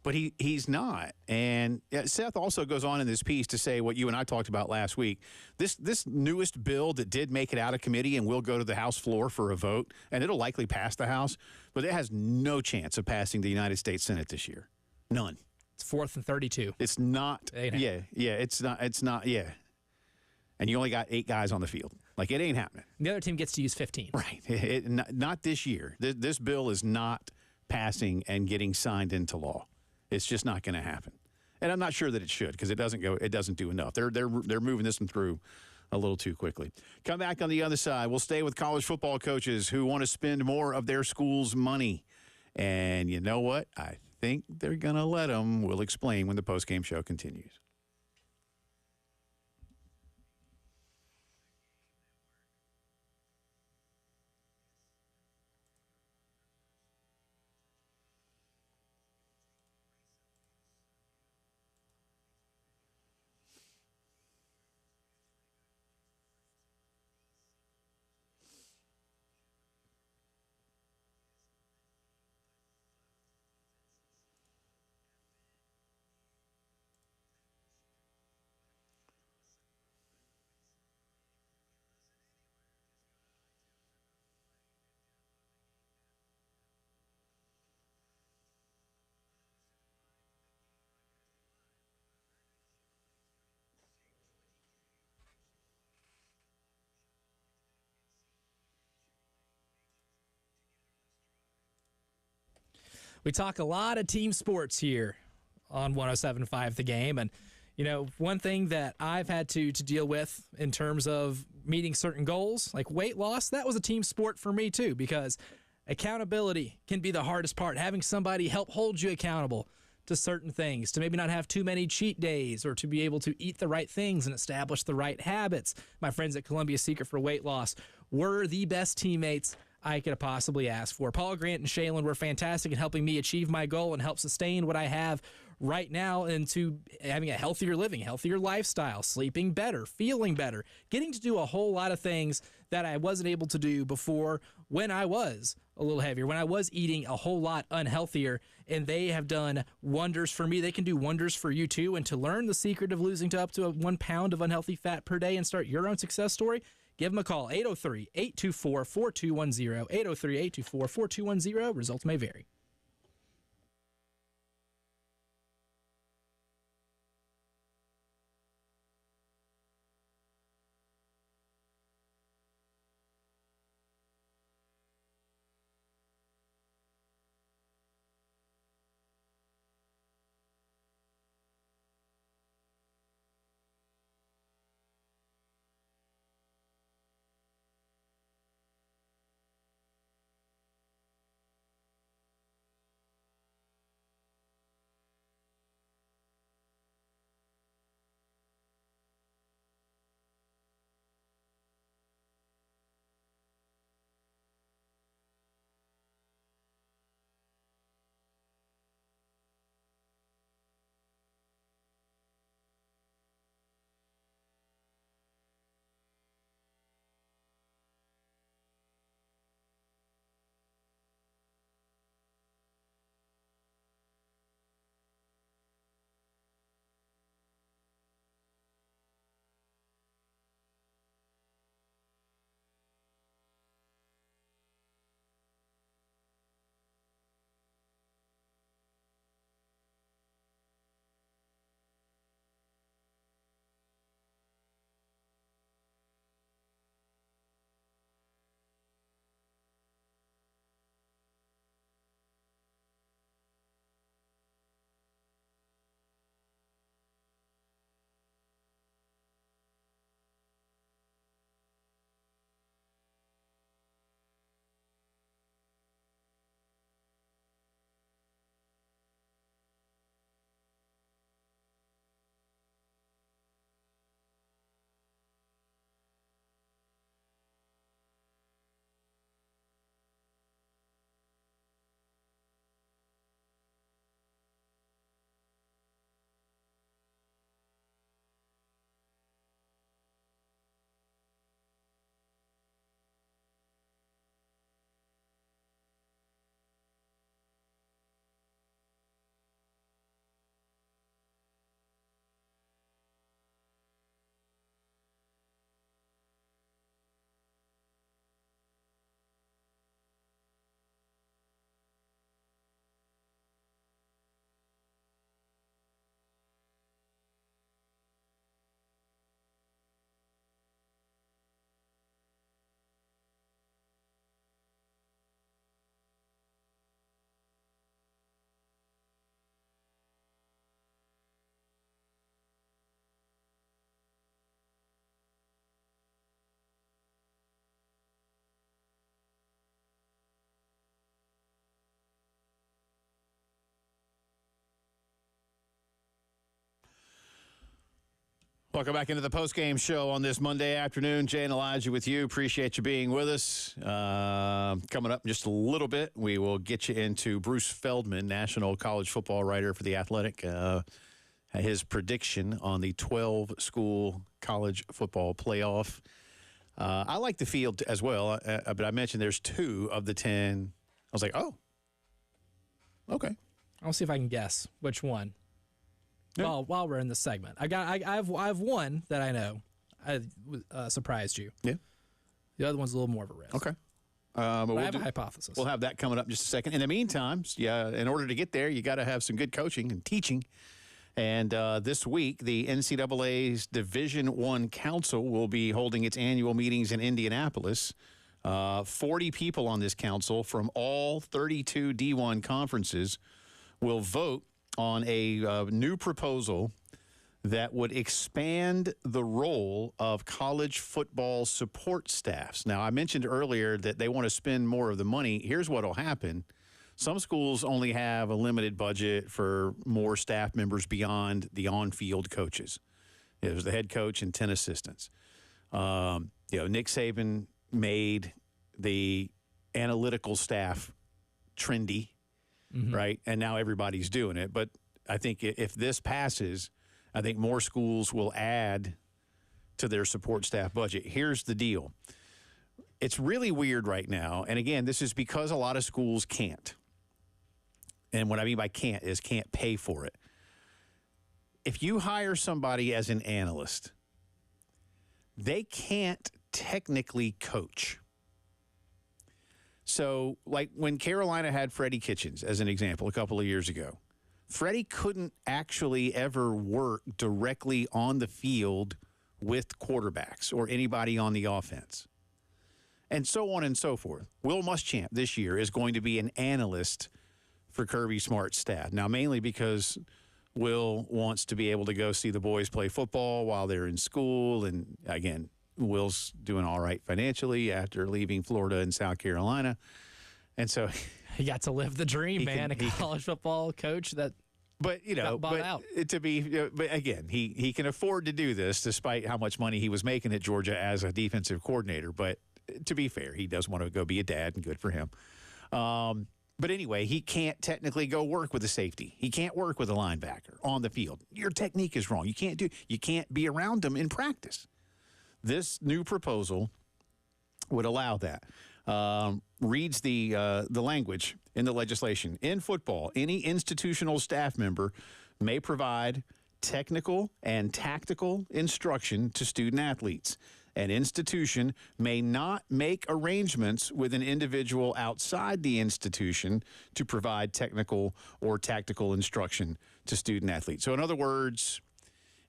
[SPEAKER 1] But he's not. And Seth also goes on in this piece to say what you and I talked about last week. This newest bill that did make it out of committee and will go to the House floor for a vote, and it'll likely pass the House, but it has no chance of passing the United States Senate this year. None.
[SPEAKER 2] It's 4th and 32.
[SPEAKER 1] It's not. Yeah, it's not. And you only got 8 guys on the field. Like, it ain't happening.
[SPEAKER 2] The other team gets to use 15.
[SPEAKER 1] Right. Not this year. This bill is not passing and getting signed into law. It's just not going to happen. And I'm not sure that it should, because it doesn't do enough. They're moving this one through a little too quickly. Come back on the other side. We'll stay with college football coaches who want to spend more of their school's money. And you know what? I think they're going to let them. We'll explain when the postgame show continues.
[SPEAKER 2] We talk a lot of team sports here on 107.5 The Game. And, one thing that I've had to deal with in terms of meeting certain goals, like weight loss, that was a team sport for me too, because accountability can be the hardest part. Having somebody help hold you accountable to certain things, to maybe not have too many cheat days, or to be able to eat the right things and establish the right habits. My friends at Columbia Secret for Weight Loss were the best teammates I could have possibly asked for. Paul, Grant, and Shaylin were fantastic in helping me achieve my goal and help sustain what I have right now into having a healthier living, healthier lifestyle, sleeping better, feeling better, getting to do a whole lot of things that I wasn't able to do before when I was a little heavier, when I was eating a whole lot unhealthier, and they have done wonders for me. They can do wonders for you too. And to learn the secret of losing to up to 1 pound of unhealthy fat per day and start your own success story, give them a call, 803-824-4210, 803-824-4210. Results may vary.
[SPEAKER 1] Welcome back into the postgame show on this Monday afternoon. Jay and Elijah with you. Appreciate you being with us. Coming up in just a little bit, we will get you into Bruce Feldman, national college football writer for The Athletic, his prediction on the 12-school college football playoff. I like the field as well, but I mentioned there's 2 of the 10. I was like, oh, okay.
[SPEAKER 2] I'll see if I can guess which one.
[SPEAKER 1] Yeah.
[SPEAKER 2] While we're in this segment, I have one that I know surprised you.
[SPEAKER 1] Yeah.
[SPEAKER 2] The other one's a little more of a risk.
[SPEAKER 1] Okay.
[SPEAKER 2] But I have a hypothesis.
[SPEAKER 1] We'll have that coming up in just a second. In the meantime, in order to get there, you got to have some good coaching and teaching. And this week, the NCAA's Division I Council will be holding its annual meetings in Indianapolis. 40 people on this council from all 32 D1 conferences will vote on a new proposal that would expand the role of college football support staffs. Now, I mentioned earlier that they want to spend more of the money. Here's what will happen. Some schools only have a limited budget for more staff members beyond the on-field coaches. It was the head coach and 10 assistants. Nick Saban made the analytical staff trendy, right? And now everybody's doing it. But I think if this passes, I think more schools will add to their support staff budget. Here's the deal. It's really weird right now. And again, this is because a lot of schools can't. And what I mean by can't is can't pay for it. If you hire somebody as an analyst, they can't technically coach. So, like when Carolina had Freddie Kitchens, as an example, a couple of years ago, Freddie couldn't actually ever work directly on the field with quarterbacks or anybody on the offense, and so on and so forth. Will Muschamp this year is going to be an analyst for Kirby Smart's staff. Now, mainly because Will wants to be able to go see the boys play football while they're in school. And, again, Will's doing all right financially after leaving Florida and South Carolina. And so
[SPEAKER 2] he got to live the dream, man, a college football coach that
[SPEAKER 1] but again, he can afford to do this despite how much money he was making at Georgia as a defensive coordinator. But to be fair, he does want to go be a dad, and good for him. But anyway, he can't technically go work with a safety. He can't work with a linebacker on the field. Your technique is wrong. You can't be around them in practice. This new proposal would allow that. Reads the language in the legislation. In football, any institutional staff member may provide technical and tactical instruction to student athletes. An institution may not make arrangements with an individual outside the institution to provide technical or tactical instruction to student athletes. So in other words,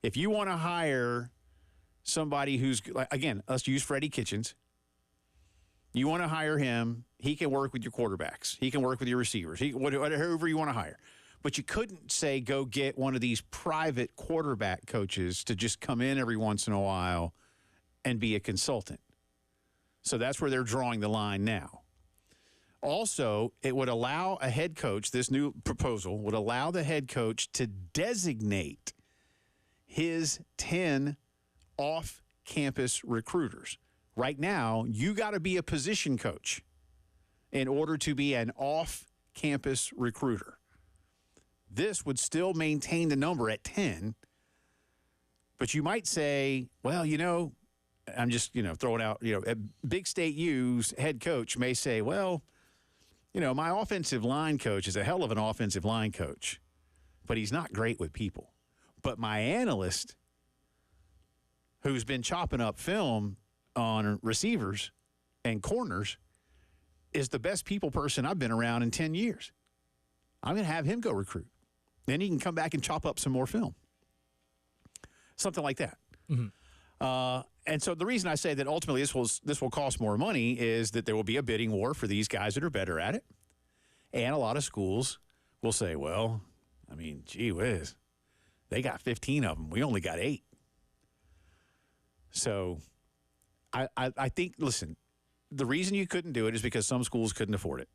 [SPEAKER 1] if you want to hire somebody who's, again, let's use Freddie Kitchens. You want to hire him, he can work with your quarterbacks. He can work with your receivers, whoever you want to hire. But you couldn't say go get one of these private quarterback coaches to just come in every once in a while and be a consultant. So that's where they're drawing the line now. Also, it would allow a head coach, this new proposal would allow the head coach to designate his 10 off-campus recruiters. Right now, you got to be a position coach in order to be an off-campus recruiter. This would still maintain the number at 10, but you might say, well, I'm just, throwing out, a Big State U's head coach may say, well, my offensive line coach is a hell of an offensive line coach, but he's not great with people. But my analyst, who's been chopping up film on receivers and corners, is the best people person I've been around in 10 years. I'm going to have him go recruit. Then he can come back and chop up some more film. Something like that. Mm-hmm. And so the reason I say that ultimately this will cost more money is that there will be a bidding war for these guys that are better at it. And a lot of schools will say, well, gee whiz, they got 15 of them. We only got 8. So I think, listen, the reason you couldn't do it is because some schools couldn't afford it.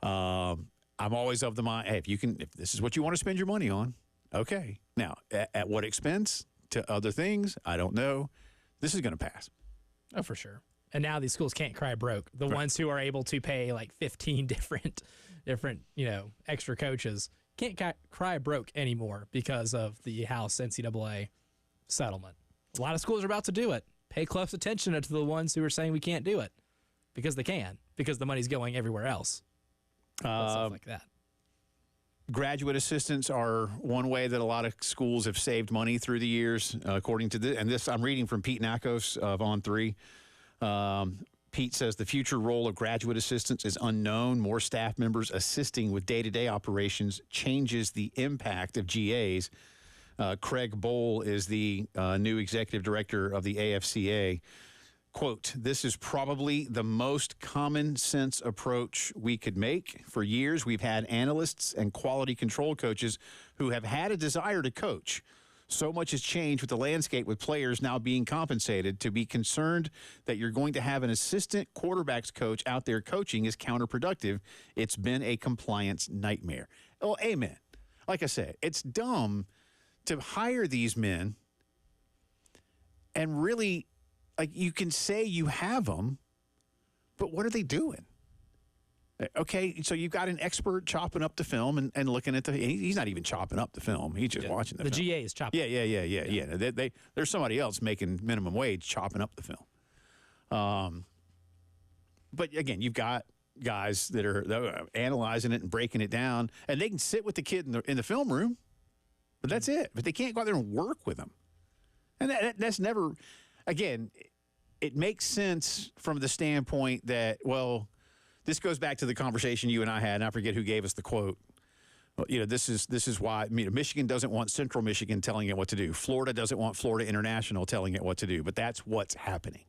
[SPEAKER 1] I'm always of the mind, hey, if this is what you want to spend your money on, okay. Now, at what expense to other things, I don't know. This is going to pass.
[SPEAKER 2] Oh, for sure. And now these schools can't cry broke. The ones who are able to pay like 15 different, extra coaches can't cry broke anymore because of the House NCAA settlement. A lot of schools are about to do it. Pay close attention to the ones who are saying we can't do it because they can, because the money's going everywhere else. Stuff like that.
[SPEAKER 1] Graduate assistants are one way that a lot of schools have saved money through the years, according to this. And this I'm reading from Pete Nakos of On3. Pete says the future role of graduate assistants is unknown. More staff members assisting with day-to-day operations changes the impact of GAs. Craig Bowl is the new executive director of the AFCA. Quote, this is probably the most common sense approach we could make. For years, we've had analysts and quality control coaches who have had a desire to coach. So much has changed with the landscape with players now being compensated. To be concerned that you're going to have an assistant quarterbacks coach out there coaching is counterproductive. It's been a compliance nightmare. Oh, amen. Like I said, it's dumb to hire these men and really, like, you can say you have them, but what are they doing? Okay, so you've got an expert chopping up the film and looking at he's not even chopping up the film. He's just watching the film.
[SPEAKER 2] The GA is chopping.
[SPEAKER 1] Yeah. There's somebody else making minimum wage chopping up the film. But again, you've got guys that are analyzing it and breaking it down, and they can sit with the kid in the film room, but that's it. But they can't go out there and work with them. And that's never, again, it makes sense from the standpoint that, well, this goes back to the conversation you and I had, and I forget who gave us the quote. Well, this is why Michigan doesn't want Central Michigan telling it what to do. Florida doesn't want Florida International telling it what to do. But that's what's happening.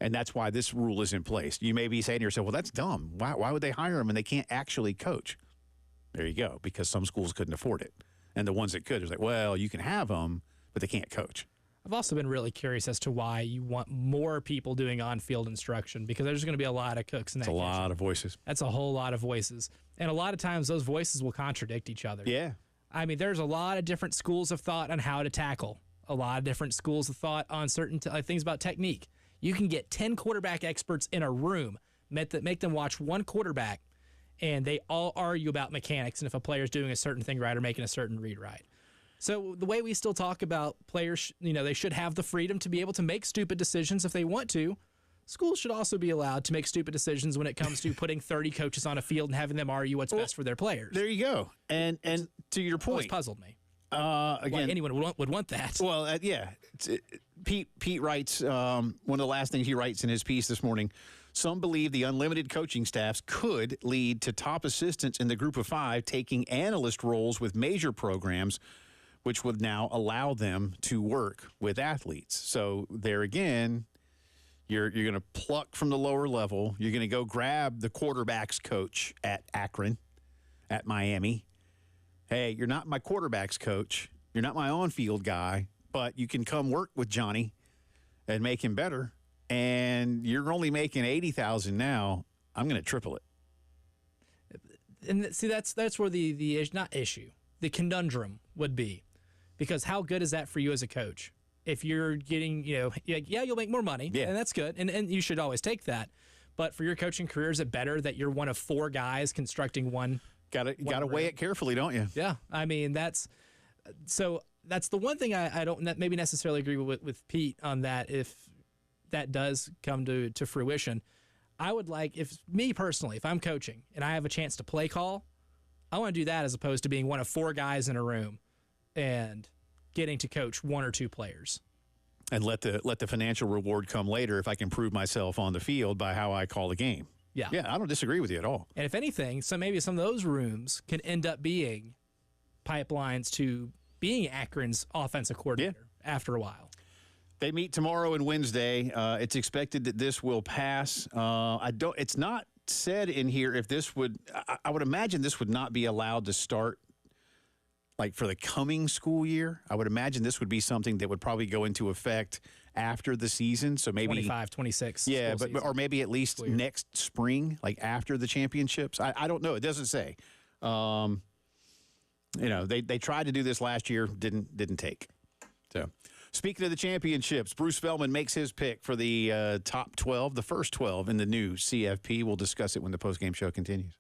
[SPEAKER 1] And that's why this rule is in place. You may be saying to yourself, well, that's dumb. Why would they hire them and they can't actually coach? There you go, because some schools couldn't afford it. And the ones that could, it was like, well, you can have them, but they can't coach.
[SPEAKER 2] I've also been really curious as to why you want more people doing on-field instruction, because there's going to be a lot of cooks in that kitchen.
[SPEAKER 1] That's a lot of voices.
[SPEAKER 2] That's a whole lot of voices. And a lot of times those voices will contradict each other.
[SPEAKER 1] Yeah.
[SPEAKER 2] I mean, there's a lot of different schools of thought on how to tackle, a lot of different schools of thought on certain things about technique. You can get 10 quarterback experts in a room, make them watch one quarterback, and they all argue about mechanics and if a player's doing a certain thing right or making a certain read right. So the way we still talk about players, they should have the freedom to be able to make stupid decisions if they want to. Schools should also be allowed to make stupid decisions when it comes to putting 30 coaches on a field and having them argue what's best for their players.
[SPEAKER 1] There you go. And to your point,
[SPEAKER 2] always puzzled me.
[SPEAKER 1] Again,
[SPEAKER 2] why anyone would want that.
[SPEAKER 1] Well, yeah. Pete writes, one of the last things he writes in his piece this morning, some believe the unlimited coaching staffs could lead to top assistants in the group of five taking analyst roles with major programs, which would now allow them to work with athletes. So there again, you're going to pluck from the lower level. You're going to go grab the quarterbacks coach at Akron, at Miami. Hey, you're not my quarterbacks coach. You're not my on-field guy, but you can come work with Johnny and make him better. And you're only making $80,000 now. I'm going to triple it.
[SPEAKER 2] And see, that's where the the conundrum would be. Because how good is that for you as a coach? If you're getting, you'll make more money, and that's good, and you should always take that. But for your coaching career, is it better that you're one of four guys constructing one? Got
[SPEAKER 1] to weigh it carefully, don't you?
[SPEAKER 2] Yeah, I mean that's the one thing I don't maybe necessarily agree with Pete on that. If that does come to fruition, I would like, if me personally, if I'm coaching and I have a chance to play call, I want to do that as opposed to being one of four guys in a room and getting to coach one or two players.
[SPEAKER 1] And let the financial reward come later if I can prove myself on the field by how I call the game.
[SPEAKER 2] Yeah.
[SPEAKER 1] Yeah, I don't disagree with you at all.
[SPEAKER 2] And if anything, maybe some of those rooms can end up being pipelines to being Akron's offensive coordinator after a while.
[SPEAKER 1] They meet tomorrow and Wednesday. It's expected that this will pass. It's not said in here if this would. I would imagine this would not be allowed to start like for the coming school year. I would imagine this would be something that would probably go into effect after the season. So maybe
[SPEAKER 2] 25, 26.
[SPEAKER 1] Yeah, or maybe at least next spring, like after the championships. I don't know. It doesn't say. They tried to do this last year, didn't take. So, speaking of the championships, Bruce Feldman makes his pick for the top 12, the first 12 in the new CFP. We'll discuss it when the postgame show continues.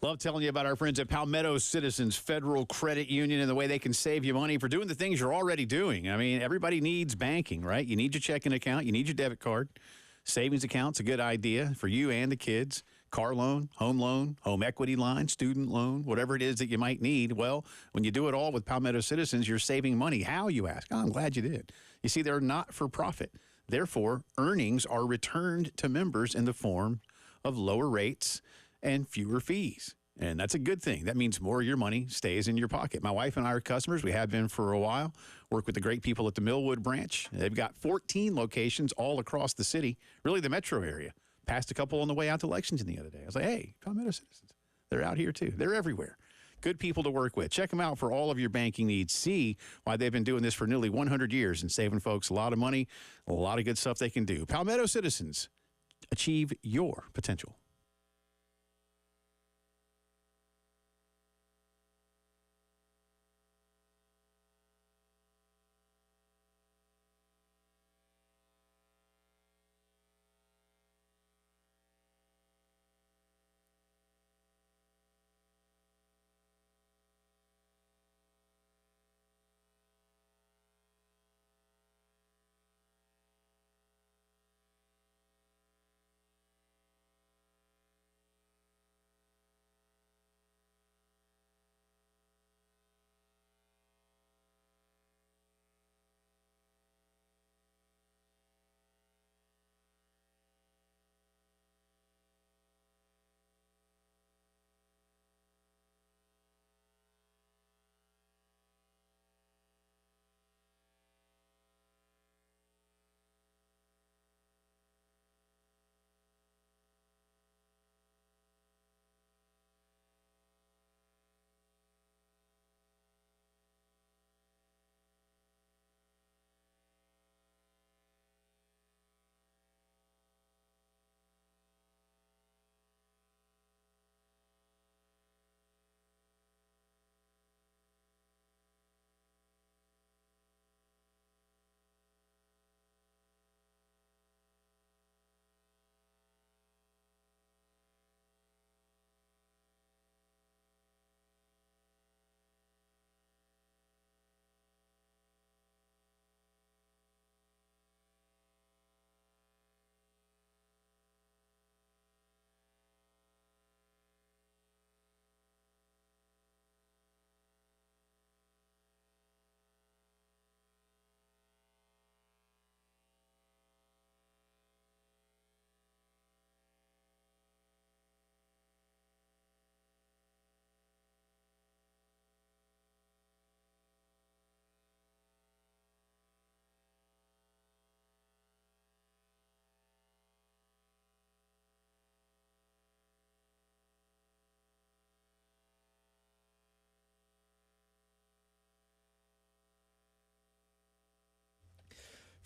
[SPEAKER 1] Love telling you about our friends at Palmetto Citizens Federal Credit Union and the way they can save you money for doing the things you're already doing. I mean, everybody needs banking, right? You need your checking account. You need your debit card. Savings account's a good idea for you and the kids. Car loan, home equity line, student loan, whatever it is that you might need. Well, when you do it all with Palmetto Citizens, you're saving money. How, you ask? Oh, I'm glad you did. You see, they're not for profit. Therefore, earnings are returned to members in the form of lower rates and fewer fees. And that's a good thing. That means more of your money stays in your pocket. My wife and I are customers. We have been for a while. Work with the great people at the Millwood branch. They've got 14 locations all across the city, really the metro area. Passed a couple on the way out to Lexington the other day. I was like, hey, Palmetto Citizens. They're out here too. They're everywhere. Good people to work with. Check them out for all of your banking needs. See why they've been doing this for nearly 100 years and saving folks a lot of money, a lot of good stuff they can do. Palmetto Citizens. Achieve your potential.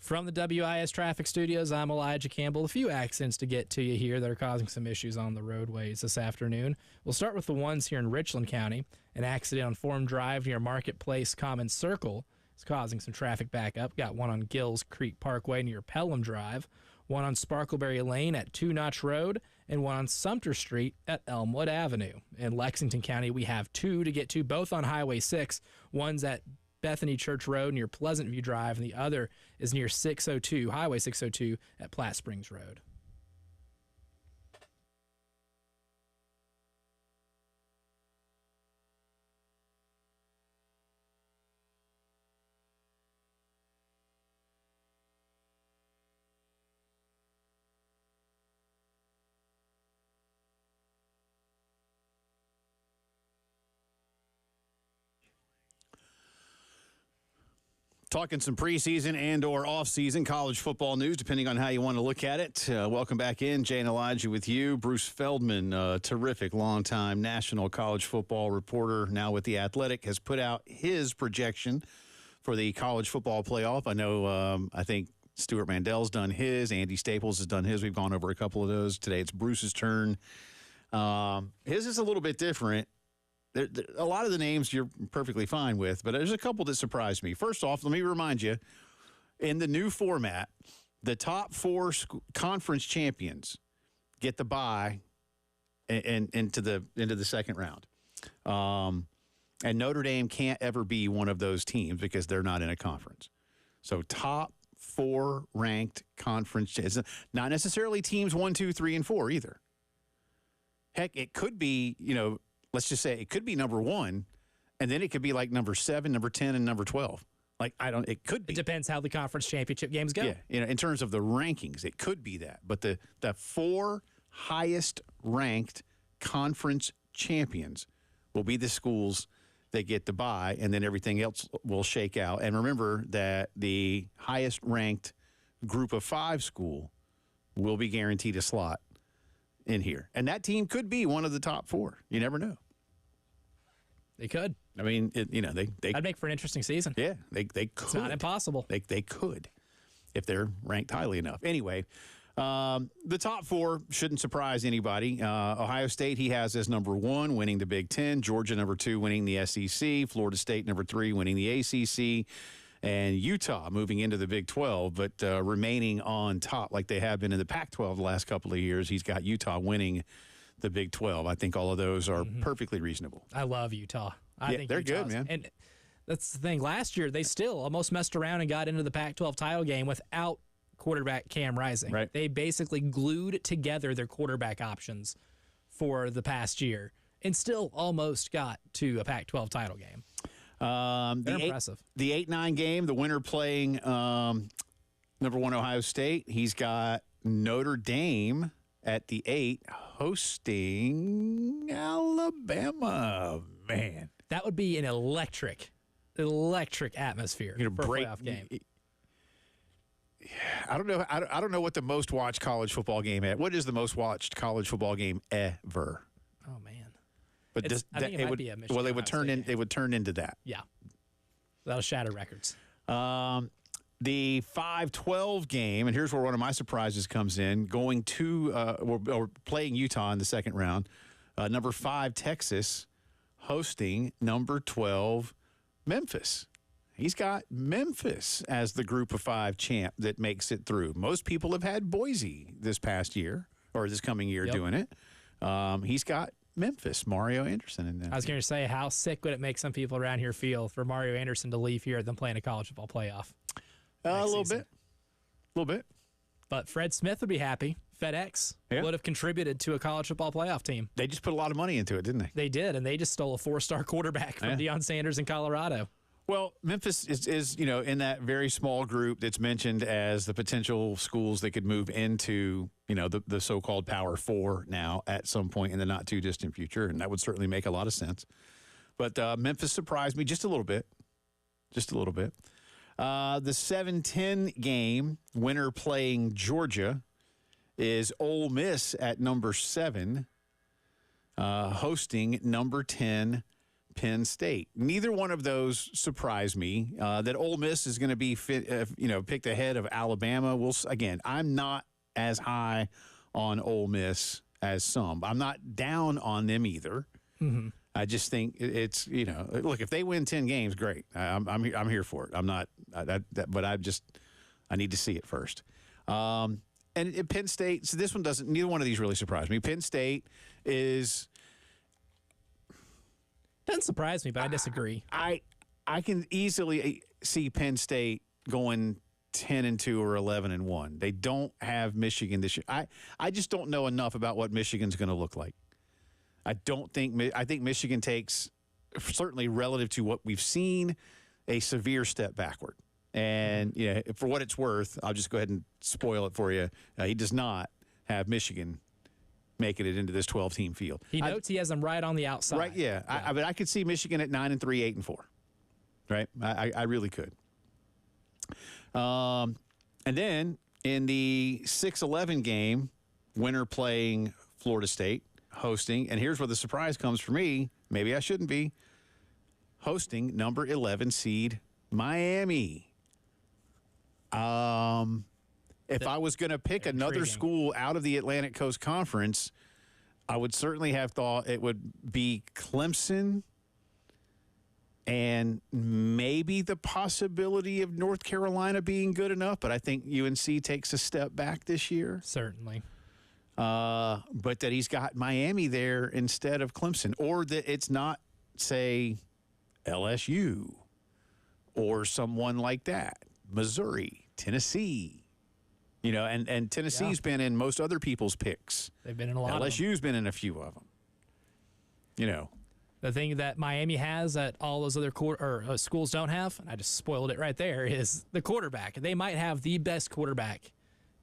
[SPEAKER 2] From the WIS Traffic Studios, I'm Elijah Campbell. A few accidents to get to you here that are causing some issues on the roadways this afternoon. We'll start with the ones here in Richland County. An accident on Forum Drive near Marketplace Common Circle is causing some traffic backup. Got one on Gills Creek Parkway near Pelham Drive, one on Sparkleberry Lane at Two Notch Road, and one on Sumter Street at Elmwood Avenue. In Lexington County, we have two to get to, both on Highway 6. One's at Bethany Church Road near Pleasant View Drive, and the other is near Highway 602 at Platte Springs Road.
[SPEAKER 1] Talking some preseason and or off-season college football news, depending on how you want to look at it. Welcome back in. Jay and Elijah with you. Bruce Feldman, terrific longtime national college football reporter, now with The Athletic, has put out his projection for the college football playoff. I know, I think Stuart Mandel's done his. Andy Staples has done his. We've gone over a couple of those. Today it's Bruce's turn. His is a little bit different. A lot of the names you're perfectly fine with, but there's a couple that surprised me. First off, let me remind you, in the new format, the top four conference champions get the bye and into the second round. And Notre Dame can't ever be one of those teams because they're not in a conference. So top 4 ranked conference, it's not necessarily teams 1, 2, 3, and 4 either. Heck, it could be, let's just say it could be number 1, and then it could be like number 7, number 10, and number 12. It could be.
[SPEAKER 2] It depends how the conference championship games go.
[SPEAKER 1] Yeah, in terms of the rankings, it could be that. But the 4 highest ranked conference champions will be the schools that get the bye, and then everything else will shake out. And remember that the highest ranked group of 5 school will be guaranteed a slot in here. And that team could be one of the top 4. You never know.
[SPEAKER 2] They could.
[SPEAKER 1] I mean, they
[SPEAKER 2] I'd make for an interesting season.
[SPEAKER 1] Yeah, they could.
[SPEAKER 2] It's not impossible.
[SPEAKER 1] They could if they're ranked highly enough. Anyway, the top 4 shouldn't surprise anybody. Ohio State, he has as number 1, winning the Big Ten. Georgia, number 2, winning the SEC. Florida State, number 3, winning the ACC. And Utah moving into the Big 12, but remaining on top like they have been in the Pac-12 the last couple of years. He's got Utah winning the Big 12. I think all of those are perfectly reasonable.
[SPEAKER 2] I love Utah. I think
[SPEAKER 1] they're
[SPEAKER 2] Utah's
[SPEAKER 1] good, man.
[SPEAKER 2] And that's the thing. Last year, they still almost messed around and got into the Pac-12 title game without quarterback Cam Rising.
[SPEAKER 1] Right.
[SPEAKER 2] They basically glued together their quarterback options for the past year and still almost got to a Pac-12 title game. They're impressive.
[SPEAKER 1] The 8-9 game, the winner playing number 1 Ohio State. He's got Notre Dame at the 8 hosting Alabama. Man,
[SPEAKER 2] that would be an electric atmosphere for a playoff game.
[SPEAKER 1] I don't know. I don't know what the most watched college football game is. What is the most watched college football game ever?
[SPEAKER 2] Oh man!
[SPEAKER 1] But
[SPEAKER 2] I think it would be a Michigan.
[SPEAKER 1] Well, they would turn in. They would turn into that.
[SPEAKER 2] Yeah, that'll shatter records.
[SPEAKER 1] The 5-12 game, and here's where one of my surprises comes in. Going to or playing Utah in the second round. Number 5 Texas hosting number 12 Memphis. He's got Memphis as the group of 5 champ that makes it through. Most people have had Boise this past year or this coming year doing it. He's got Memphis, Mario Anderson in that.
[SPEAKER 2] I was going to say, how sick would it make some people around here feel for Mario Anderson to leave here than playing a college football playoff?
[SPEAKER 1] A little bit.
[SPEAKER 2] But Fred Smith would be happy. FedEx would have contributed to a college football playoff team.
[SPEAKER 1] They just put a lot of money into it, didn't they?
[SPEAKER 2] They did, and they just stole a 4-star quarterback from Deion Sanders in Colorado.
[SPEAKER 1] Well, Memphis is in that very small group that's mentioned as the potential schools that could move into the so-called Power 4 now at some point in the not too distant future, and that would certainly make a lot of sense. But Memphis surprised me just a little bit. The 7-10 game, winner playing Georgia, is Ole Miss at number 7, hosting number 10 Penn State. Neither one of those surprised me. That Ole Miss is going to be picked ahead of Alabama. I'm not as high on Ole Miss as some. I'm not down on them either. Mm-hmm. I just think it's look, if they win 10 games, great. I'm here for it. I'm not but I need to see it first. And Penn State. So this one doesn't. Neither one of these really surprised me. Penn State doesn't
[SPEAKER 2] surprise me, but I disagree.
[SPEAKER 1] I can easily see Penn State going 10-2 or 11-1. They don't have Michigan this year. I just don't know enough about what Michigan's going to look like. I think Michigan takes, certainly relative to what we've seen, a severe step backward. And for what it's worth, I'll just go ahead and spoil it for you. He does not have Michigan making it into this 12-team field.
[SPEAKER 2] He notes he has them right on the outside.
[SPEAKER 1] Right, yeah. But I could see Michigan at 9-3, 8-4. Right? I really could. And then in the 6-11 game, winner playing Florida State, hosting, and here's where the surprise comes for me. Maybe I shouldn't be. Hosting number 11 seed Miami. If I was going to pick another school out of the Atlantic Coast Conference, I would certainly have thought it would be Clemson and maybe the possibility of North Carolina being good enough, but I think UNC takes a step back this year.
[SPEAKER 2] Certainly.
[SPEAKER 1] but that he's got Miami there instead of Clemson, or that it's not, say, LSU or someone like that, Missouri, Tennessee. You know, and Tennessee's been in most other people's picks.
[SPEAKER 2] They've been in a lot of them.
[SPEAKER 1] LSU's been in a few of them. You know.
[SPEAKER 2] The thing that Miami has that all those other schools don't have, and I just spoiled it right there, is the quarterback. They might have the best quarterback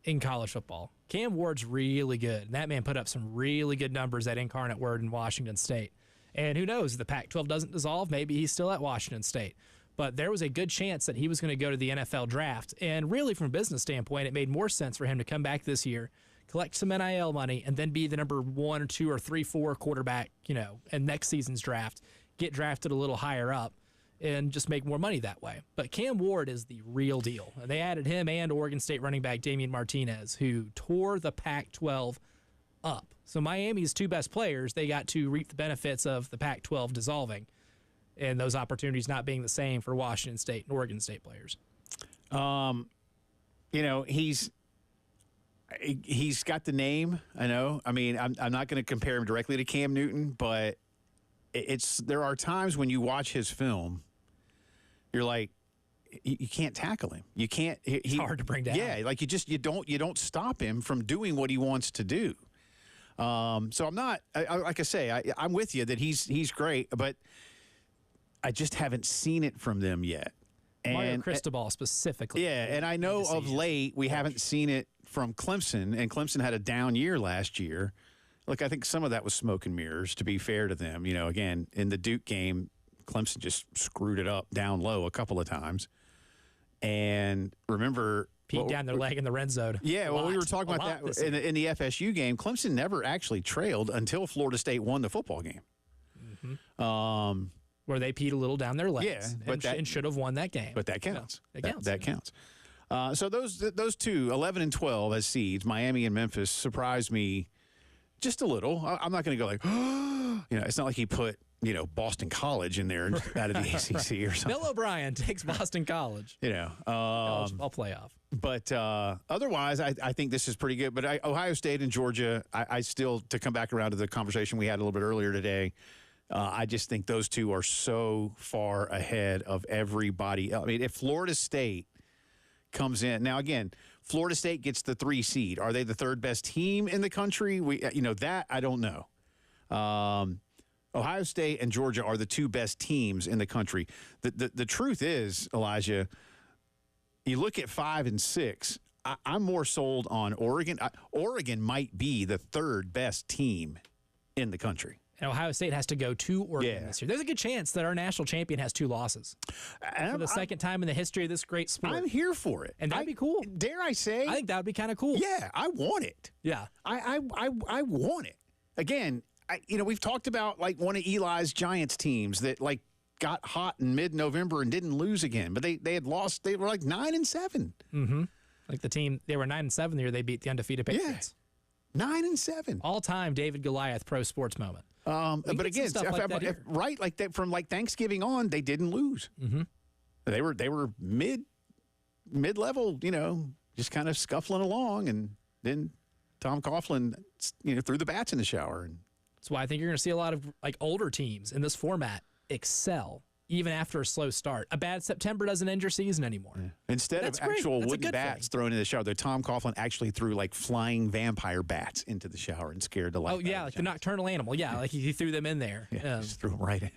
[SPEAKER 2] in college football. Cam Ward's really good, and that man put up some really good numbers at Incarnate Word in Washington State. And who knows, if the Pac-12 doesn't dissolve, maybe he's still at Washington State. But there was a good chance that he was going to go to the NFL draft. And really, from a business standpoint, it made more sense for him to come back this year, collect some NIL money, and then be the number 1 or 2 or 3, 4 quarterback, you know, in next season's draft, get drafted a little higher up, and just make more money that way. But Cam Ward is the real deal. And they added him and Oregon State running back Damian Martinez, who tore the Pac-12 up. So Miami's 2 best players, they got to reap the benefits of the Pac-12 dissolving and those opportunities not being the same for Washington State and Oregon State players.
[SPEAKER 1] You know, he's got the name, I know. I mean, I'm not going to compare him directly to Cam Newton, but there are times when you watch his film, you're like, you can't tackle him. You can't.
[SPEAKER 2] It's hard to bring down.
[SPEAKER 1] Yeah, like you don't stop him from doing what he wants to do. So I'm not. Like I say, I'm with you that he's great, but I just haven't seen it from them yet.
[SPEAKER 2] Mario Cristobal specifically.
[SPEAKER 1] Yeah, and I know of late we haven't seen it from Clemson, and Clemson had a down year last year. Look, I think some of that was smoke and mirrors, to be fair to them. You know, again, in the Duke game, Clemson just screwed it up down low a couple of times. And remember,
[SPEAKER 2] peed down their leg in the red zone.
[SPEAKER 1] Yeah, well, we were talking about that in the FSU game. Clemson never actually trailed until Florida State won the football game.
[SPEAKER 2] Mm-hmm. Where they peed a little down their legs, and should have won that game.
[SPEAKER 1] But that counts.
[SPEAKER 2] Yeah,
[SPEAKER 1] that counts. So those two, 11 and 12 as seeds, Miami and Memphis, surprised me just a little. I'm not going to go like, you know, it's not like he put, you know, Boston College in there out of the ACC or something.
[SPEAKER 2] Bill O'Brien takes Boston College.
[SPEAKER 1] You know,
[SPEAKER 2] I'll playoff.
[SPEAKER 1] But otherwise, I think this is pretty good. But Ohio State and Georgia, I still, to come back around to the conversation we had a little bit earlier today, I just think those two are so far ahead of everybody else. I mean, if Florida State comes in now, again, Florida State gets the 3 seed. Are they the 3rd best team in the country? That I don't know. Ohio State and Georgia are the 2 best teams in the country. The truth is, Elijah, you look at 5 and 6. I'm more sold on Oregon. Oregon might be the 3rd best team in the country.
[SPEAKER 2] And Ohio State has to go to Oregon this year. There's a good chance that our national champion has 2 losses for the second time in the history of this great sport.
[SPEAKER 1] I'm here for it.
[SPEAKER 2] And that'd be cool.
[SPEAKER 1] Dare I say?
[SPEAKER 2] I think that would be kind of cool.
[SPEAKER 1] Yeah, I want it.
[SPEAKER 2] Yeah.
[SPEAKER 1] I want it. Again, we've talked about like one of Eli's Giants teams that like got hot in mid-November and didn't lose again. But they had lost. They were like 9 and 7.
[SPEAKER 2] Mm-hmm. Like the team, they were 9 and 7 the year they beat the undefeated Patriots.
[SPEAKER 1] Yeah. 9 and 7.
[SPEAKER 2] All-time David Goliath pro sports moment.
[SPEAKER 1] But again, right, like that from like Thanksgiving on, they didn't lose.
[SPEAKER 2] Mm-hmm.
[SPEAKER 1] They were mid-level, just kind of scuffling along, and then Tom Coughlin, threw the bats in the shower. And
[SPEAKER 2] that's why I think you're going to see a lot of like older teams in this format excel even after a slow start. A bad September doesn't end your season anymore. Yeah.
[SPEAKER 1] Instead of actual wooden bats thrown in the shower, the Tom Coughlin actually threw like flying vampire bats into the shower and scared the life out of the
[SPEAKER 2] like the nocturnal animal. Yeah, like he threw them in there.
[SPEAKER 1] Yeah, just threw them right in.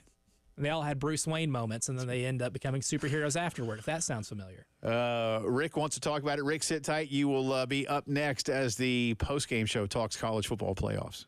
[SPEAKER 2] And they all had Bruce Wayne moments, and then they end up becoming superheroes afterward, if that sounds familiar.
[SPEAKER 1] Rick wants to talk about it. Rick, sit tight. You will be up next as the postgame show talks college football playoffs.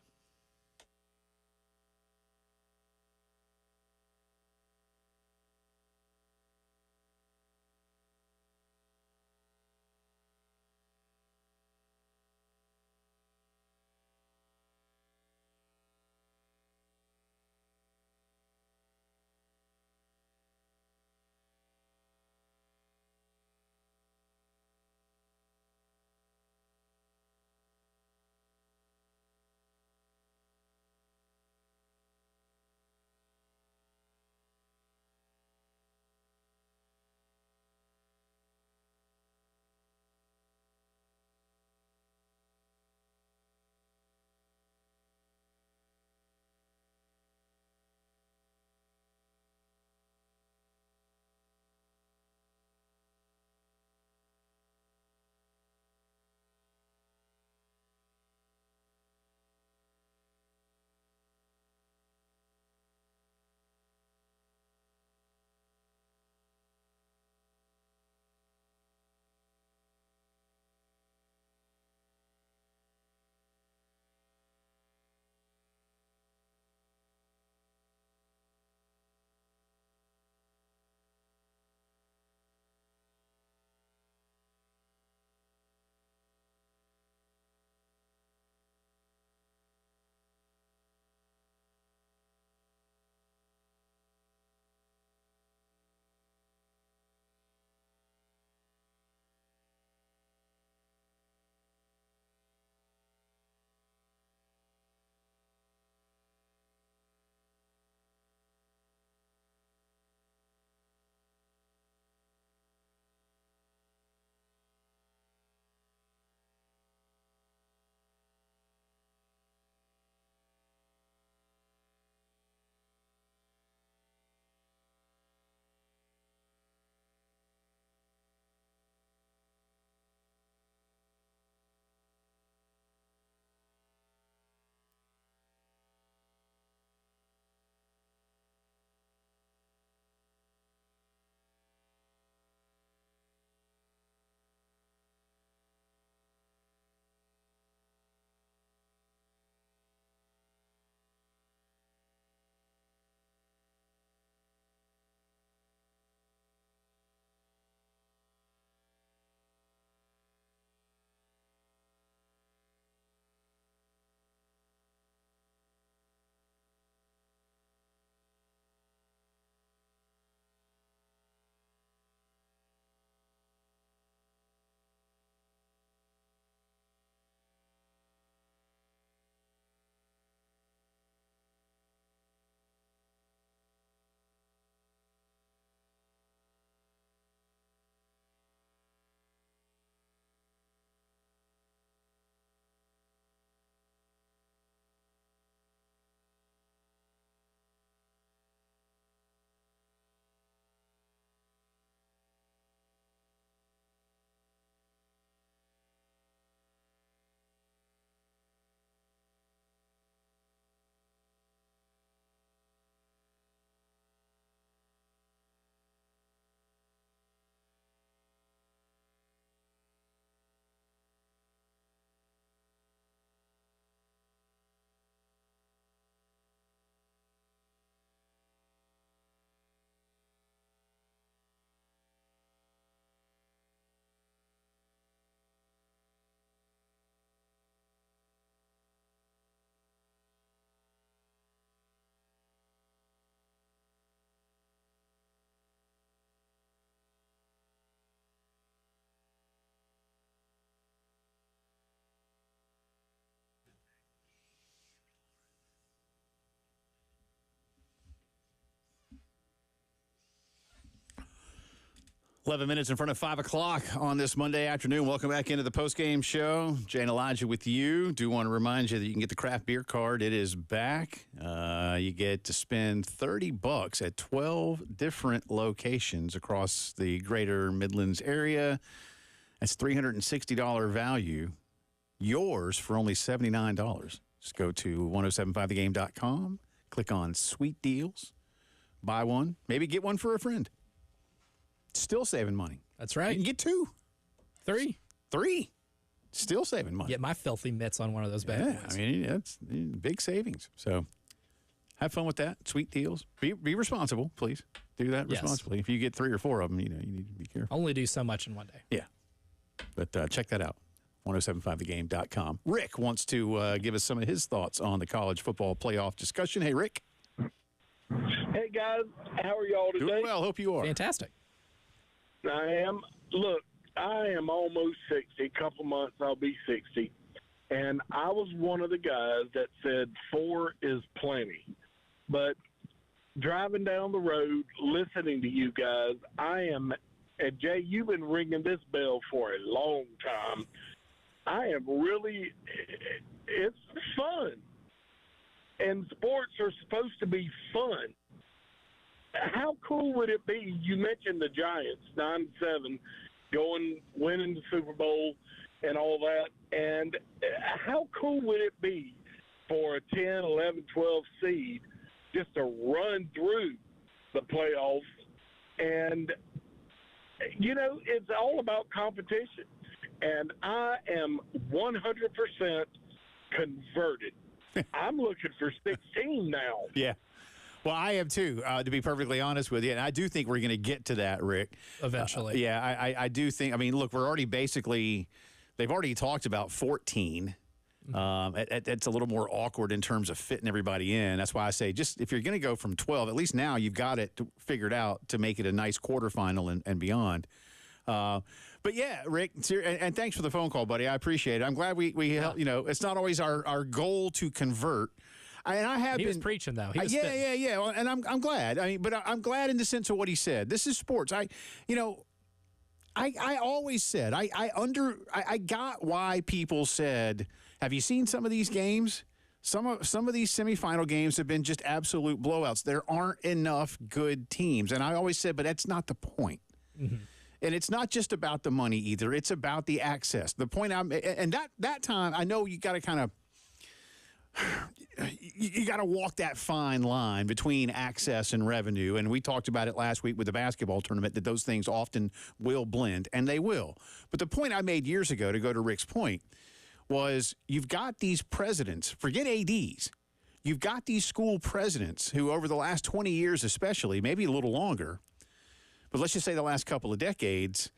[SPEAKER 1] 11 minutes in front of 5 o'clock on this Monday afternoon. Welcome back into the postgame show. Jay and Elijah with you. Do want to remind you that you can get the craft beer card. It is back. You get to spend $30 at 12 different locations across the greater Midlands area. That's $360 value. Yours for only $79. Just go to 1075thegame.com, click on Sweet Deals, buy one, maybe get one for a friend. Still saving money.
[SPEAKER 2] That's right.
[SPEAKER 1] You can get two. Three. Still saving money.
[SPEAKER 2] Get my filthy mitts on one of those bad
[SPEAKER 1] Yeah,
[SPEAKER 2] boys.
[SPEAKER 1] I mean, that's big savings. So have fun with that. Sweet deals. Be responsible, please. Do that
[SPEAKER 2] Yes.
[SPEAKER 1] responsibly. If you get 3 or 4 of them, you need to be careful.
[SPEAKER 2] Only do so much in one day.
[SPEAKER 1] Yeah. But check that out. 1075thegame.com. Rick wants to give us some of his thoughts on the college football playoff discussion. Hey, Rick.
[SPEAKER 3] Hey, guys. How are y'all today?
[SPEAKER 1] Doing well. Hope you are.
[SPEAKER 2] Fantastic.
[SPEAKER 3] I am. Look, I am almost 60. A couple months, I'll be 60. And I was one of the guys that said 4 is plenty. But driving down the road, listening to you guys, I am, and Jay, you've been ringing this bell for a long time. I am really, it's fun. And sports are supposed to be fun. How cool would it be? You mentioned the Giants, 9-7, winning the Super Bowl and all that. And how cool would it be for a 10, 11, 12 seed just to run through the playoffs? And, it's all about competition. And I am 100% converted. I'm looking for 16 now.
[SPEAKER 1] Yeah. Well, I am too, to be perfectly honest with you. And I do think we're going to get to that, Rick.
[SPEAKER 2] Eventually.
[SPEAKER 1] I do think, look, we're already they've already talked about 14. It's a little more awkward in terms of fitting everybody in. That's why I say just if you're going to go from 12, at least now you've got it figured out to make it a nice quarterfinal and beyond. But yeah, Rick, and thanks for the phone call, buddy. I appreciate it. I'm glad we help. It's not always our goal to convert.
[SPEAKER 2] He was preaching though.
[SPEAKER 1] Yeah. Well, and I'm glad. But I'm glad in the sense of what he said. This is sports. I always said I got why people said, have you seen some of these games? Some of these semifinal games have been just absolute blowouts. There aren't enough good teams, and I always said, but that's not the point. Mm-hmm. And it's not just about the money either. It's about the access. The point that time, I know you got to kind of. You got to walk that fine line between access and revenue. And we talked about it last week with the basketball tournament, that those things often will blend, and they will. But the point I made years ago, to go to Rick's point, was you've got these presidents, forget ADs, you've got these school presidents who over the last 20 years especially, maybe a little longer, but let's just say the last couple of decades,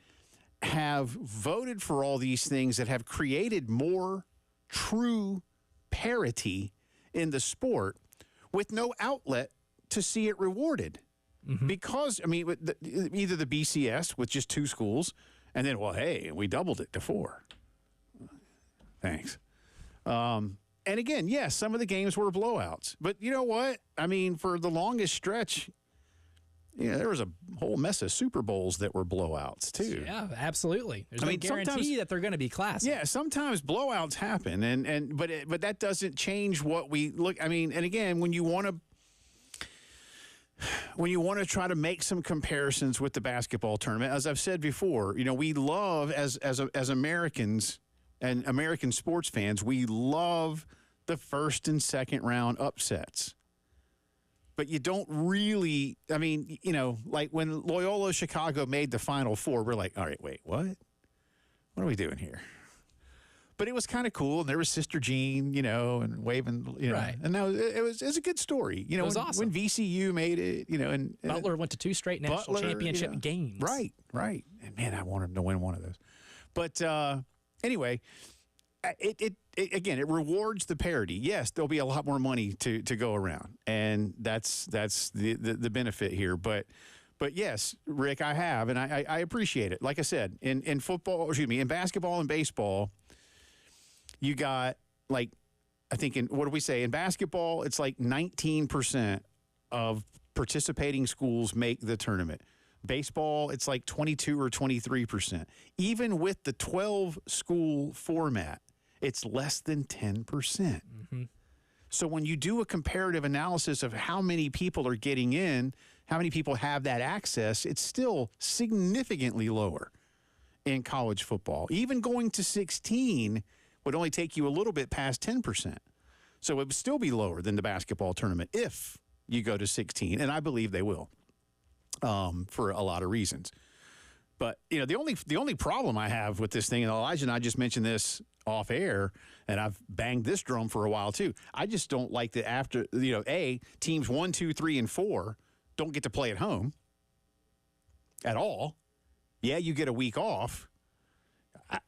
[SPEAKER 1] have voted for all these things that have created more true parity in the sport with no outlet to see it rewarded. Mm-hmm. Because, either the BCS with just 2 schools, and then, we doubled it to 4. Thanks. And again, yes, some of the games were blowouts. But you know what? For the longest stretch, there was a whole mess of Super Bowls that were blowouts, too.
[SPEAKER 2] Yeah, absolutely. There's no guarantee that they're going to be classic.
[SPEAKER 1] Yeah, sometimes blowouts happen, but that doesn't change what we look. And again, when you want to try to make some comparisons with the basketball tournament, as I've said before, we love as Americans and American sports fans, we love the first and second round upsets. But you don't really, like when Loyola Chicago made the Final Four, we're like, all right, wait, what? What are we doing here? But it was kind of cool, and there was Sister Jean, and waving,
[SPEAKER 2] right.
[SPEAKER 1] And now it was a good story.
[SPEAKER 2] It was awesome.
[SPEAKER 1] When VCU made it, and
[SPEAKER 2] Butler went to 2 straight national championship games.
[SPEAKER 1] Right. And man, I wanted him to win one of those. But anyway, it rewards the parity. Yes, there'll be a lot more money to go around, and that's the benefit here. But yes, Rick, I have, and I appreciate it. Like I said, in football, in basketball and baseball, you got I think what do we say in basketball? It's 19% of participating schools make the tournament. Baseball, it's like 22 or 23%. Even with the 12-school format, it's less than 10%. Mm-hmm. So when you do a comparative analysis of how many people are getting in, how many people have that access, it's still significantly lower in college football. Even going to 16 would only take you a little bit past 10%. So it would still be lower than the basketball tournament if you go to 16, and I believe they will, for a lot of reasons. But, the only problem I have with this thing, and Elijah and I just mentioned this off air, and I've banged this drum for a while too. I just don't like that after, teams 1, 2, 3, and 4 don't get to play at home at all. Yeah, you get a week off.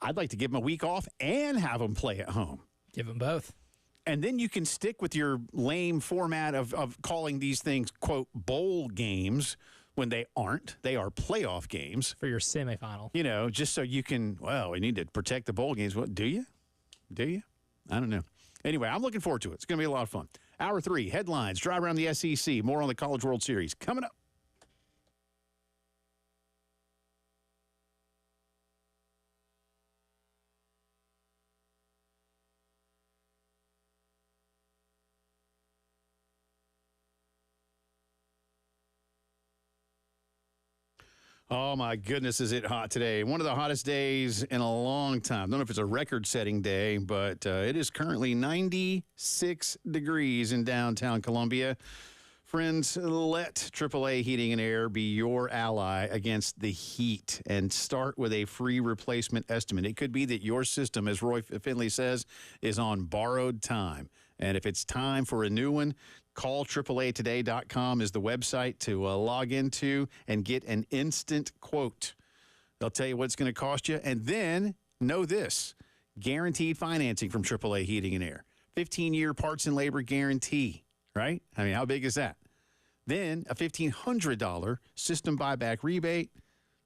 [SPEAKER 1] I'd like to give them a week off and have them play at home.
[SPEAKER 2] Give them both.
[SPEAKER 1] And then you can stick with your lame format of calling these things, quote, bowl games when they aren't. They are playoff games.
[SPEAKER 2] For your semifinal.
[SPEAKER 1] Just so you can, we need to protect the bowl games. What, do you? I don't know. Anyway, I'm looking forward to it. It's going to be a lot of fun. Hour 3, headlines, drive around the SEC. More on the College World Series coming up. Oh, my goodness, is it hot today. One of the hottest days in a long time. I don't know if it's a record-setting day, but it is currently 96 degrees in downtown Columbia. Friends, let AAA Heating and Air be your ally against the heat and start with a free replacement estimate. It could be that your system, as Roy Finley says, is on borrowed time. And if it's time for a new one, call AAAtoday.com is the website to log into and get an instant quote. They'll tell you what it's going to cost you. And then know this, guaranteed financing from AAA Heating and Air. 15-year parts and labor guarantee, right? I mean, how big is that? Then a $1,500 system buyback rebate,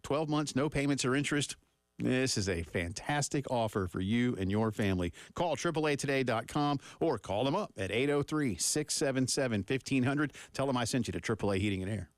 [SPEAKER 1] 12 months, no payments or interest. This is a fantastic offer for you and your family. Call AAAtoday.com or call them up at 803-677-1500. Tell them I sent you to AAA Heating and Air.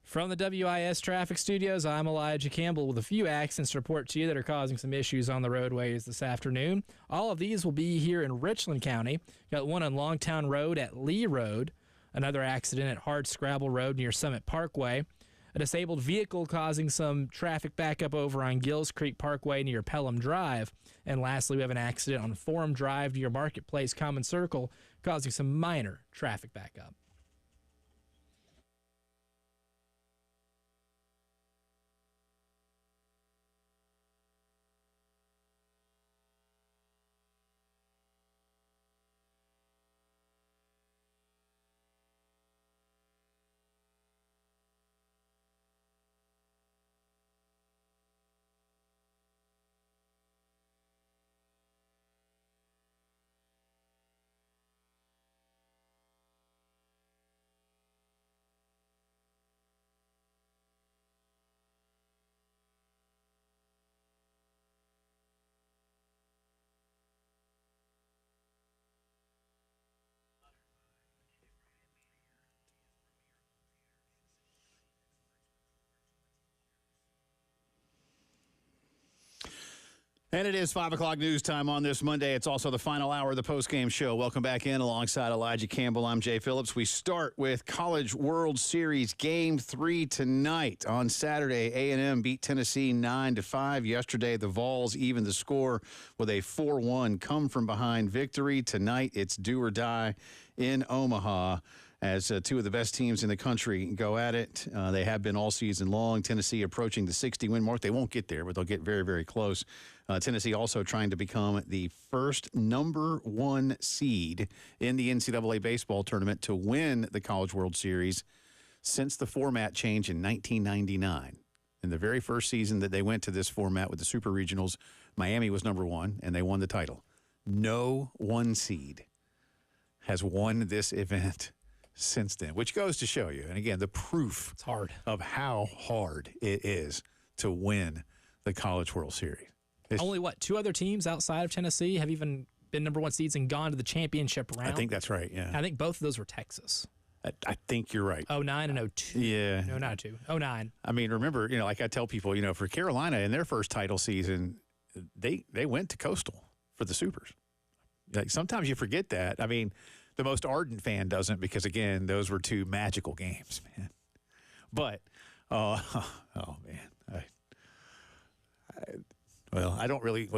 [SPEAKER 2] From the WIS Traffic Studios, I'm Elijah Campbell with a few accidents to report to you that are causing some issues on the roadways this afternoon. All of these will be here in Richland County. Got one on Longtown Road at Lee Road. Another accident at Hard Scrabble Road near Summit Parkway. A disabled vehicle causing some traffic backup over on Gills Creek Parkway near Pelham Drive. And lastly, we have an accident on Forum Drive near Marketplace Common Circle, causing some minor traffic backup.
[SPEAKER 1] And it is 5 o'clock news time on this Monday. It's also the final hour of the postgame show. Welcome back in alongside Elijah Campbell. I'm Jay Phillips. We start with College World Series Game 3 tonight. On Saturday, A&M beat Tennessee 9-5. Yesterday, the Vols evened the score with a 4-1 come-from-behind victory. Tonight, it's do or die in Omaha as two of the best teams in the country go at it. They have been all season long. Tennessee approaching the 60-win mark. They won't get there, but they'll get very, very close. Tennessee also trying to become the first number 1 seed in the NCAA baseball tournament to win the College World Series since the format change in 1999. In the very first season that they went to this format with the Super Regionals, Miami was number 1, and they won the title. No 1 seed has won this event since then, which goes to show you, and again, the proof
[SPEAKER 2] It's hard.
[SPEAKER 1] of how hard it is to win the College World Series.
[SPEAKER 2] Only, 2 other teams outside of Tennessee have even been number 1 seeds and gone to the championship round?
[SPEAKER 1] I think that's right, yeah.
[SPEAKER 2] I think both of those were Texas.
[SPEAKER 1] I think you're right.
[SPEAKER 2] 09 and 02.
[SPEAKER 1] Yeah.
[SPEAKER 2] No, not 02. 09.
[SPEAKER 1] I mean, remember, like I tell people, for Carolina in their first title season, they went to Coastal for the Supers. Like, sometimes you forget that. I mean, the most ardent fan doesn't because, again, those were 2 magical games, man. But, oh, man. I don't really,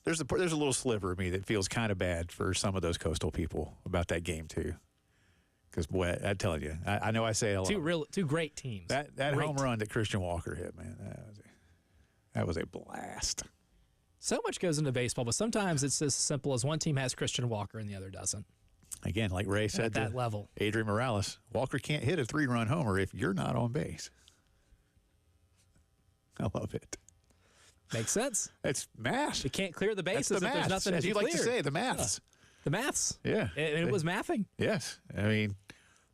[SPEAKER 1] there's a little sliver of me that feels kind of bad for some of those Coastal people about that game, too. Because, boy, I'm telling you, I know I say it a lot.
[SPEAKER 2] Two great teams.
[SPEAKER 1] That home run that Christian Walker hit, man, that was a blast.
[SPEAKER 2] So much goes into baseball, but sometimes it's as simple as one team has Christian Walker and the other doesn't.
[SPEAKER 1] Again, like Ray said,
[SPEAKER 2] at that level,
[SPEAKER 1] Adrian Morales, Walker can't hit a 3-run homer if you're not on base. I love it.
[SPEAKER 2] Makes sense.
[SPEAKER 1] It's math.
[SPEAKER 2] You can't clear the bases if there's nothing
[SPEAKER 1] as
[SPEAKER 2] to
[SPEAKER 1] you
[SPEAKER 2] be
[SPEAKER 1] like to
[SPEAKER 2] cleared.
[SPEAKER 1] say, the maths.
[SPEAKER 2] The maths.
[SPEAKER 1] Yeah.
[SPEAKER 2] It was mathing.
[SPEAKER 1] Yes. I mean,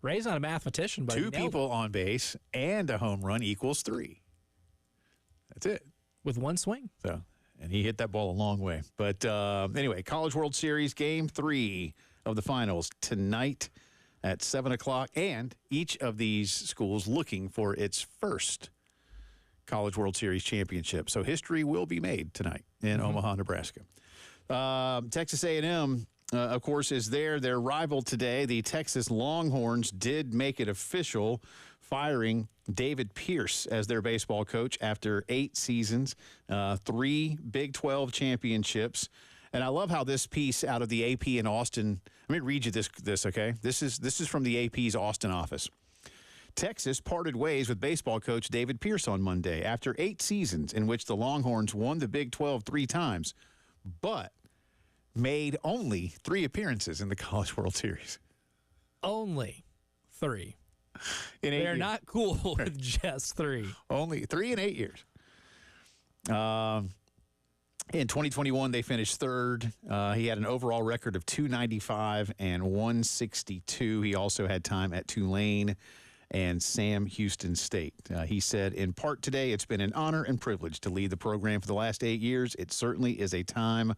[SPEAKER 2] Ray's not a mathematician, but
[SPEAKER 1] 2 people on base and a home run equals 3. That's it.
[SPEAKER 2] With 1 swing.
[SPEAKER 1] So, and he hit that ball a long way. But anyway, College World Series Game 3 of the finals tonight at 7 o'clock. And each of these schools looking for its first College World Series championship. So history will be made tonight in Omaha, Nebraska. Texas A&M, of course, is there. Their rival today, the Texas Longhorns, did make it official, firing David Pierce as their baseball coach after 8 seasons, 3 Big 12 championships. And I love how this piece out of the AP in Austin, let me read you this, okay? This is from the AP's Austin office. Texas parted ways with baseball coach David Pierce on Monday after 8 seasons in which the Longhorns won the Big 12 3 times, but made only 3 appearances in the College World Series.
[SPEAKER 2] Only 3.
[SPEAKER 1] In 8
[SPEAKER 2] They're
[SPEAKER 1] years.
[SPEAKER 2] not cool with just 3.
[SPEAKER 1] Only 3 in 8 years. In 2021, they finished 3rd. He had an overall record of 295 and 162. He also had time at Tulane and Sam Houston State. He said, in part today, it's been an honor and privilege to lead the program for the last 8 years. It certainly is a time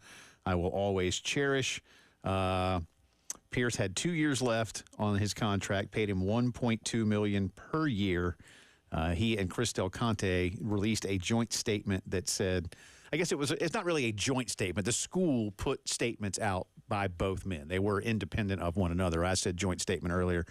[SPEAKER 1] I will always cherish. Pierce had 2 years left on his contract, paid him $1.2 million per year. He and Chris Del Conte released a joint statement that said, I guess it's not really a joint statement. The school put statements out by both men. They were independent of one another. I said joint statement earlier.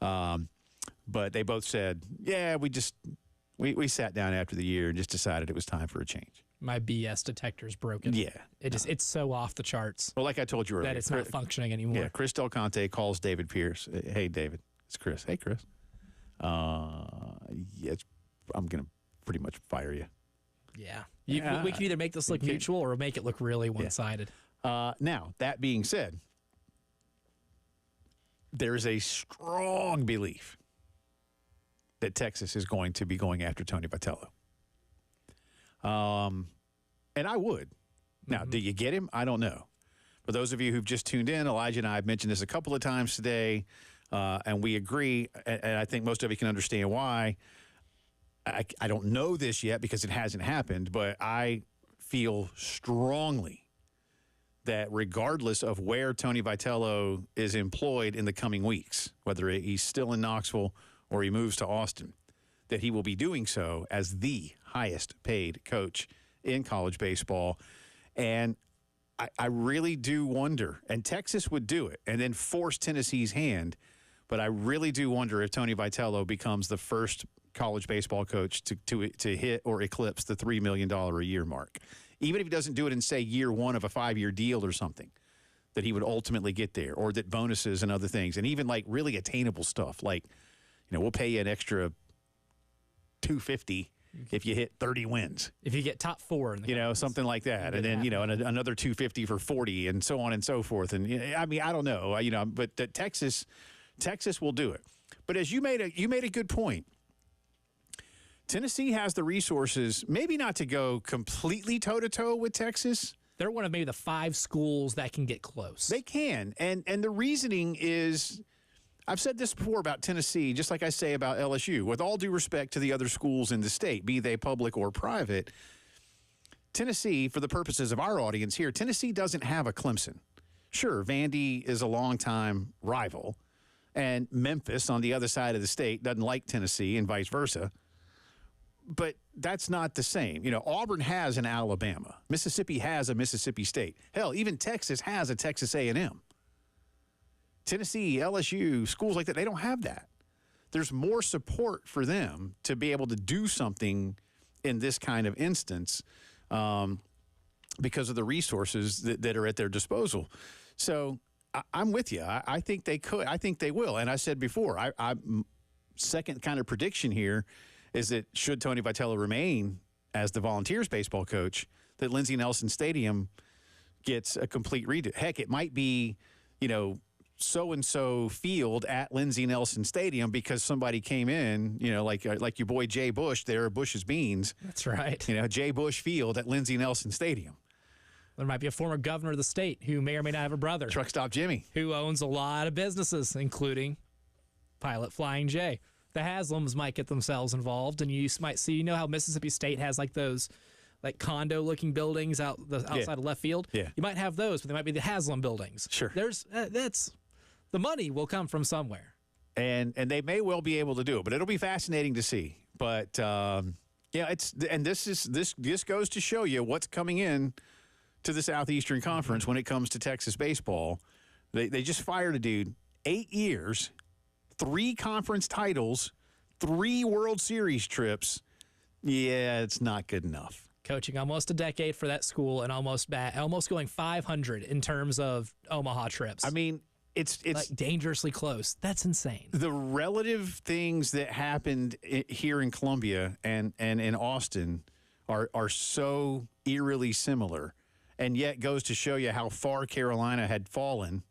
[SPEAKER 1] But they both said, yeah, we sat down after the year and just decided it was time for a change.
[SPEAKER 2] My BS detector's broken.
[SPEAKER 1] Yeah.
[SPEAKER 2] It's so off the charts.
[SPEAKER 1] Well, like I told you earlier.
[SPEAKER 2] That it's not functioning anymore.
[SPEAKER 1] Yeah, Chris Del Conte calls David Pierce. Hey, David. It's Chris. Hey, Chris. Yeah, I'm going to pretty much fire you.
[SPEAKER 2] Yeah. We can either make this look mutual or make it look really one-sided.
[SPEAKER 1] Now, that being said, there's a strong belief that Texas is going to be going after Tony Vitello. And I would. Now, do you get him? I don't know. For those of you who've just tuned in, Elijah and I have mentioned this a couple of times today, and we agree, and I think most of you can understand why. I don't know this yet because it hasn't happened, but I feel strongly that regardless of where Tony Vitello is employed in the coming weeks, whether he's still in Knoxville or he moves to Austin, that he will be doing so as the highest paid coach in college baseball. And I really do wonder, and Texas would do it and then force Tennessee's hand, but I really do wonder if Tony Vitello becomes the first college baseball coach to hit or eclipse the $3 million a year mark. Even if he doesn't do it in, say, year one of a 5-year deal or something, that he would ultimately get there, or that bonuses and other things, and even like really attainable stuff, like, we'll pay you an extra $250 if you hit 30 wins.
[SPEAKER 2] If you get top 4 in the
[SPEAKER 1] something like that. And then, another $250 for 40 and so on and so forth. And I mean, I don't know, but Texas will do it. But as you made a good point, Tennessee has the resources, maybe not to go completely toe-to-toe with Texas.
[SPEAKER 2] They're one of maybe the 5 schools that can get close.
[SPEAKER 1] They can. And the reasoning is, I've said this before about Tennessee, just like I say about LSU. With all due respect to the other schools in the state, be they public or private, Tennessee, for the purposes of our audience here, Tennessee doesn't have a Clemson. Sure, Vandy is a longtime rival, and Memphis on the other side of the state doesn't like Tennessee and vice versa. But that's not the same. Auburn has an Alabama. Mississippi has a Mississippi State. Hell, even Texas has a Texas A&M. Tennessee, LSU, schools like that, they don't have that. There's more support for them to be able to do something in this kind of instance because of the resources that are at their disposal. So I'm with you. I think they could. I think they will. And I said before, I second kind of prediction here is that should Tony Vitello remain as the Volunteers baseball coach, that Lindsey Nelson Stadium gets a complete redo. Heck, it might be, so-and-so field at Lindsey Nelson Stadium because somebody came in, like your boy Jay Bush there, Bush's Beans.
[SPEAKER 2] That's right.
[SPEAKER 1] Jay Bush Field at Lindsey Nelson Stadium.
[SPEAKER 2] There might be a former governor of the state who may or may not have a brother.
[SPEAKER 1] Truck Stop Jimmy.
[SPEAKER 2] Who owns a lot of businesses, including Pilot Flying J. The Haslams might get themselves involved, and you might see, how Mississippi State has like those condo-looking buildings outside of left field?
[SPEAKER 1] Yeah.
[SPEAKER 2] You might have those, but they might be the Haslam buildings.
[SPEAKER 1] Sure.
[SPEAKER 2] There's the money will come from somewhere.
[SPEAKER 1] And they may well be able to do it, but it'll be fascinating to see. But this goes to show you what's coming in to the Southeastern Conference when it comes to Texas baseball. They just fired a dude, 8 years, 3 conference titles, 3 World Series trips. Yeah, it's not good enough.
[SPEAKER 2] Coaching almost a decade for that school and almost going 500 in terms of Omaha trips.
[SPEAKER 1] I mean, it's
[SPEAKER 2] like dangerously close. That's insane.
[SPEAKER 1] The relative things that happened here in Columbia and in Austin are so eerily similar, and yet goes to show you how far Carolina had fallen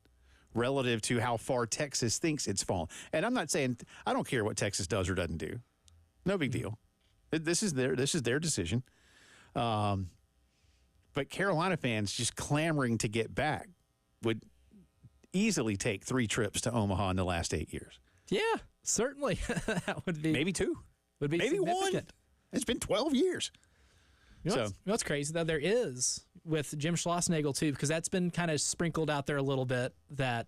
[SPEAKER 1] relative to how far Texas thinks it's fallen. And I'm not saying I don't care what Texas does or doesn't do. No big deal. This is their decision. But Carolina fans just clamoring to get back would easily take 3 trips to Omaha in the last 8 years.
[SPEAKER 2] Yeah, certainly. That would be
[SPEAKER 1] maybe 2.
[SPEAKER 2] Would be
[SPEAKER 1] maybe 1. It's been 12 years.
[SPEAKER 2] What's crazy though, there is with Jim Schlossnagle too, because that's been kind of sprinkled out there a little bit that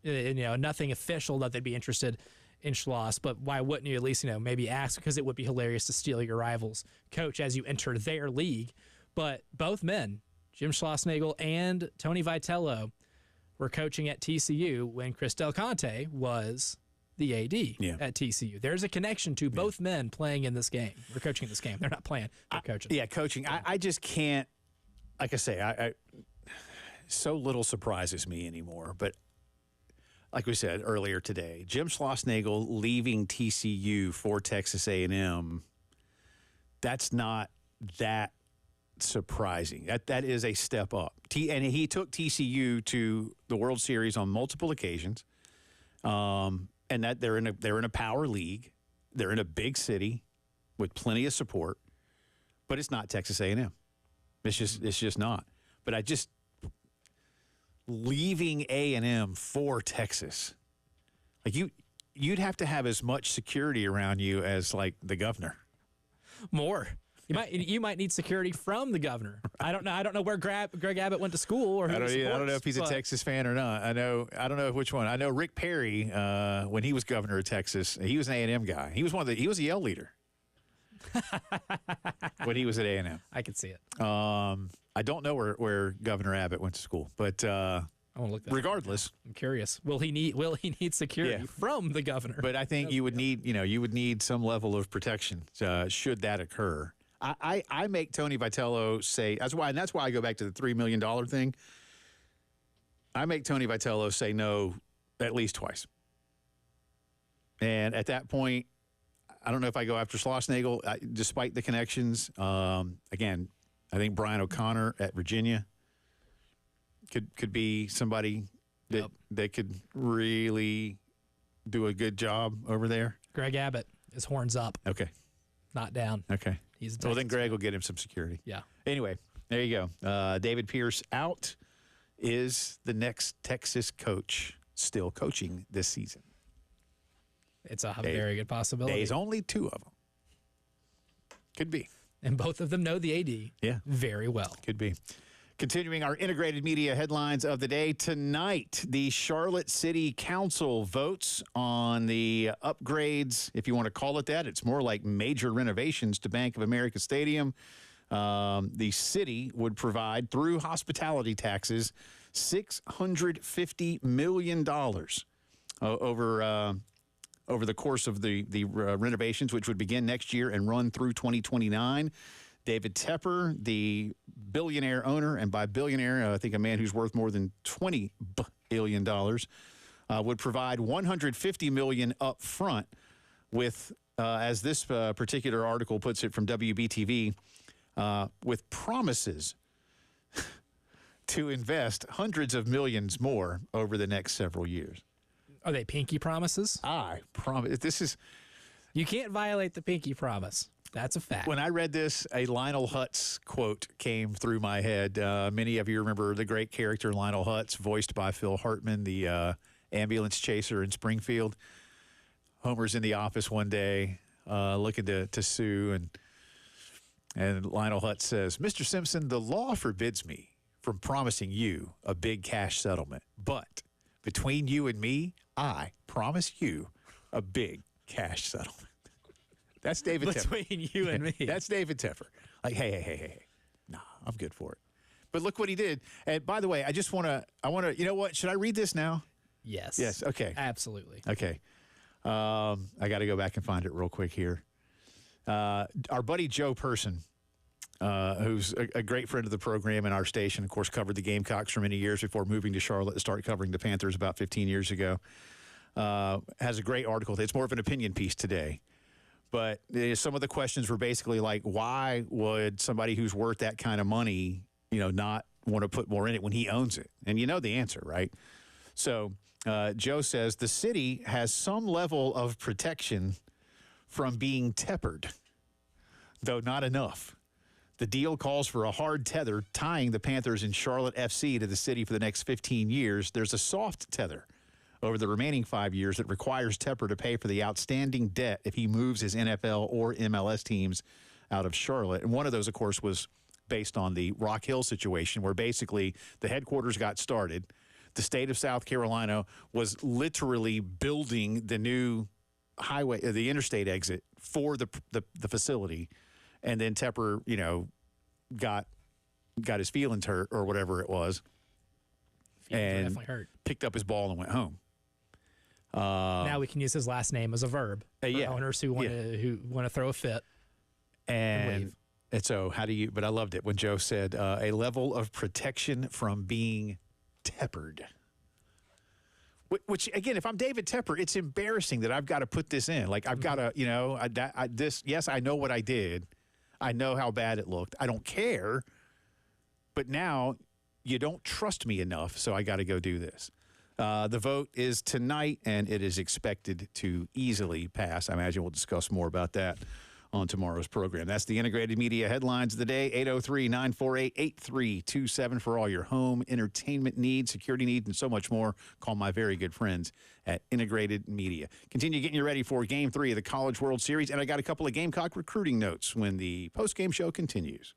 [SPEAKER 2] nothing official that they'd be interested in Schloss, but why wouldn't you at least maybe ask, because it would be hilarious to steal your rival's coach as you enter their league. But both men, Jim Schlossnagle and Tony Vitello, were coaching at TCU when Chris Del Conte was the AD at TCU. There's a connection to both men playing in this game. We're coaching in this game. They're not playing. They're coaching.
[SPEAKER 1] Yeah, coaching. I just can't. Like I say, I so little surprises me anymore. But like we said earlier today, Jim Schlossnagle leaving TCU for Texas A&M. That's not that surprising. That is a step up. And he took TCU to the World Series on multiple occasions. And that they're in a power league. They're in a big city with plenty of support, but it's not Texas A&M. It's just not. But leaving A&M for Texas, like you'd have to have as much security around you as like the governor.
[SPEAKER 2] More. You might need security from the governor. I don't know where Greg Abbott went to school or who
[SPEAKER 1] I don't know if he's a Texas fan or not. I don't know which one. I know Rick Perry when he was governor of Texas, he was an A&M guy. He was a Yell leader when he was at A&M.
[SPEAKER 2] I could see it.
[SPEAKER 1] I don't know where Governor Abbott went to school, but
[SPEAKER 2] I want to look that
[SPEAKER 1] regardless,
[SPEAKER 2] up. I'm curious. Will he need security from the governor?
[SPEAKER 1] But I think you would need some level of protection should that occur. I make Tony Vitello say that's why I go back to the $3 million thing. I make Tony Vitello say no at least twice. And at that point, I don't know if I go after Schlossnagle, despite the connections. Again, I think Brian O'Connor at Virginia could be somebody that could really do a good job over there.
[SPEAKER 2] Greg Abbott is horns up.
[SPEAKER 1] Okay.
[SPEAKER 2] Not down.
[SPEAKER 1] Okay.
[SPEAKER 2] Well,
[SPEAKER 1] then Greg will get him some security.
[SPEAKER 2] Yeah.
[SPEAKER 1] Anyway, there you go. David Pierce out. Is the next Texas coach still coaching this season?
[SPEAKER 2] It's a very good possibility.
[SPEAKER 1] There's only two of them. Could be.
[SPEAKER 2] And both of them know the AD very well.
[SPEAKER 1] Could be. Continuing our integrated media headlines of the day, tonight, the Charlotte City Council votes on the upgrades, if you want to call it that. It's more like major renovations to Bank of America Stadium. The city would provide, through hospitality taxes, $650 million over the course of the renovations, which would begin next year and run through 2029. David Tepper, the billionaire owner, and by billionaire, I think a man who's worth more than $20 billion, would provide $150 million up front with, as this particular article puts it from WBTV, with promises to invest hundreds of millions more over the next several years.
[SPEAKER 2] Are they pinky promises?
[SPEAKER 1] I promise.
[SPEAKER 2] You can't violate the pinky promise. That's a fact.
[SPEAKER 1] When I read this, a Lionel Hutz quote came through my head. Many of you remember the great character Lionel Hutz, voiced by Phil Hartman, the ambulance chaser in Springfield. Homer's in the office one day looking to sue, and Lionel Hutz says, "Mr. Simpson, the law forbids me from promising you a big cash settlement, but between you and me, I promise you a big cash settlement." That's David Tepper.
[SPEAKER 2] Between you and me.
[SPEAKER 1] That's David Tepper. Like, hey. Nah, I'm good for it. But look what he did. And by the way, I want to, you know what? Should I read this now?
[SPEAKER 2] Yes.
[SPEAKER 1] Yes. Okay.
[SPEAKER 2] Absolutely.
[SPEAKER 1] Okay. I got to go back and find it real quick here. Our buddy Joe Person, who's a great friend of the program and our station, of course, covered the Gamecocks for many years before moving to Charlotte to start covering the Panthers about 15 years ago, has a great article. It's more of an opinion piece today. But some of the questions were basically like, why would somebody who's worth that kind of money, not want to put more in it when he owns it? And you know the answer, right? So Joe says the city has some level of protection from being teppered, though not enough. The deal calls for a hard tether tying the Panthers and Charlotte FC to the city for the next 15 years. There's a soft tether over the remaining 5 years that requires Tepper to pay for the outstanding debt if he moves his NFL or MLS teams out of Charlotte. And one of those, of course, was based on the Rock Hill situation, where basically the headquarters got started. The state of South Carolina was literally building the new highway, the interstate exit for the facility. And then Tepper, got his feelings hurt or whatever it was.
[SPEAKER 2] feelings were
[SPEAKER 1] and
[SPEAKER 2] definitely hurt.
[SPEAKER 1] picked up his ball and went home.
[SPEAKER 2] Now we can use his last name as a verb for
[SPEAKER 1] yeah,
[SPEAKER 2] owners who want to throw a fit.
[SPEAKER 1] And
[SPEAKER 2] leave.
[SPEAKER 1] so how do you, but I loved it when Joe said a level of protection from being teppered. Which, again, if I'm David Tepper, it's embarrassing that I've got to put this in. Like, I've got to, you know, yes, I know what I did. I know how bad it looked. I don't care. But now you don't trust me enough, so I got to go do this. The vote is tonight, and it is expected to easily pass. I imagine we'll discuss more about that on tomorrow's program. That's the Integrated Media headlines of the day, 803-948-8327 for all your home entertainment needs, security needs, and so much more. Call my very good friends at Integrated Media. Continue getting you ready for Game 3 of the College World Series, and I got a couple of Gamecock recruiting notes when the postgame show continues.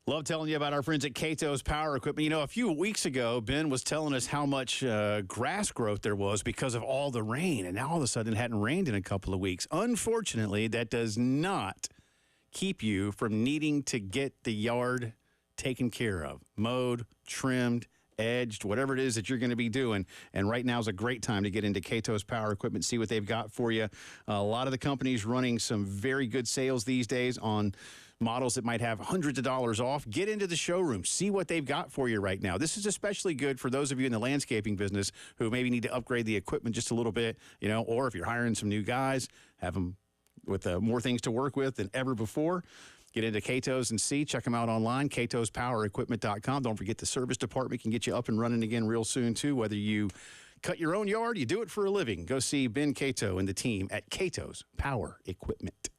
[SPEAKER 1] Love telling you about our friends at Cato's Power Equipment. You know, a few weeks ago, Ben was telling us how much grass growth there was because of all the rain, and now all of a sudden it hadn't rained in a couple of weeks. Unfortunately, that does not keep you from needing to get the yard taken care of, mowed, trimmed, edged, whatever it is that you're going to be doing. And right now is a great time to get into Cato's Power Equipment, see what they've got for you. A lot of the companies running some very good sales these days on models that might have hundreds of dollars off. Get into the showroom. See what they've got for you right now. This is especially good for those of you in the landscaping business who maybe need to upgrade the equipment just a little bit, you know, or if you're hiring some new guys, have them with more things to work with than ever before. Get into Cato's and see. Check them out online, catospowerequipment.com. Don't forget the service department can get you up and running again real soon, too. Whether you cut your own yard, you do it for a living. Go see Ben Cato and the team at Cato's Power Equipment.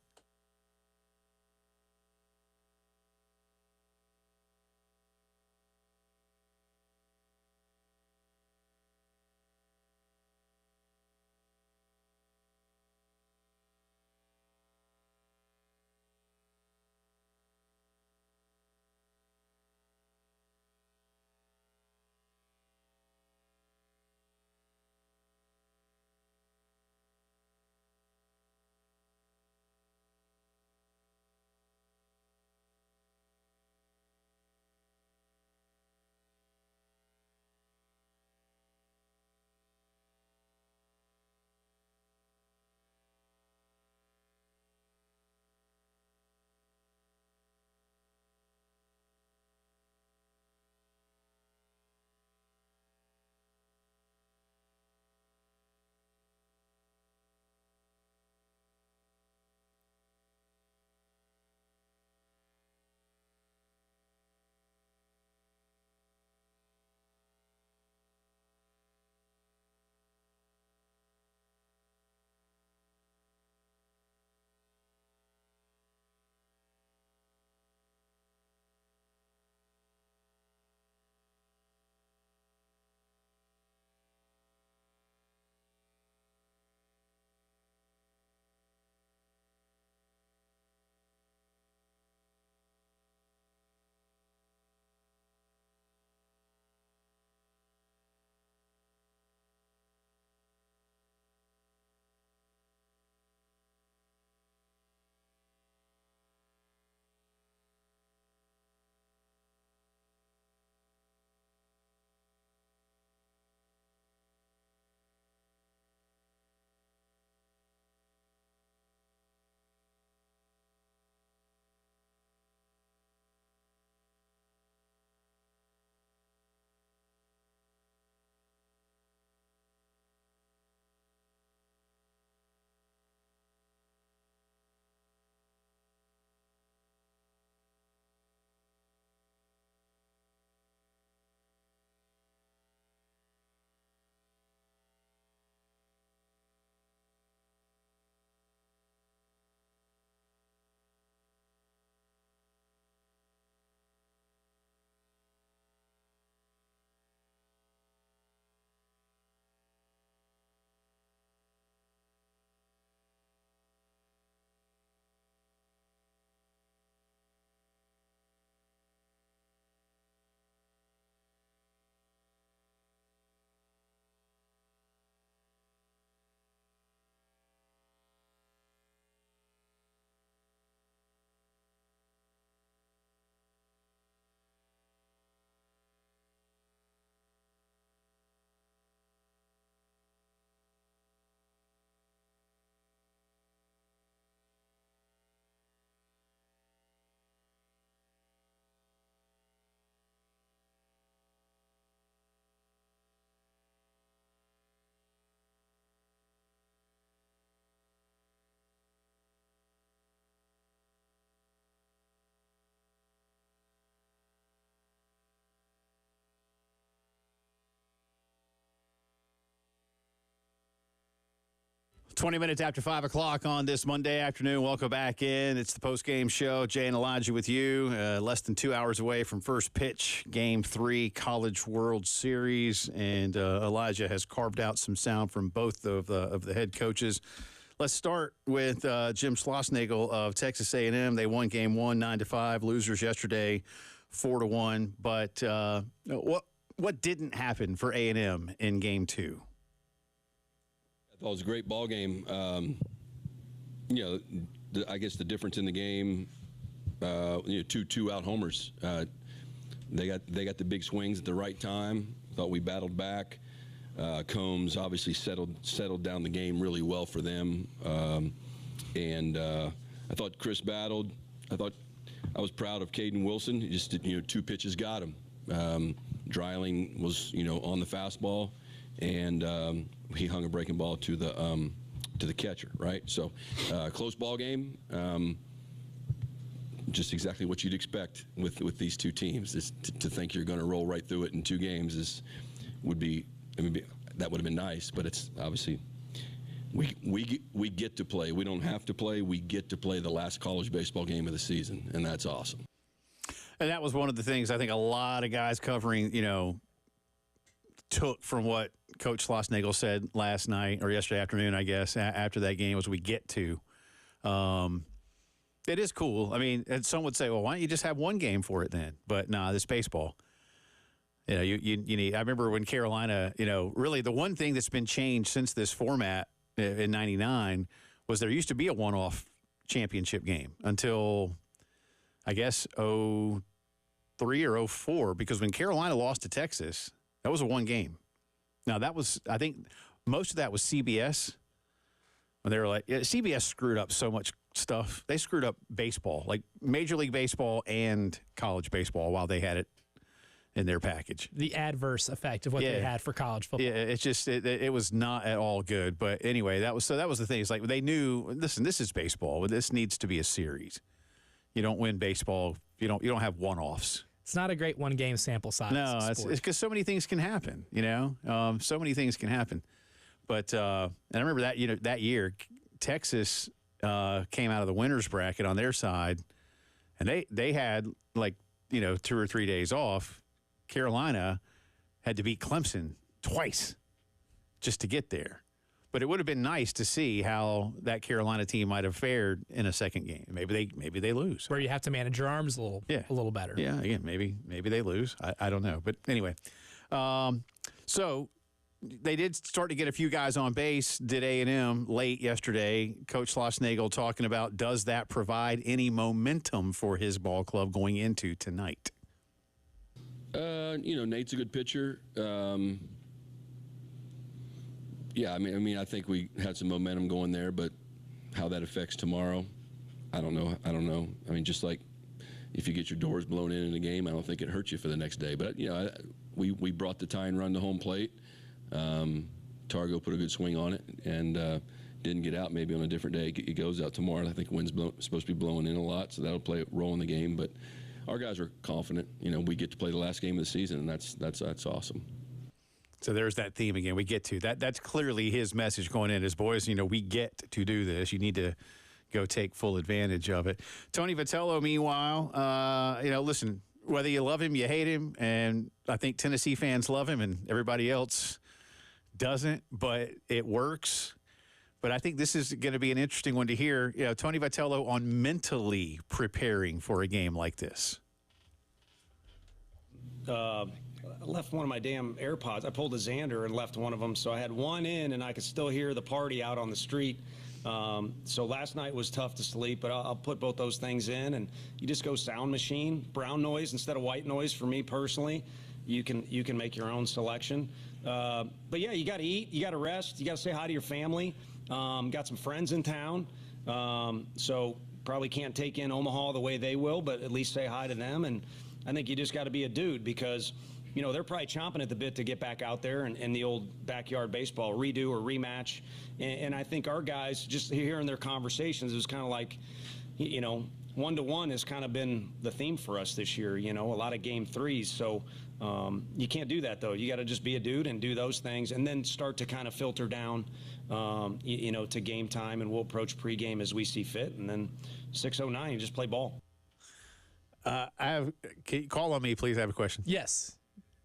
[SPEAKER 1] 20 minutes after 5 o'clock on this Monday afternoon. Welcome back in. It's the post-game show. Jay and Elijah with you. Less than 2 hours away from first pitch, Game 3, College World Series. And Elijah has carved out some sound from both of the head coaches. Let's start with Jim Schlossnagle of Texas A&M. They won Game 1, 9-5. Losers yesterday, 4-1. But what didn't happen for A&M in Game 2?
[SPEAKER 4] It was a great ball game. I guess the difference in the game, two out homers. They got the big swings at the right time. Thought we battled back. Combs obviously settled down the game really well for them. I thought Chris battled. I was proud of Caden Wilson. He just did, 2 pitches got him. Dreiling was on the fastball, and he hung a breaking ball to the catcher, right? So close ball game, just exactly what you'd expect with these two teams. Is to think you're going to roll right through it in 2 games that would have been nice, but it's obviously we get to play. We don't have to play. We get to play the last college baseball game of the season, and that's awesome.
[SPEAKER 1] And that was one of the things I think a lot of guys covering, took from what Coach Schlossnagle said last night or yesterday afternoon, I guess, after that game was we get to. It is cool. I mean, and some would say, well, why don't you just have one game for it then? But nah, this baseball. You need. I remember when Carolina, really the one thing that's been changed since this format in '99 was there used to be a one-off championship game until, I guess, 03 or 04, because when Carolina lost to Texas, that was a one game. Now, that was, I think, most of that was CBS. When they were like, CBS screwed up so much stuff. They screwed up baseball, like Major League Baseball and college baseball while they had it in their package.
[SPEAKER 2] The adverse effect of what they had for college football.
[SPEAKER 1] Yeah, it's just, it was not at all good. But anyway, that was the thing. It's like they knew, listen, this is baseball. This needs to be a series. You don't win baseball. You don't have one-offs.
[SPEAKER 2] It's not a great one-game sample size.
[SPEAKER 1] No, it's because so many things can happen, so many things can happen. But and I remember that year, Texas came out of the winners bracket on their side, and they had 2 or 3 days off. Carolina had to beat Clemson twice just to get there. But it would have been nice to see how that Carolina team might have fared in a second game. Maybe they lose.
[SPEAKER 2] Where you have to manage your arms a little better.
[SPEAKER 1] Yeah, again, maybe they lose. I don't know. But anyway, so they did start to get a few guys on base, did A&M late yesterday. Coach Schlossnagle talking about, does that provide any momentum for his ball club going into tonight?
[SPEAKER 4] Nate's a good pitcher. Yeah, I mean, I think we had some momentum going there, but how that affects tomorrow, I don't know. I mean, just like if you get your doors blown in a game, I don't think it hurts you for the next day. But we brought the tying run to home plate. Targo put a good swing on it and didn't get out. Maybe on a different day it goes out tomorrow. I think wind's supposed to be blowing in a lot, so that'll play a role in the game. But our guys are confident. We get to play the last game of the season, and that's awesome.
[SPEAKER 1] So there's that theme again. We get to that. That's clearly his message going in. As boys, we get to do this. You need to go take full advantage of it. Tony Vitello, meanwhile, listen, whether you love him, you hate him, and I think Tennessee fans love him and everybody else doesn't, but it works. But I think this is going to be an interesting one to hear. Tony Vitello on mentally preparing for a game like this.
[SPEAKER 5] I left one of my damn AirPods. I pulled a Xander and left one of them, so I had one in, and I could still hear the party out on the street. So last night was tough to sleep, but I'll put both those things in, and you just go sound machine, brown noise instead of white noise. For me personally, you can make your own selection. But yeah, you got to eat, you got to rest, you got to say hi to your family. Got some friends in town, so probably can't take in Omaha the way they will, but at least say hi to them. And I think you just got to be a dude, because they're probably chomping at the bit to get back out there and the old backyard baseball redo or rematch. And I think our guys, just hearing their conversations, it was kind of like, 1-to-1 has kind of been the theme for us this year, a lot of game threes. So you can't do that, though. You got to just be a dude and do those things and then start to kind of filter down, to game time, and we'll approach pregame as we see fit. And then 6:09, you just play ball.
[SPEAKER 1] Can you call on me, please? I have a question.
[SPEAKER 2] Yes,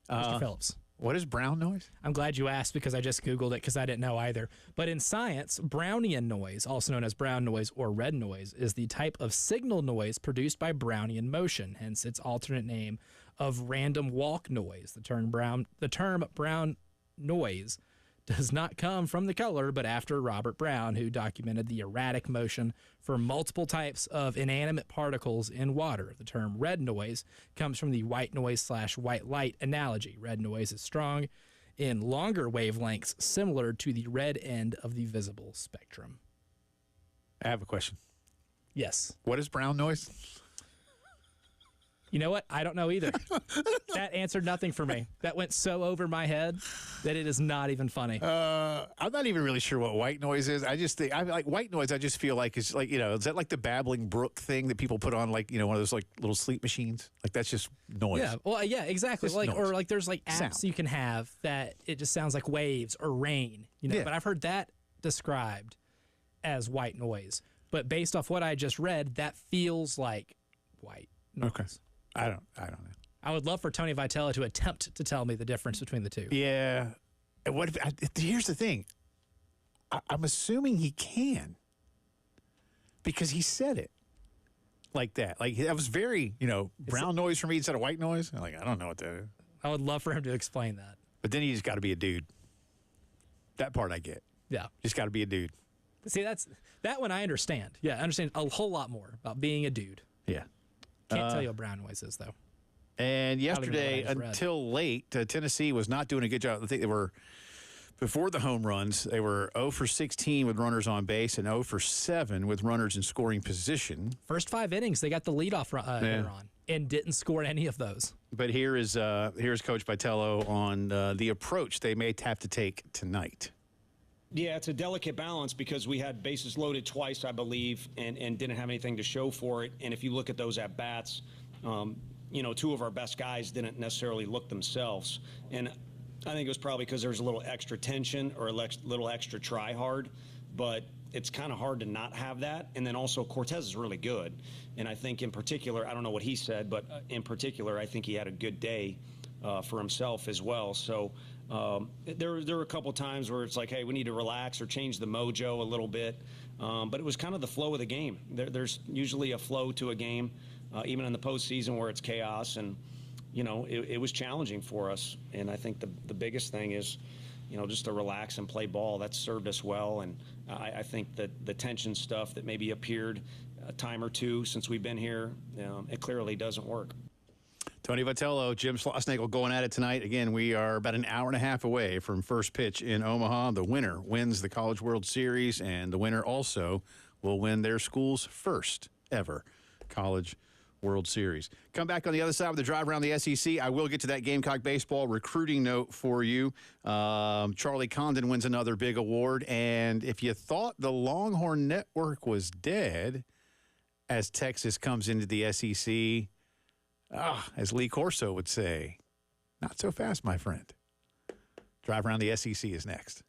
[SPEAKER 2] Mr. Phillips.
[SPEAKER 1] What is brown noise?
[SPEAKER 2] I'm glad you asked because I just Googled it because I didn't know either. But in science, Brownian noise, also known as brown noise or red noise, is the type of signal noise produced by Brownian motion, hence its alternate name of random walk noise. The term brown noise does not come from the color, but after Robert Brown, who documented the erratic motion for multiple types of inanimate particles in water. The term red noise comes from the white noise / white light analogy. Red noise is strong in longer wavelengths, similar to the red end of the visible spectrum.
[SPEAKER 1] I have a question.
[SPEAKER 2] Yes.
[SPEAKER 1] What is brown noise?
[SPEAKER 2] You know what? I don't know either. That answered nothing for me. That went so over my head that it is not even funny.
[SPEAKER 1] I'm not even really sure what white noise is. I just think I like white noise. I just feel like it's like, is that like the babbling brook thing that people put on, like, one of those like little sleep machines? Like that's just noise.
[SPEAKER 2] Yeah. Well, yeah, exactly.
[SPEAKER 1] Just
[SPEAKER 2] Like,
[SPEAKER 1] noise.
[SPEAKER 2] or like there's like apps
[SPEAKER 1] Sound.
[SPEAKER 2] you can have that it just sounds like waves or rain,
[SPEAKER 1] Yeah.
[SPEAKER 2] But I've heard that described as white noise. But based off what I just read, that feels like white noise.
[SPEAKER 1] Okay. I don't know.
[SPEAKER 2] I would love for Tony Vitello to attempt to tell me the difference between the two.
[SPEAKER 1] Yeah. And what if, here's the thing. I'm assuming he can because he said it like that. Like that was very, brown noise for me instead of white noise. I'm like, I don't know what that is.
[SPEAKER 2] I would love for him to explain that.
[SPEAKER 1] But then you just got to be a dude. That part I get.
[SPEAKER 2] Yeah.
[SPEAKER 1] Just got to be a dude.
[SPEAKER 2] See, that one I understand. Yeah, I understand a whole lot more about being a dude.
[SPEAKER 1] Yeah.
[SPEAKER 2] Can't tell you what brown noise is, though.
[SPEAKER 1] And yesterday,
[SPEAKER 2] I just read.
[SPEAKER 1] until late, Tennessee was not doing a good job. I think they were, before the home runs, they were 0 for 16 with runners on base and 0 for 7 with runners in scoring position.
[SPEAKER 2] First 5 innings, they got the leadoff hitter on and didn't score any of those.
[SPEAKER 1] But here's Coach Vitello on the approach they may have to take tonight.
[SPEAKER 5] Yeah, it's a delicate balance because we had bases loaded twice, I believe, and didn't have anything to show for it. And if you look at those at-bats, 2 of our best guys didn't necessarily look themselves. And I think it was probably because there was a little extra tension or a little extra try hard. But it's kind of hard to not have that. And then also Cortez is really good. And I think in particular, I don't know what he said, but in particular, I think he had a good day for himself as well. So there were a couple times where it's like, hey, we need to relax or change the mojo a little bit. But it was kind of the flow of the game. There's usually a flow to a game, even in the postseason where it's chaos. And, it was challenging for us. And I think the biggest thing is, just to relax and play ball. That's served us well. And I think that the tension stuff that maybe appeared a time or two since we've been here, it clearly doesn't work.
[SPEAKER 1] Tony Vitello, Jim Schlossnagle going at it tonight. Again, we are about an hour and a half away from first pitch in Omaha. The winner wins the College World Series, and the winner also will win their school's first ever College World Series. Come back on the other side with the drive around the SEC. I will get to that Gamecock baseball recruiting note for you. Charlie Condon wins another big award, and if you thought the Longhorn Network was dead as Texas comes into the SEC, as Lee Corso would say, not so fast, my friend. Drive around the SEC is next.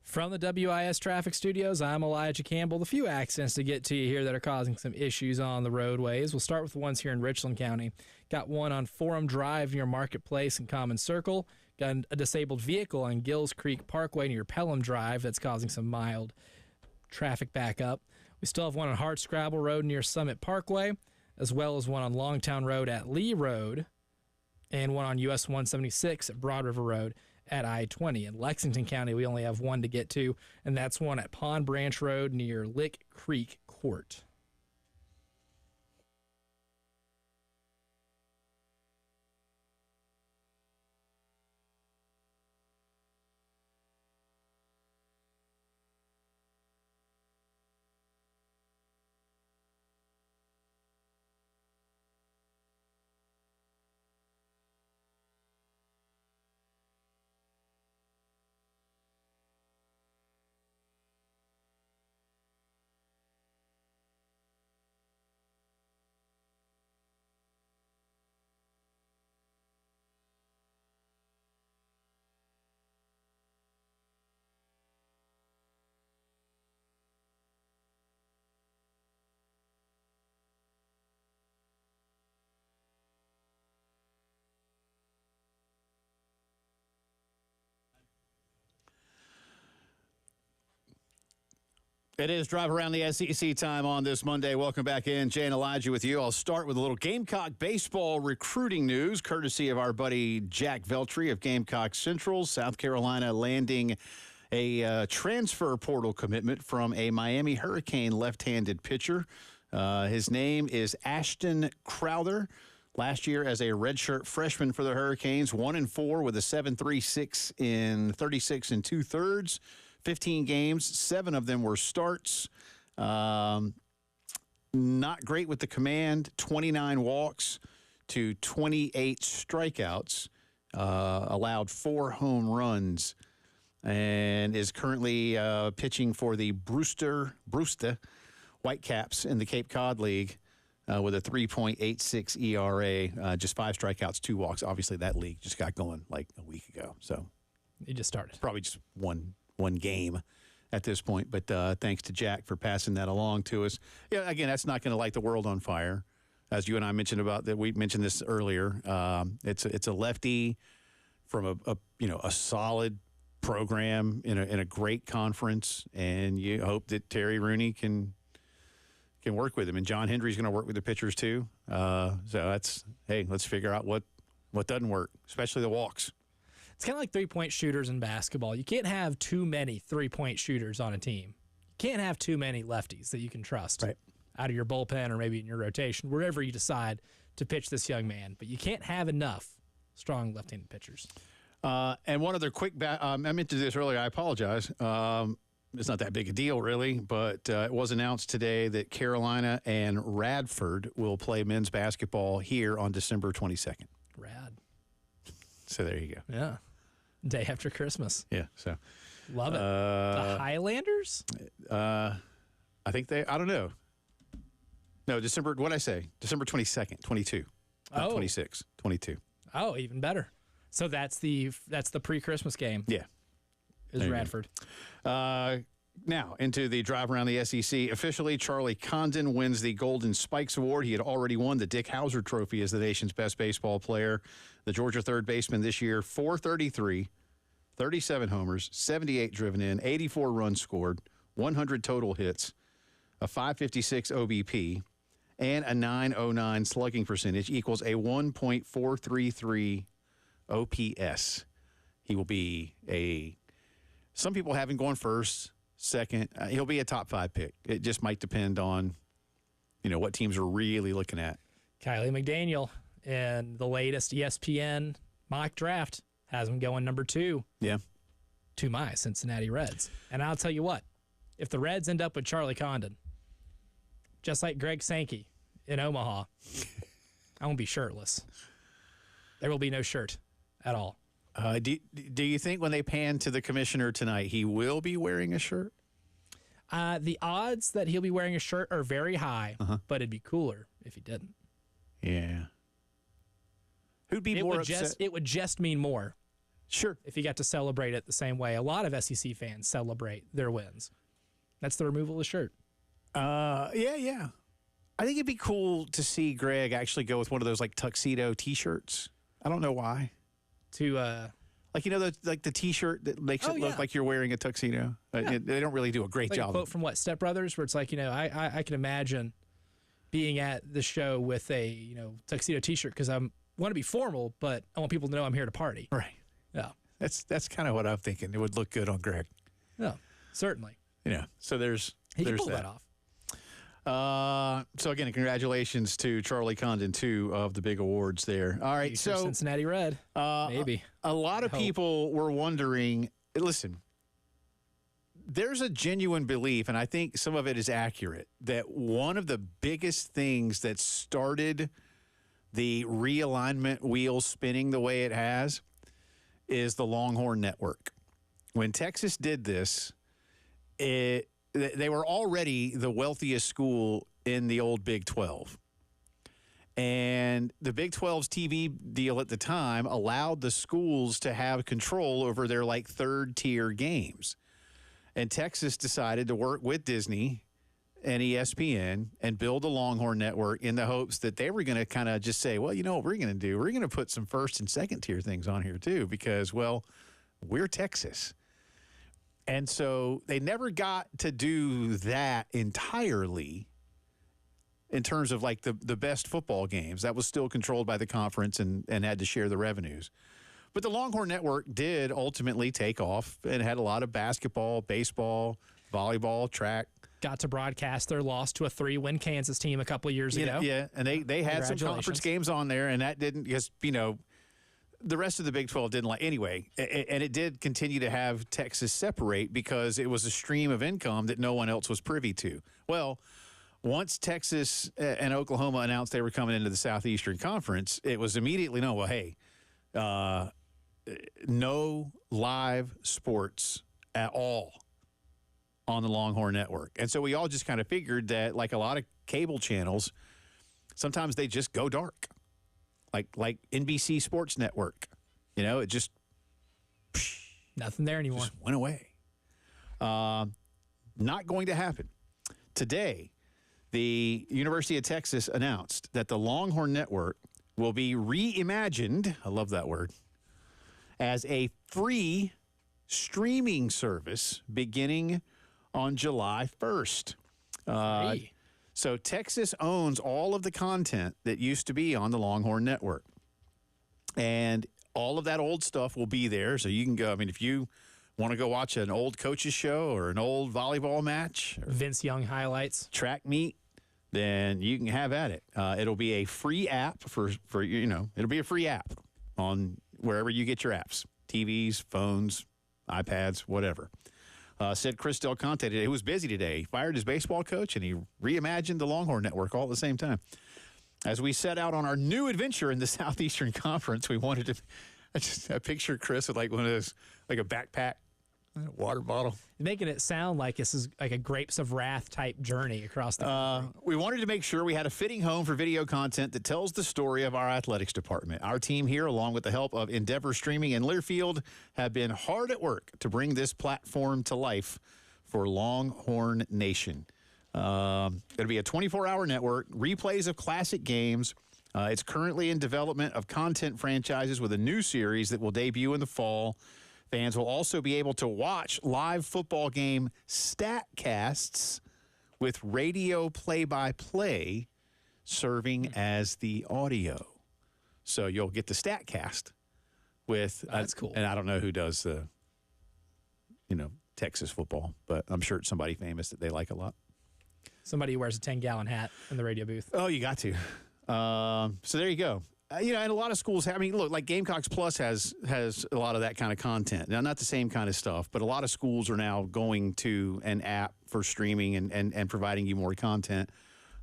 [SPEAKER 2] From the WIS Traffic Studios, I'm Elijah Campbell. The few accidents to get to you here that are causing some issues on the roadways. We'll start with the ones here in Richland County. Got one on Forum Drive near Marketplace and Common Circle. Got a disabled vehicle on Gills Creek Parkway near Pelham Drive that's causing some mild traffic backup. We still have one on Hardscrabble Road near Summit Parkway, as well as one on Longtown Road at Lee Road, and one on US 176 at Broad River Road at I-20. In Lexington County, we only have one to get to, and that's one at Pond Branch Road near Lick Creek Court.
[SPEAKER 1] It is Drive Around the SEC time on this Monday. Welcome back in. Jay and Elijah with you. I'll start with a little Gamecock baseball recruiting news, courtesy of our buddy Jack Veltri of Gamecock Central. South Carolina landing a transfer portal commitment from a Miami Hurricane left-handed pitcher. His name is Ashton Crowther. Last year as a redshirt freshman for the Hurricanes, 1-4 with a 7.36 in 36 2/3. 15 games, 7 of them were starts. Not great with the command, 29 walks to 28 strikeouts, allowed 4 home runs, and is currently pitching for the Brewster Whitecaps in the Cape Cod League with a 3.86 ERA, just 5 strikeouts, 2 walks. Obviously, that league just got going like a week ago, so
[SPEAKER 2] It just started.
[SPEAKER 1] probably just one game at this point, but thanks to Jack for passing that along to us. Yeah, again, that's not going to light the world on fire, as you and I mentioned about that. We mentioned this earlier. It's a lefty from a solid program in a great conference, and you hope that Terry Rooney can work with him, and John Hendry's going to work with the pitchers too. So let's figure out what doesn't work, especially the walks.
[SPEAKER 2] It's kind of like three-point shooters in basketball. You can't have too many three-point shooters on a team. You can't have too many lefties that you can trust out of your bullpen or maybe in your rotation, wherever you decide to pitch this young man. But you can't have enough strong left-handed pitchers.
[SPEAKER 1] And one other quick I mentioned this earlier. I apologize. It's not that big a deal, really, but it was announced today that Carolina and Radford will play men's basketball here on December 22nd.
[SPEAKER 2] Rad.
[SPEAKER 1] So there you go.
[SPEAKER 2] Yeah. Day after Christmas.
[SPEAKER 1] Yeah, so.
[SPEAKER 2] Love it. The Highlanders?
[SPEAKER 1] I think I don't know. No, December 22nd, 22. Not 26, 22.
[SPEAKER 2] Oh, even better. So that's the pre-Christmas game.
[SPEAKER 1] Yeah.
[SPEAKER 2] Is Radford.
[SPEAKER 1] Now, into the Drive Around the SEC. Officially, Charlie Condon wins the Golden Spikes Award. He had already won the Dick Hauser Trophy as the nation's best baseball player. The Georgia third baseman this year, 433, 37 homers, 78 driven in, 84 runs scored, 100 total hits, a 556 OBP, and a 909 slugging percentage equals a 1.433 OPS. He will be some people have him going first, second. He'll be a top 5 pick. It just might depend on, what teams are really looking at.
[SPEAKER 2] Kylie McDaniel in the latest ESPN mock draft has him going number 2.
[SPEAKER 1] Yeah.
[SPEAKER 2] To my Cincinnati Reds. And I'll tell you what, if the Reds end up with Charlie Condon, just like Greg Sankey in Omaha, I won't be shirtless. There will be no shirt at all.
[SPEAKER 1] Do you think when they pan to the commissioner tonight, he will be wearing a shirt?
[SPEAKER 2] The odds that he'll be wearing a shirt are very high, but it'd be cooler if he didn't.
[SPEAKER 1] Yeah. Who'd be more upset?
[SPEAKER 2] It would just mean more
[SPEAKER 1] Sure.
[SPEAKER 2] if he got to celebrate it the same way a lot of SEC fans celebrate their wins. That's the removal of the shirt.
[SPEAKER 1] Yeah. I think it'd be cool to see Greg actually go with one of those like tuxedo T-shirts. I don't know why. Like, the T-shirt that makes it look like you're wearing a tuxedo. They don't really do a great
[SPEAKER 2] like
[SPEAKER 1] job.
[SPEAKER 2] a quote from Step Brothers, where it's like, I can imagine being at the show with a tuxedo T-shirt because I want to be formal, but I want people to know I'm here to party.
[SPEAKER 1] Right.
[SPEAKER 2] Yeah.
[SPEAKER 1] That's kind of what I'm thinking. It would look good on Greg.
[SPEAKER 2] Yeah, certainly.
[SPEAKER 1] So there's
[SPEAKER 2] He can
[SPEAKER 1] there's
[SPEAKER 2] pull that off.
[SPEAKER 1] So again, congratulations to Charlie Condon, too, of the big awards there. All right,
[SPEAKER 2] Future
[SPEAKER 1] so
[SPEAKER 2] Cincinnati Red, maybe.
[SPEAKER 1] A lot of people were wondering. Listen, there's a genuine belief, and I think some of it is accurate, that one of the biggest things that started the realignment wheel spinning the way it has is the Longhorn Network. When Texas did this, they were already the wealthiest school in the old Big 12. And the Big 12's TV deal at the time allowed the schools to have control over their third-tier games. And Texas decided to work with Disney and ESPN and build the Longhorn Network in the hopes that they were going to kind of just say, well, you know what we're going to do? We're going to put some first and second tier things on here too because, well, we're Texas. And so they never got to do that entirely in terms of the best football games. That was still controlled by the conference and had to share the revenues. But the Longhorn Network did ultimately take off and had a lot of basketball, baseball, volleyball, track.
[SPEAKER 2] Got to broadcast their loss to a 3-win Kansas team a couple of years ago.
[SPEAKER 1] Yeah, and they had some conference games on there, and that didn't just, the rest of the Big 12 didn't anyway. And it did continue to have Texas separate because it was a stream of income that no one else was privy to. Well, once Texas and Oklahoma announced they were coming into the Southeastern Conference, it was immediately, no live sports at all on the Longhorn Network. And so we all just kind of figured that, like a lot of cable channels, sometimes they just go dark. Like NBC Sports Network. It just
[SPEAKER 2] nothing there anymore.
[SPEAKER 1] Just went away. Not going to happen. Today, the University of Texas announced that the Longhorn Network will be reimagined, I love that word, as a free streaming service beginning on July 1st. So Texas owns all of the content that used to be on the Longhorn Network. And all of that old stuff will be there. So you can go, if you want to go watch an old coach's show or an old volleyball match. Or
[SPEAKER 2] Vince Young highlights.
[SPEAKER 1] Track meet, then you can have at it. It'll be a free app for it'll be a free app on wherever you get your apps. TVs, phones, iPads, whatever. Said Chris Del Conte today, who was busy today. He fired his baseball coach, and he reimagined the Longhorn Network all at the same time. As we set out on our new adventure in the Southeastern Conference, we wanted to I picture Chris with one of those, a backpack, water bottle.
[SPEAKER 2] Making it sound like this is like a Grapes of Wrath type journey across the country.
[SPEAKER 1] We wanted to make sure we had a fitting home for video content that tells the story of our athletics department. Our team here, along with the help of Endeavor Streaming and Learfield, have been hard at work to bring this platform to life for Longhorn Nation. It'll be a 24-hour network, replays of classic games. It's currently in development of content franchises with a new series that will debut in the fall. Fans will also be able to watch live football game statcasts with radio play-by-play serving as the audio. So you'll get the statcast with
[SPEAKER 2] that's cool.
[SPEAKER 1] And I don't know who does the Texas football, but I'm sure it's somebody famous that they like a lot.
[SPEAKER 2] Somebody who wears a 10-gallon hat in the radio booth.
[SPEAKER 1] Oh, you got to. So there you go. And a lot of schools have, look, like Gamecocks Plus has a lot of that kind of content. Now, not the same kind of stuff, but a lot of schools are now going to an app for streaming and providing you more content.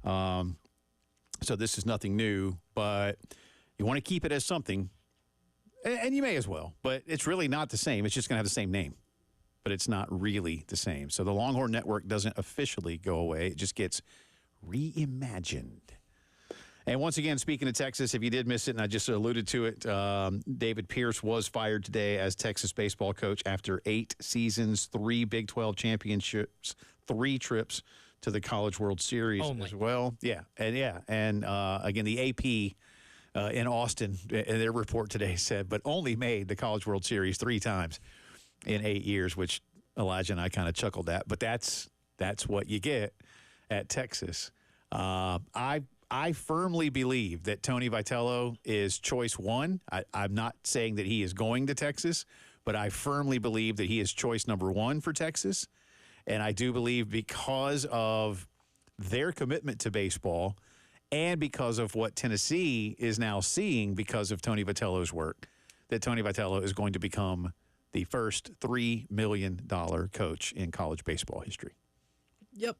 [SPEAKER 1] So this is nothing new, but you want to keep it as something, and you may as well, but it's really not the same. It's just going to have the same name, but it's not really the same. So the Longhorn Network doesn't officially go away. It just gets reimagined. And once again, speaking of Texas, if you did miss it, and I just alluded to it, David Pierce was fired today as Texas baseball coach after 8 seasons, 3 Big 12 championships, 3 trips to the College World Series as well. Yeah. And again, the AP in Austin, in their report today said, but only made the College World Series 3 times in 8 years, which Elijah and I kind of chuckled at. But that's what you get at Texas. I firmly believe that Tony Vitello is choice 1. I'm not saying that he is going to Texas, but I firmly believe that he is choice number 1 for Texas. And I do believe because of their commitment to baseball and because of what Tennessee is now seeing because of Tony Vitello's work, that Tony Vitello is going to become the first $3 million coach in college baseball history.
[SPEAKER 2] Yep.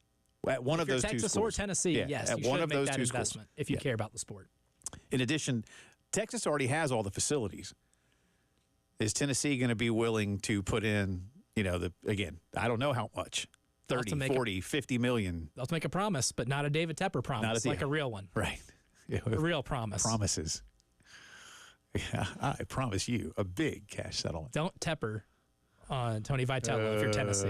[SPEAKER 1] At one of those
[SPEAKER 2] Texas
[SPEAKER 1] two schools.
[SPEAKER 2] or Tennessee, yes,
[SPEAKER 1] at
[SPEAKER 2] you
[SPEAKER 1] one
[SPEAKER 2] should
[SPEAKER 1] of
[SPEAKER 2] make
[SPEAKER 1] those
[SPEAKER 2] that
[SPEAKER 1] two
[SPEAKER 2] investment
[SPEAKER 1] schools.
[SPEAKER 2] if you care about the sport.
[SPEAKER 1] In addition, Texas already has all the facilities. Is Tennessee going to be willing to put in, again, I don't know how much, 30, 40, 50 million.
[SPEAKER 2] They'll make a promise, but not a David Tepper promise, like a real one.
[SPEAKER 1] Right.
[SPEAKER 2] A real promise.
[SPEAKER 1] Promises. Yeah, I promise you a big cash settlement.
[SPEAKER 2] Don't Tepper on Tony Vitello if you're Tennessee.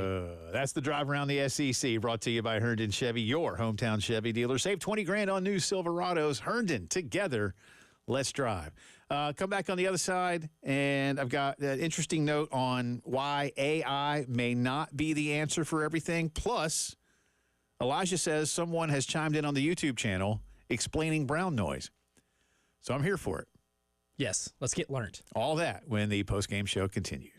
[SPEAKER 1] That's the drive around the SEC, brought to you by Herndon Chevy, your hometown Chevy dealer. Save $20,000 on new Silverados. Herndon, together, let's drive. Come back on the other side, and I've got an interesting note on why AI may not be the answer for everything. Plus, Elijah says someone has chimed in on the YouTube channel explaining brown noise. So I'm here for it.
[SPEAKER 2] Yes, let's get learned.
[SPEAKER 1] All that when the postgame show continues.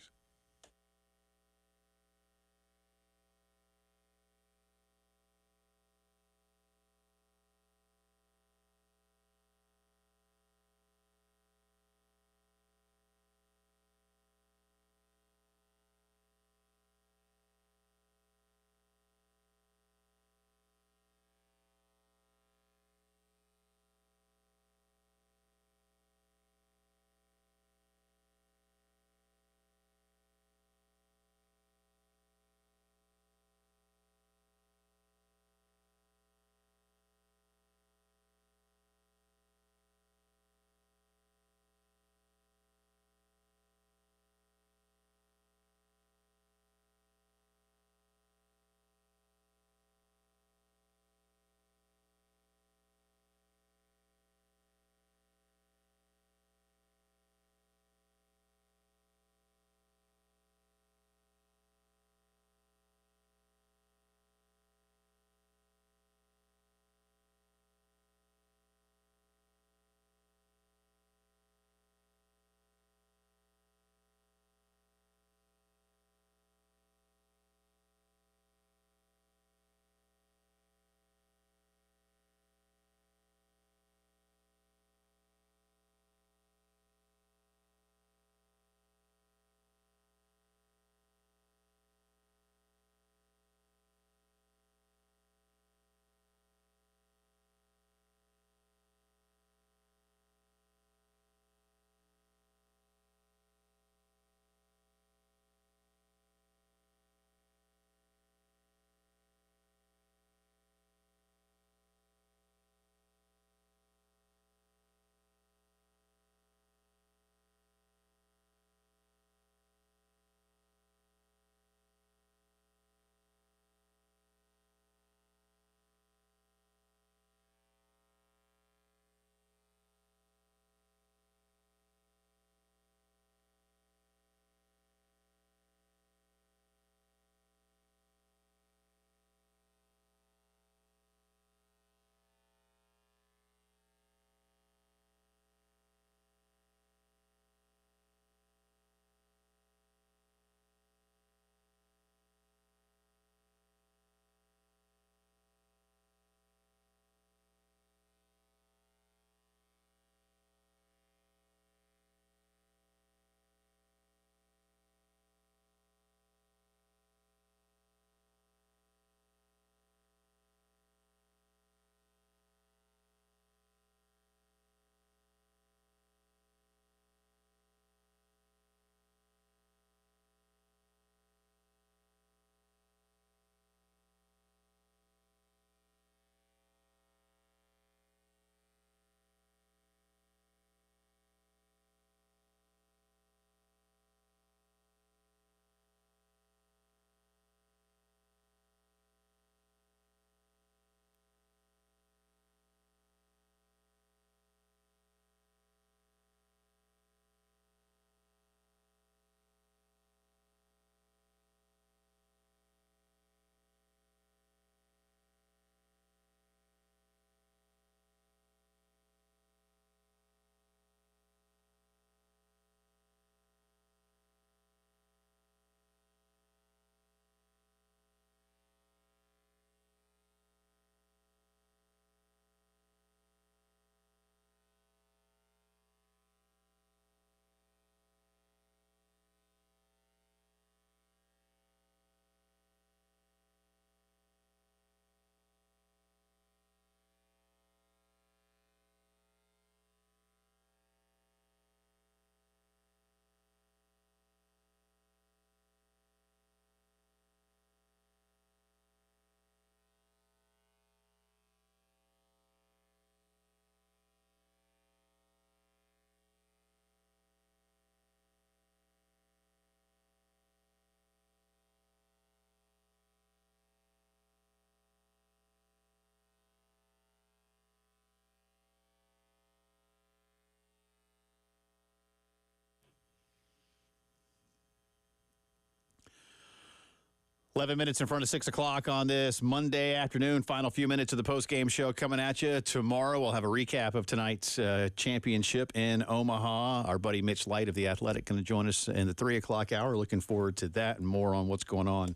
[SPEAKER 1] 11 minutes in front of 6 o'clock on this Monday afternoon. Final few minutes of the postgame show coming at you. Tomorrow we'll have a recap of tonight's championship in Omaha. Our buddy Mitch Light of The Athletic going to join us in the 3 o'clock hour. Looking forward to that and more on what's going on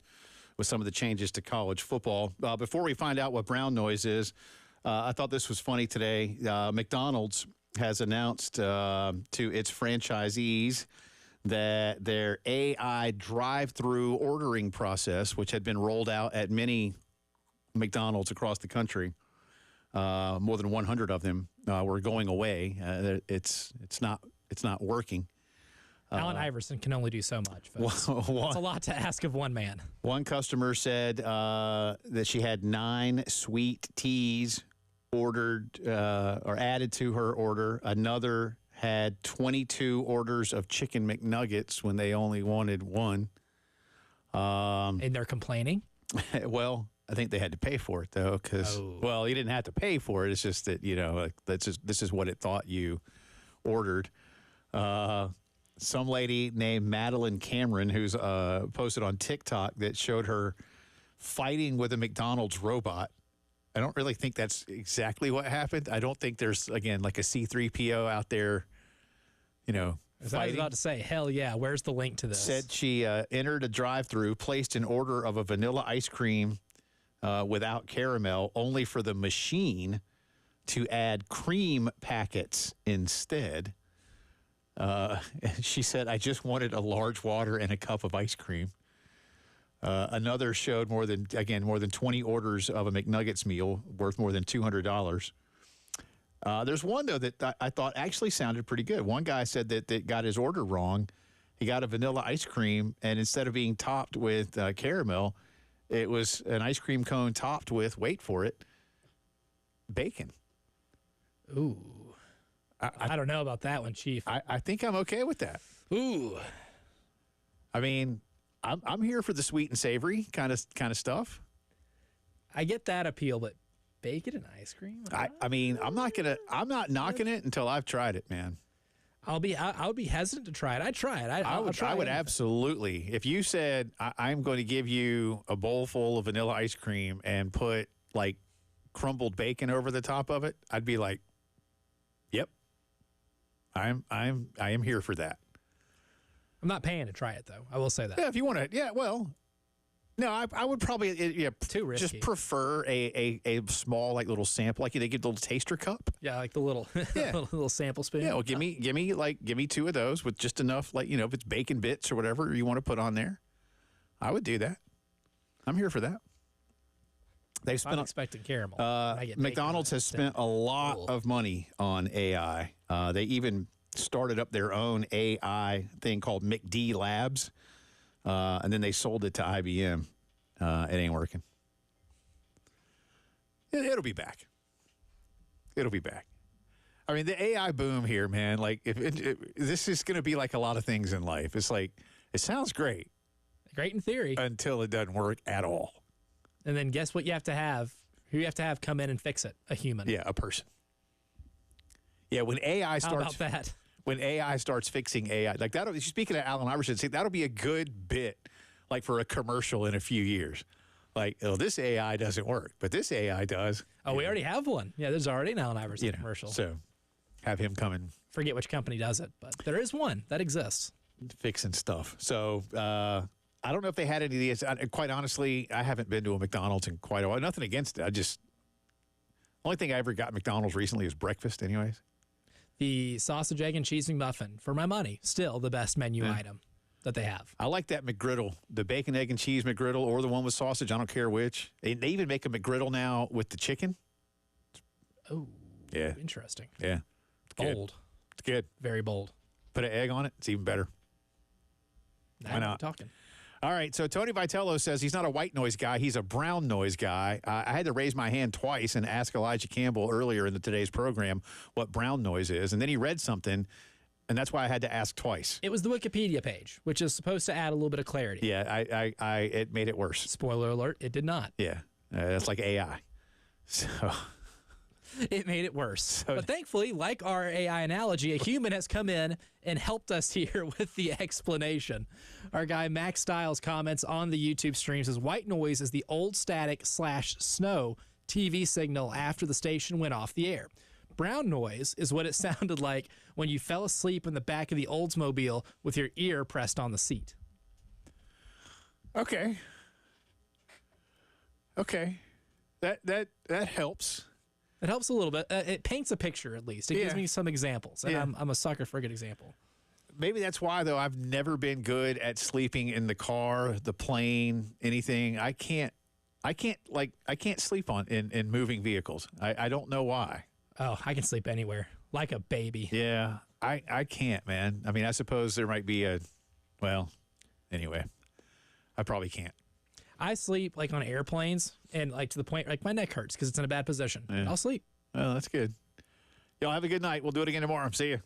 [SPEAKER 1] with some of the changes to college football. Before we find out what brown noise is, I thought this was funny today. McDonald's has announced to its franchisees that their AI drive-through ordering process, which had been rolled out at many McDonald's across the country, more than 100 of them were going away. It's not working.
[SPEAKER 2] Allen Iverson can only do so much. Folks. It's a lot to ask of one man.
[SPEAKER 1] One customer said that she had 9 sweet teas ordered or added to her order. Another had 22 orders of chicken McNuggets when they only wanted one.
[SPEAKER 2] And they're complaining?
[SPEAKER 1] Well, I think they had to pay for it, though, because, well, you didn't have to pay for it. It's just that, this is what it thought you ordered. Some lady named Madeline Cameron, who's posted on TikTok, that showed her fighting with a McDonald's robot. I don't really think that's exactly what happened. I don't think there's, again, like a C-3PO out there, fighting.
[SPEAKER 2] I was about to say, hell yeah, where's the link to this?
[SPEAKER 1] Said she entered a drive-through, placed an order of a vanilla ice cream without caramel, only for the machine to add cream packets instead. She said, I just wanted a large water and a cup of ice cream. Another showed more than 20 orders of a McNuggets meal worth more than $200. There's one, though, that I thought actually sounded pretty good. One guy said that got his order wrong. He got a vanilla ice cream, and instead of being topped with caramel, it was an ice cream cone topped with, wait for it, bacon.
[SPEAKER 2] Ooh. I don't know about that one, Chief.
[SPEAKER 1] I think I'm okay with that.
[SPEAKER 2] Ooh.
[SPEAKER 1] I mean, I'm here for the sweet and savory kind of stuff.
[SPEAKER 2] I get that appeal, but bacon and ice cream?
[SPEAKER 1] I mean, I'm not knocking it until I've tried it, man.
[SPEAKER 2] I would be hesitant to try it. I'd try it. I would
[SPEAKER 1] absolutely. If you said I'm going to give you a bowl full of vanilla ice cream and put like crumbled bacon over the top of it, I'd be like, yep. I am here for that.
[SPEAKER 2] I'm not paying to try it, though. I will say that.
[SPEAKER 1] Yeah, if you want to. Yeah, well, no, I would probably
[SPEAKER 2] too risky.
[SPEAKER 1] Just prefer a small little sample, like they give the little taster cup.
[SPEAKER 2] Yeah, like the little little sample spoon.
[SPEAKER 1] Yeah, well, give me 2 of those with just enough, if it's bacon bits or whatever you want to put on there. I would do that. I'm here for that.
[SPEAKER 2] I'm expecting caramel.
[SPEAKER 1] McDonald's has spent a lot of money on AI. They even started up their own AI thing called McD Labs, and then they sold it to IBM. It ain't working. It'll be back. It'll be back. I mean, the AI boom here, man, this is going to be like a lot of things in life. It's like, it sounds great.
[SPEAKER 2] Great in theory.
[SPEAKER 1] Until it doesn't work at all.
[SPEAKER 2] And then guess what you have to have? Who you have to have come in and fix it? A human.
[SPEAKER 1] Yeah, a person. Yeah, when AI starts.
[SPEAKER 2] How about that?
[SPEAKER 1] When AI starts fixing AI, like that. Speaking of Allen Iverson, that'll be a good bit, for a commercial in a few years. This AI doesn't work, but this AI does.
[SPEAKER 2] Oh, we already have one. Yeah, there's already an Allen Iverson commercial.
[SPEAKER 1] So, have him come in.
[SPEAKER 2] Forget which company does it, but there is one that exists.
[SPEAKER 1] Fixing stuff. So, I don't know if they had any of these. Quite honestly, I haven't been to a McDonald's in quite a while. Nothing against it. Only thing I ever got at McDonald's recently is breakfast, anyways.
[SPEAKER 2] The sausage, egg, and cheese McMuffin, for my money, still the best menu item that they have.
[SPEAKER 1] I like that McGriddle, the bacon, egg, and cheese McGriddle, or the one with sausage. I don't care which. They even make a McGriddle now with the chicken.
[SPEAKER 2] Oh,
[SPEAKER 1] yeah,
[SPEAKER 2] interesting.
[SPEAKER 1] Yeah,
[SPEAKER 2] bold.
[SPEAKER 1] It's good.
[SPEAKER 2] Very bold.
[SPEAKER 1] Put an egg on it. It's even better.
[SPEAKER 2] Why not? Talking.
[SPEAKER 1] All right, so Tony Vitello says he's not a white noise guy. He's a brown noise guy. I had to raise my hand twice and ask Elijah Campbell earlier in today's program what brown noise is, and then he read something, and that's why I had to ask twice.
[SPEAKER 2] It was the Wikipedia page, which is supposed to add a little bit of clarity.
[SPEAKER 1] Yeah, it made it worse.
[SPEAKER 2] Spoiler alert, it did not.
[SPEAKER 1] Yeah, that's like AI. So
[SPEAKER 2] It made it worse. But thankfully, like our AI analogy, a human has come in and helped us here with the explanation. Our guy Max Styles comments on the YouTube stream, says white noise is the old static/snow TV signal after the station went off the air. Brown noise is what it sounded like when you fell asleep in the back of the Oldsmobile with your ear pressed on the seat.
[SPEAKER 1] Okay. That helps.
[SPEAKER 2] It helps a little bit. It paints a picture, at least. It gives me some examples, and I'm a sucker for a good example.
[SPEAKER 1] Maybe that's why, though, I've never been good at sleeping in the car, the plane, anything. I can't sleep in moving vehicles. I don't know why.
[SPEAKER 2] Oh, I can sleep anywhere, like a baby.
[SPEAKER 1] Yeah, I can't, man. I mean, I suppose there might be anyway, I probably can't.
[SPEAKER 2] I sleep like on airplanes and like to the point like my neck hurts because it's in a bad position.
[SPEAKER 1] Yeah.
[SPEAKER 2] I'll sleep.
[SPEAKER 1] Well, that's good. Y'all have a good night. We'll do it again tomorrow. See you.